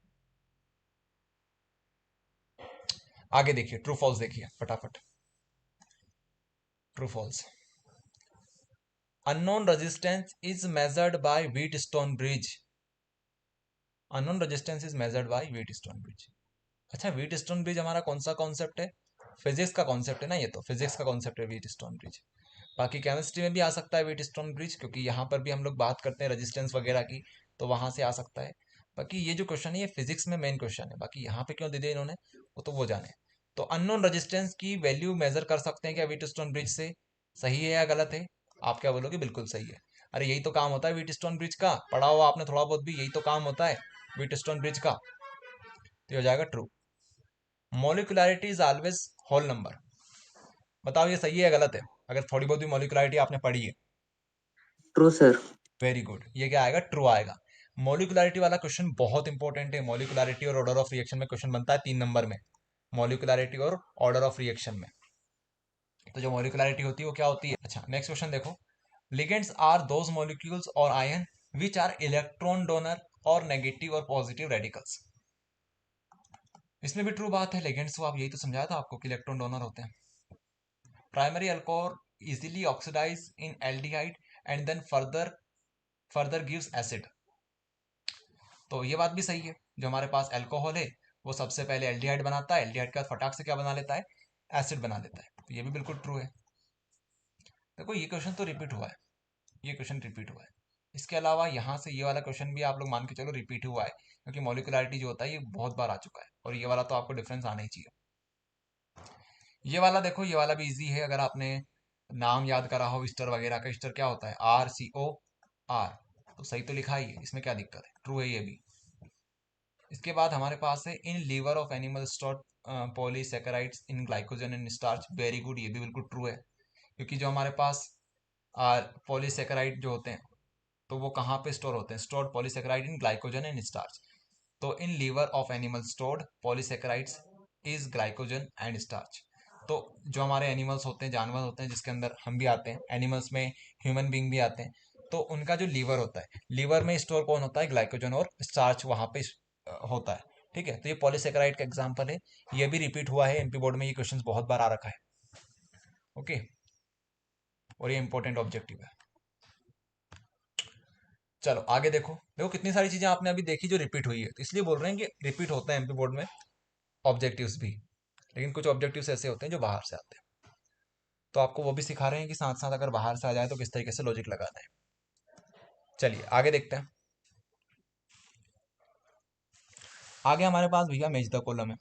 आगे देखिए, ट्रू फॉल्स देखिए फटाफट, true false. Unknown resistance is measured by Wheatstone bridge, unknown resistance is measured by Wheatstone bridge. अच्छा, व्हीटस्टोन ब्रिज हमारा कौन सा कॉन्सेप्ट है, फिजिक्स का कॉन्सेप्ट है ना, ये तो फिजिक्स का कॉन्सेप्ट है व्हीटस्टोन ब्रिज। बाकी केमिस्ट्री में भी आ सकता है व्हीटस्टोन ब्रिज, क्योंकि यहाँ पर भी हम लोग बात करते हैं रेजिस्टेंस वगैरह की, तो वहां से आ सकता है। बाकी ये जो क्वेश्चन है ये फिजिक्स में मेन क्वेश्चन है, बाकी यहाँ पे क्यों दे दिया इन्होंने वो तो वो जाने। तो अननोन रेजिस्टेंस की वैल्यू मेजर कर सकते हैं क्या व्हीटस्टोन ब्रिज से, सही है या गलत है, आप क्या बोलोगे, बिल्कुल सही है। अरे यही तो काम होता है व्हीटस्टोन ब्रिज का, पढ़ा हुआ आपने थोड़ा बहुत भी, यही तो काम होता है व्हीटस्टोन ब्रिज का। तो हो जाएगा true. Molecularity is always whole number, बताओ ये सही है या गलत है, अगर थोड़ी बहुत भी मोलिकुलरिटी आपने पढ़ी है। True sir. वेरी गुड, ये क्या आएगा, ट्रू आएगा। मोलिकुलरिटी वाला क्वेश्चन बहुत इंपॉर्टेंट है, मोलिकुलरिटी और ऑर्डर ऑफ रिएक्शन में क्वेश्चन बनता है 3 नंबर में, मोलिकुलरिटी और ऑर्डर ऑफ रिएक्शन में। तो जो मोलिकुलरिटी होती है वो क्या होती है। अच्छा नेक्स्ट क्वेश्चन देखो, लिगेंड्स आर दोज मॉलिक्यूल्स और ion which are electron donor और नेगेटिव और पॉजिटिव रेडिकल्स। इसमें भी ट्रू बात है, लिगेंड्स को आप यही तो समझाया था आपको कि इलेक्ट्रॉन डोनर होते हैं। Primary alcohol easily oxidize in aldehyde and then further gives acid. तो ये बात भी सही है, जो हमारे पास अल्कोहल है वो सबसे पहले एल्डिहाइड बनाता है, एल्डिहाइड के बाद फटाक से क्या बना लेता है, एसिड बना लेता है। तो ये भी बिल्कुल ट्रू है। देखो ये क्वेश्चन तो रिपीट हुआ है, ये क्वेश्चन रिपीट हुआ है। इसके अलावा यहाँ से ये वाला क्वेश्चन भी आप लोग मान के चलो रिपीट हुआ है, क्योंकि मॉलिकुलरिटी जो होता है ये बहुत बार आ चुका है, और ये वाला तो आपको डिफरेंस आना ही चाहिए। ये वाला देखो, ये वाला भी इजी है, अगर आपने नाम याद करा हो स्टर वगैरह का, स्टर क्या होता है, RCOR। तो सही तो लिखा ही है, इसमें क्या दिक्कत है, ट्रू है ये भी। इसके बाद हमारे पास है in liver of animal store polysaccharides in glycogen and starch. Very good, ये भी बिल्कुल ट्रू है, क्योंकि जो हमारे पास पॉलीसेकेराइड जो होते हैं तो वो कहाँ पे स्टोर होते हैं? Stored polysaccharide in glycogen and starch. तो in liver of animal stored polysaccharides is glycogen and starch. तो जो हमारे एनिमल्स होते हैं, जानवर होते हैं, जिसके अंदर हम भी आते हैं, एनिमल्स में ह्यूमन बींग भी आते हैं, तो उनका जो लीवर होता है, लीवर में स्टोर कौन होता है? ग्लाइकोजन और स्टार्च वहाँ पे होता है। ठीक है, तो ये पॉलीसेकेराइड का एग्जाम्पल है। ये भी रिपीट हुआ है एमपी बोर्ड में, ये क्वेश्चन बहुत बार आ रखा है। ओके, और ये इंपॉर्टेंट ऑब्जेक्टिव है। चलो आगे देखो, देखो कितनी सारी चीजें आपने अभी देखी जो रिपीट हुई है, तो इसलिए बोल रहे हैं कि रिपीट होता है एमपी बोर्ड में ऑब्जेक्टिव्स भी, लेकिन कुछ ऑब्जेक्टिव्स ऐसे होते हैं जो बाहर से आते हैं। तो आपको वो भी सिखा रहे हैं कि साथ साथ अगर बाहर से आ जाए तो किस तरीके से लॉजिक लगाना है। चलिए आगे देखते हैं। आगे हमारे पास भैया मैच द कॉलम है।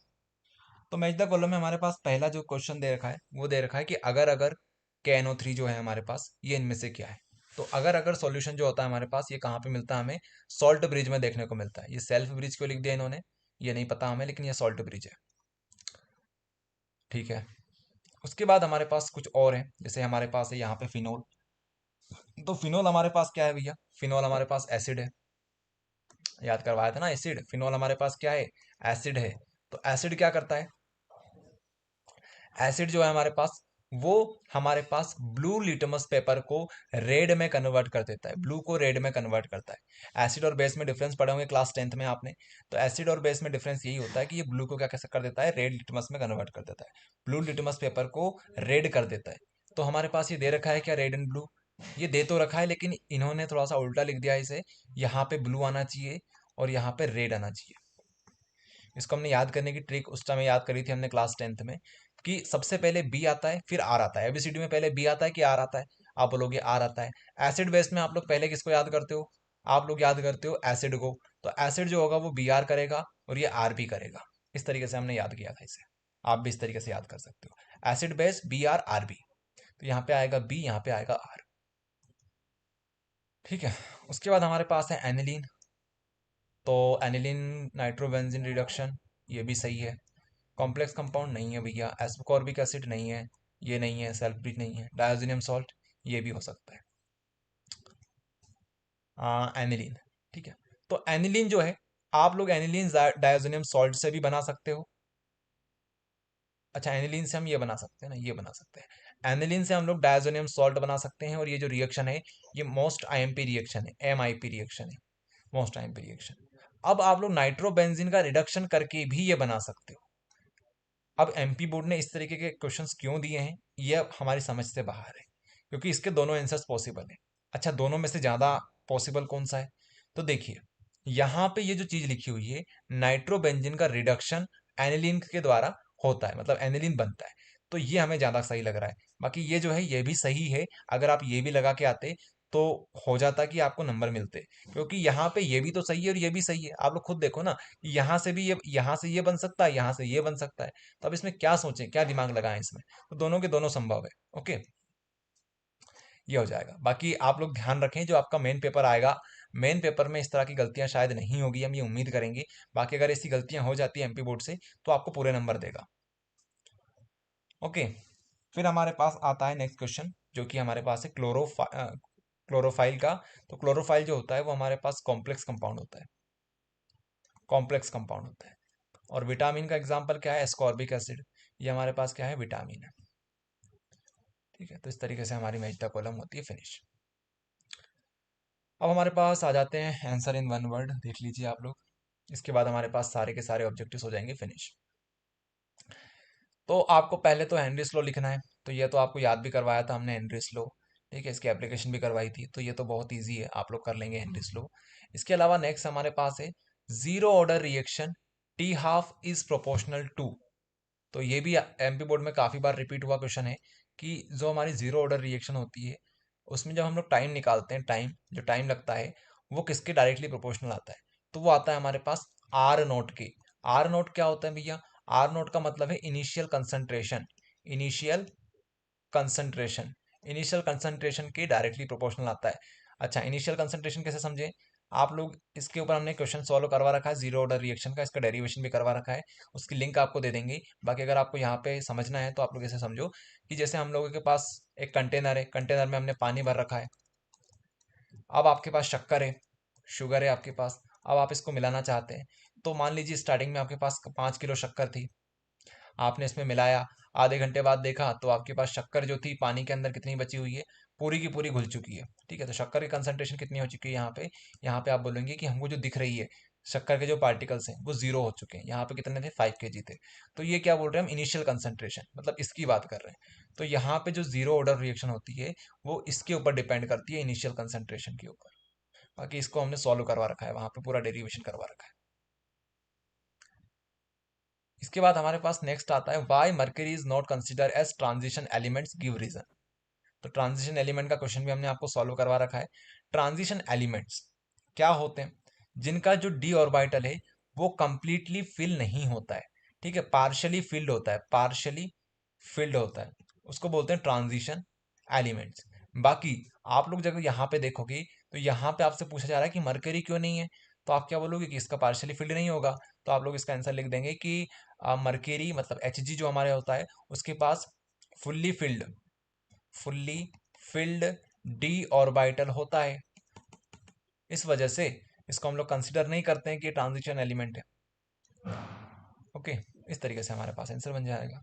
तो मैच द कॉलम में हमारे पास पहला जो क्वेश्चन दे रखा है वो दे रखा है कि अगर अगर KNO3 जो है हमारे पास, ये इनमें से क्या है? तो अगर अगर सॉल्यूशन जो होता है हमारे पास, ये कहाँ पे मिलता है? हमें सॉल्ट ब्रिज में देखने को मिलता है। ये सेल्फ ब्रिज क्यों लिख दिया इन्होंने ये नहीं पता हमें, लेकिन ये सॉल्ट ब्रिज है। ठीक है, उसके बाद हमारे पास कुछ और है, जैसे हमारे पास है यहाँ पे फिनोल। तो फिनोल हमारे पास क्या है भैया? फिनोल हमारे पास एसिड है, याद करवाया था ना एसिड। फिनोल हमारे पास क्या है? एसिड है। तो एसिड क्या करता है? एसिड जो है हमारे पास, वो हमारे पास ब्लू लिटमस पेपर को रेड में कन्वर्ट कर देता है, ब्लू को रेड में कन्वर्ट करता है। एसिड और बेस में डिफरेंस पढ़े होंगे क्लास 10th में आपने। तो एसिड और बेस में डिफरेंस यही होता है कि ये ब्लू को क्या कैसे कर देता है? रेड लिटमस में कन्वर्ट कर देता है, ब्लू लिटमस पेपर को रेड कर देता है। तो हमारे पास ये दे रखा है क्या? Red and blue. ये दे तो रखा है, लेकिन इन्होंने थोड़ा सा उल्टा लिख दिया है इसे। यहाँ पे ब्लू आना चाहिए और यहाँ पे रेड आना चाहिए। इसको हमने याद करने की ट्रिक उस टाइम याद करी थी हमने क्लास 10th में, कि सबसे पहले बी आता है फिर आर आता है। एबीसीडी में पहले बी आता है कि आर आता है? आप बोलोगे आर आता है। एसिड बेस में आप लोग पहले किसको याद करते हो? आप लोग याद करते हो एसिड को। तो एसिड जो होगा वो बी आर करेगा और ये आर बी करेगा। इस तरीके से हमने याद किया था इसे। आप भी इस तरीके से याद कर सकते हो, acid base B R R B. तो यहाँ पे आएगा बी, यहाँ पे आएगा आर। ठीक है, उसके बाद हमारे पास है एनिलीन। तो एनिलीन नाइट्रोबेंजीन रिडक्शन, ये भी सही है। कॉम्प्लेक्स कंपाउंड नहीं है भैया। एस्कॉर्बिक एसिड नहीं है, ये नहीं है। सल्फ्यूरिक नहीं है। डायोजीनियम सॉल्ट, ये भी हो सकता है। एनिलीन, ठीक है। तो एनिलीन जो है, आप लोग एनिलीन डायोजीनियम सॉल्ट से भी बना सकते हो। अच्छा, एनिलीन से हम ये बना सकते हैं ना, ये बना सकते हैं। एनिलीन से हम लोग डायोजीनियम सॉल्ट बना सकते हैं, और ये जो रिएक्शन है ये मोस्ट आईएमपी रिएक्शन है, MIP रिएक्शन है, मोस्ट आईएमपी रिएक्शन। अब आप लोग नाइट्रोबेंजीन का रिडक्शन करके भी ये बना सकते हो। अब एमपी बोर्ड ने इस तरीके के क्वेश्चंस क्यों दिए हैं, ये अब हमारी समझ से बाहर है, क्योंकि इसके दोनों आंसर्स पॉसिबल है। अच्छा, दोनों में से ज़्यादा पॉसिबल कौन सा है? तो देखिए, यहाँ पे ये जो चीज़ लिखी हुई है, नाइट्रोबेंजीन का रिडक्शन एनिलीन के द्वारा होता है, मतलब एनिलीन बनता है। तो ये हमें ज़्यादा सही लग रहा है। बाकी ये जो है ये भी सही है। अगर आप ये भी लगा के आते तो हो जाता कि आपको नंबर मिलते, क्योंकि यहाँ पे ये भी तो सही है और ये भी सही है। आप लोग खुद देखो ना, यहाँ से भी ये, यहाँ से ये बन सकता है, यहाँ से ये बन सकता है। तो अब इसमें क्या सोचें, क्या दिमाग लगाएं इसमें? तो दोनों के दोनों संभव है। ओके, ये हो जाएगा। बाकी आप लोग ध्यान रखें, जो आपका मेन पेपर आएगा, मेन पेपर में इस तरह की गलतियां शायद नहीं होगी, हम ये उम्मीद करेंगे। बाकी अगर ऐसी गलतियां हो जाती है एमपी बोर्ड से, तो आपको पूरे नंबर देगा। ओके, फिर हमारे पास आता है नेक्स्ट क्वेश्चन, जो कि हमारे पास है क्लोरोफाइल का। तो क्लोरोफाइल जो होता है वो हमारे पास कॉम्प्लेक्स कंपाउंड होता है, कॉम्प्लेक्स कंपाउंड होता है। और विटामिन का एग्जाम्पल क्या है? Ascorbic acid. ये हमारे पास क्या है? विटामिन है। ठीक है, तो इस तरीके से हमारी मेजदा कॉलम होती है फिनिश। अब हमारे पास आ जाते हैं आंसर इन वन वर्ड, देख लीजिए आप लोग। इसके बाद हमारे पास सारे के सारे ऑब्जेक्टिव्स हो जाएंगे फिनिश। तो आपको पहले तो हेनरीज लॉ लिखना है। तो ये तो आपको याद भी करवाया था हमने, हेनरीज लॉ। ठीक है, इसकी एप्लीकेशन भी करवाई थी, तो ये तो बहुत ईजी है, आप लोग कर लेंगे हेनरीज लॉ। इसके अलावा नेक्स्ट हमारे पास है zero order reaction T half is proportional to. तो ये भी एमपी बोर्ड में काफ़ी बार रिपीट हुआ क्वेश्चन है, कि जो हमारी जीरो ऑर्डर रिएक्शन होती है, उसमें जब हम लोग टाइम निकालते हैं, टाइम जो टाइम लगता है वो किसके डायरेक्टली प्रोपोर्शनल आता है? तो वो आता है हमारे पास आर नोट के। आर नोट क्या होता है भैया? आर नोट का मतलब है initial concentration, initial concentration, initial concentration के डायरेक्टली प्रोपोर्शनल आता है। अच्छा, इनिशियल कंसंट्रेशन कैसे समझे? आप लोग इसके ऊपर हमने क्वेश्चन सॉल्व करवा रखा है जीरो ऑर्डर रिएक्शन का, इसका डेरिवेशन भी करवा रखा है, उसकी लिंक आपको दे देंगे। बाकी अगर आपको यहाँ पे समझना है तो आप लोग ऐसे समझो कि जैसे हम लोगों के पास एक कंटेनर है, कंटेनर में हमने पानी भर रखा है, अब आपके पास शक्कर है, शुगर है आपके पास, अब आप इसको मिलाना चाहते हैं। तो मान लीजिए स्टार्टिंग में आपके पास 5 किलो शक्कर थी, आपने इसमें मिलाया, आधे घंटे बाद देखा तो आपके पास शक्कर जो थी पानी के अंदर कितनी बची हुई है, पूरी की पूरी घुल चुकी है। ठीक है, तो शक्कर की कंसंट्रेशन कितनी हो चुकी है यहाँ पे आप बोलेंगे कि हमको जो दिख रही है शक्कर के जो पार्टिकल्स हैं वो जीरो हो चुके हैं। यहाँ पे कितने थे, 5 kg थे। तो ये क्या बोल रहे हैं हम, इनिशियल कंसंट्रेशन, मतलब इसकी बात कर रहे हैं। तो यहाँ पे जो जीरो ऑर्डर रिएक्शन होती है वो इसके ऊपर डिपेंड करती है, इनिशियल कंसंट्रेशन के ऊपर। बाकी इसको हमने सॉल्व करवा रखा है, वहां पे पूरा डेरिवेशन करवा रखा है। इसके बाद हमारे पास नेक्स्ट आता है, why mercury is not consider as transition elements, give reason. तो ट्रांजिशन एलिमेंट का क्वेश्चन भी हमने आपको सॉल्व करवा रखा है। ट्रांजिशन एलिमेंट्स क्या होते हैं, जिनका जो डी ऑर्बिटल है वो कंप्लीटली फिल नहीं होता है। ठीक है, पार्शली फिल्ड होता है, पार्शली फिल्ड होता है, उसको बोलते हैं ट्रांजिशन एलिमेंट्स। बाकी आप लोग जब यहाँ पे देखोगे तो यहाँ पे आपसे पूछा जा रहा है कि मरकरी क्यों नहीं है, तो आप क्या बोलोगे कि इसका पार्शली फिल्ड नहीं होगा। तो आप लोग इसका आंसर लिख देंगे कि मरकरी मतलब Hg जो हमारे होता है उसके पास fully filled, fully filled D orbital होता है, इस वजह से इसको हम लोग कंसिडर नहीं करते हैं कि ट्रांजिशन एलिमेंट है। ओके, इस तरीके से हमारे पास आंसर बन जाएगा।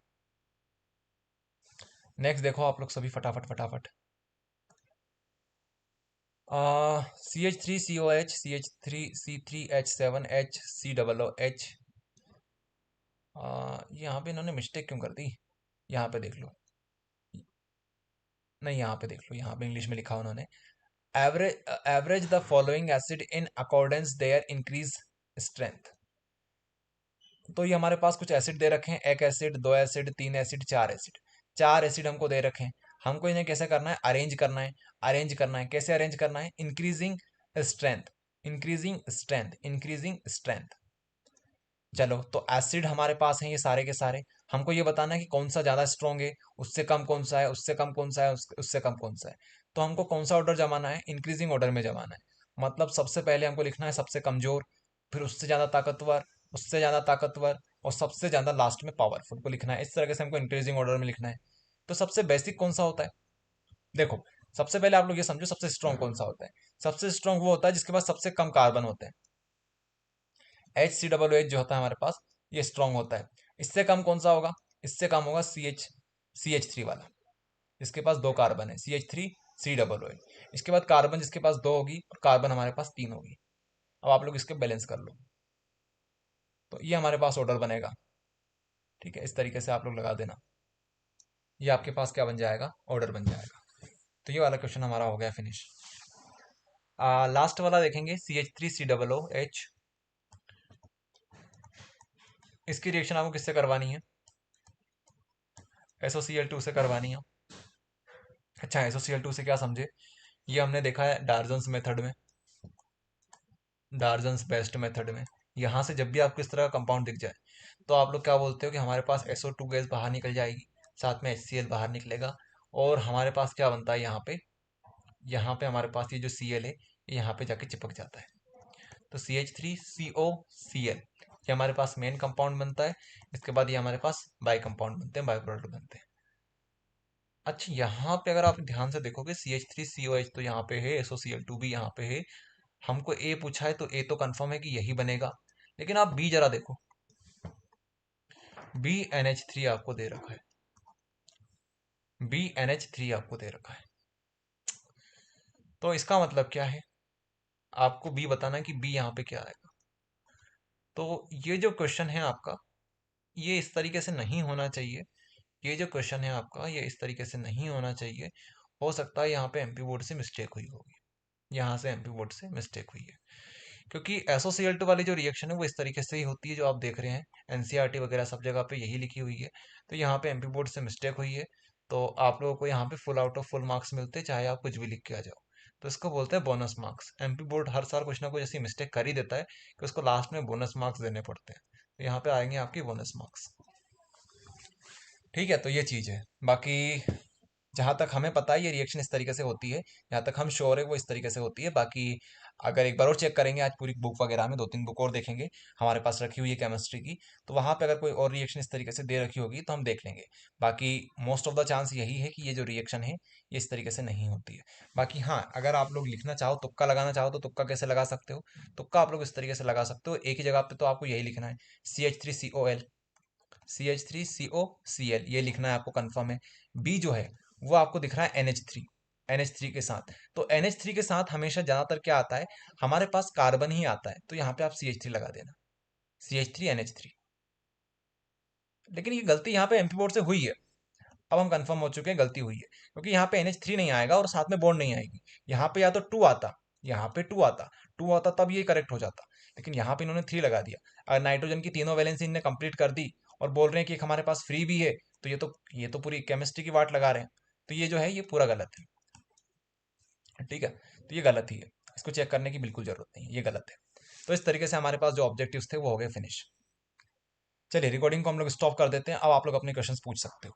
नेक्स्ट देखो आप लोग सभी फटाफट फटाफट, CH3COH, CH3C3H7H, COOH। यहाँ पे इन्होंने मिस्टेक क्यों कर दी, यहाँ पे देख लो, नहीं यहाँ पे देख लो, यहाँ पे इंग्लिश में लिखा उन्होंने, average the following acid in accordance their increase strength. तो ये हमारे पास कुछ एसिड दे रखे हैं, एक एसिड, दो एसिड, तीन एसिड, चार एसिड, चार एसिड हमको दे रखे हैं। हमको इन्हें कैसे करना है, अरेंज करना है, अरेंज करना है, कैसे अरेंज करना है, increasing strength, increasing strength, increasing strength. चलो, तो एसिड हमारे पास हैं ये सारे के सारे, हमको ये बताना है कि कौन सा ज्यादा स्ट्रॉन्ग है, उससे कम कौन सा है, उससे कम कौन सा है, उससे कम कौन सा है। तो हमको कौन सा ऑर्डर जमाना है, इंक्रीजिंग ऑर्डर में जमाना है। मतलब सबसे पहले हमको लिखना है सबसे कमजोर, फिर उससे ज्यादा ताकतवर, उससे ज्यादा ताकतवर, और सबसे ज्यादा लास्ट में पावरफुल को लिखना है। इस तरह से हमको इंक्रीजिंग ऑर्डर में लिखना है। तो सबसे बेसिक कौन सा होता है, देखो, सबसे पहले आप लोग ये समझो सबसे स्ट्रॉन्ग कौन सा होता है। सबसे स्ट्रॉन्ग वो होता है जिसके पास सबसे कम कार्बन होते हैं। HCOOH जो होता है हमारे पास, ये स्ट्रॉन्ग होता है। इससे कम कौन सा होगा, इससे कम होगा CH3 वाला, इसके पास दो कार्बन है, CH3COOH। इसके बाद कार्बन जिसके पास दो होगी और कार्बन हमारे पास तीन होगी। अब आप लोग इसके बैलेंस कर लो, तो ये हमारे पास ऑर्डर बनेगा। ठीक है, इस तरीके से आप लोग लगा देना, ये आपके पास क्या बन जाएगा, ऑर्डर बन जाएगा। तो ये वाला क्वेश्चन हमारा हो गया फिनिश। लास्ट वाला देखेंगे, CH3COOH। इसकी रिएक्शन आपको किससे करवानी है, SOCl2 से करवानी है। अच्छा, SOCl2 से क्या समझे, ये हमने देखा है डार्जन्स मेथड में, डार्जन्स बेस्ट मेथड में। यहाँ से जब भी आपको इस तरह का कंपाउंड दिख जाए तो आप लोग क्या बोलते हो कि हमारे पास SO2 गैस बाहर निकल जाएगी, साथ में HCl बाहर निकलेगा, और हमारे पास क्या बनता है यहाँ पे हमारे पास ये जो Cl है ये यहाँ पे जाके चिपक जाता है। तो CH3COCl ये हमारे पास मेन कंपाउंड बनता है। इसके बाद ये हमारे पास बाई कंपाउंड बनते हैं, बाई प्रोडक्ट बनते हैं। अच्छा, यहाँ पे अगर आप ध्यान से देखोगे CH3COH तो यहाँ पे है, SOCl2 भी यहाँ पे है। हमको ए पूछा है तो ए तो कंफर्म है कि यही बनेगा, लेकिन आप बी जरा देखो, BNH3 आपको दे रखा है, BNH3 आपको दे रखा है। तो इसका मतलब क्या है, आपको बी बताना है कि बी यहाँ पे क्या आएगा। तो ये जो क्वेश्चन है आपका, ये इस तरीके से नहीं होना चाहिए। ये जो क्वेश्चन है आपका ये इस तरीके से नहीं होना चाहिए। हो सकता है यहाँ पे एमपी बोर्ड से मिस्टेक हुई होगी, यहाँ से एमपी बोर्ड से मिस्टेक हुई है, क्योंकि SOCl2 वाली जो रिएक्शन है वो इस तरीके से ही होती है जो आप देख रहे हैं, एनसीईआरटी वगैरह सब जगह पे यही लिखी हुई है। तो यहाँ पे एमपी बोर्ड से मिस्टेक हुई है, तो आप लोगों को यहाँ पे full out of full marks मिलते हैं, चाहे आप कुछ भी लिख के आ जाओ। तो इसको बोलते हैं बोनस मार्क्स। एमपी बोर्ड हर साल कुछ ना कुछ ऐसी मिस्टेक कर ही देता है कि उसको लास्ट में बोनस मार्क्स देने पड़ते हैं। तो यहाँ पे आएंगे आपकी बोनस मार्क्स। ठीक है, तो ये चीज़ है। बाकी जहां तक हमें पता है ये रिएक्शन इस तरीके से होती है, जहां तक हम श्योर है वो इस तरीके से होती है। बाकी अगर एक बार और चेक करेंगे आज पूरी बुक वगैरह में, 2-3 बुक और देखेंगे हमारे पास रखी हुई है केमिस्ट्री की, तो वहां पे अगर कोई और रिएक्शन इस तरीके से दे रखी होगी तो हम देख लेंगे। बाकी मोस्ट ऑफ द चांस यही है कि ये जो रिएक्शन है ये इस तरीके से नहीं होती है। बाकी हाँ, अगर आप लोग लिखना चाहो, तुक्का लगाना चाहो, तो तुक्का कैसे लगा सकते हो? तुक्का आप लोग इस तरीके से लगा सकते हो, एक ही जगह पे तो आपको यही लिखना है, CH3COL, CH3COCl, ये लिखना है आपको, कंफर्म है। बी जो है वो आपको दिख रहा है NH3, NH3 के साथ। तो NH3 के साथ हमेशा ज्यादातर क्या आता है, हमारे पास कार्बन ही आता है, तो यहाँ पे आप CH3 लगा देना, CH3NH3। लेकिन ये गलती यहाँ पे एमपी बोर्ड से हुई है, अब हम कंफर्म हो चुके हैं गलती हुई है, क्योंकि यहाँ पे NH3 नहीं आएगा और साथ में बॉन्ड नहीं आएगी। यहाँ पे या तो टू आता, यहाँ पे टू आता तब ये करेक्ट हो जाता, लेकिन यहाँ पे इन्होंने 3 लगा दिया। अगर नाइट्रोजन की तीनों वैलेंसी इनने कंप्लीट कर दी और बोल रहे हैं कि एक हमारे पास फ्री भी है, तो ये तो पूरी केमिस्ट्री की वाट लगा रहे हैं। तो ये जो है ये पूरा गलत है, ठीक है। तो ये गलत ही है, इसको चेक करने की बिल्कुल जरूरत नहीं है, ये गलत है। तो इस तरीके से हमारे पास जो ऑब्जेक्टिव्स थे वो हो गए फिनिश। चलिए रिकॉर्डिंग को हम लोग स्टॉप कर देते हैं, अब आप लोग अपने क्वेश्चंस पूछ सकते हो।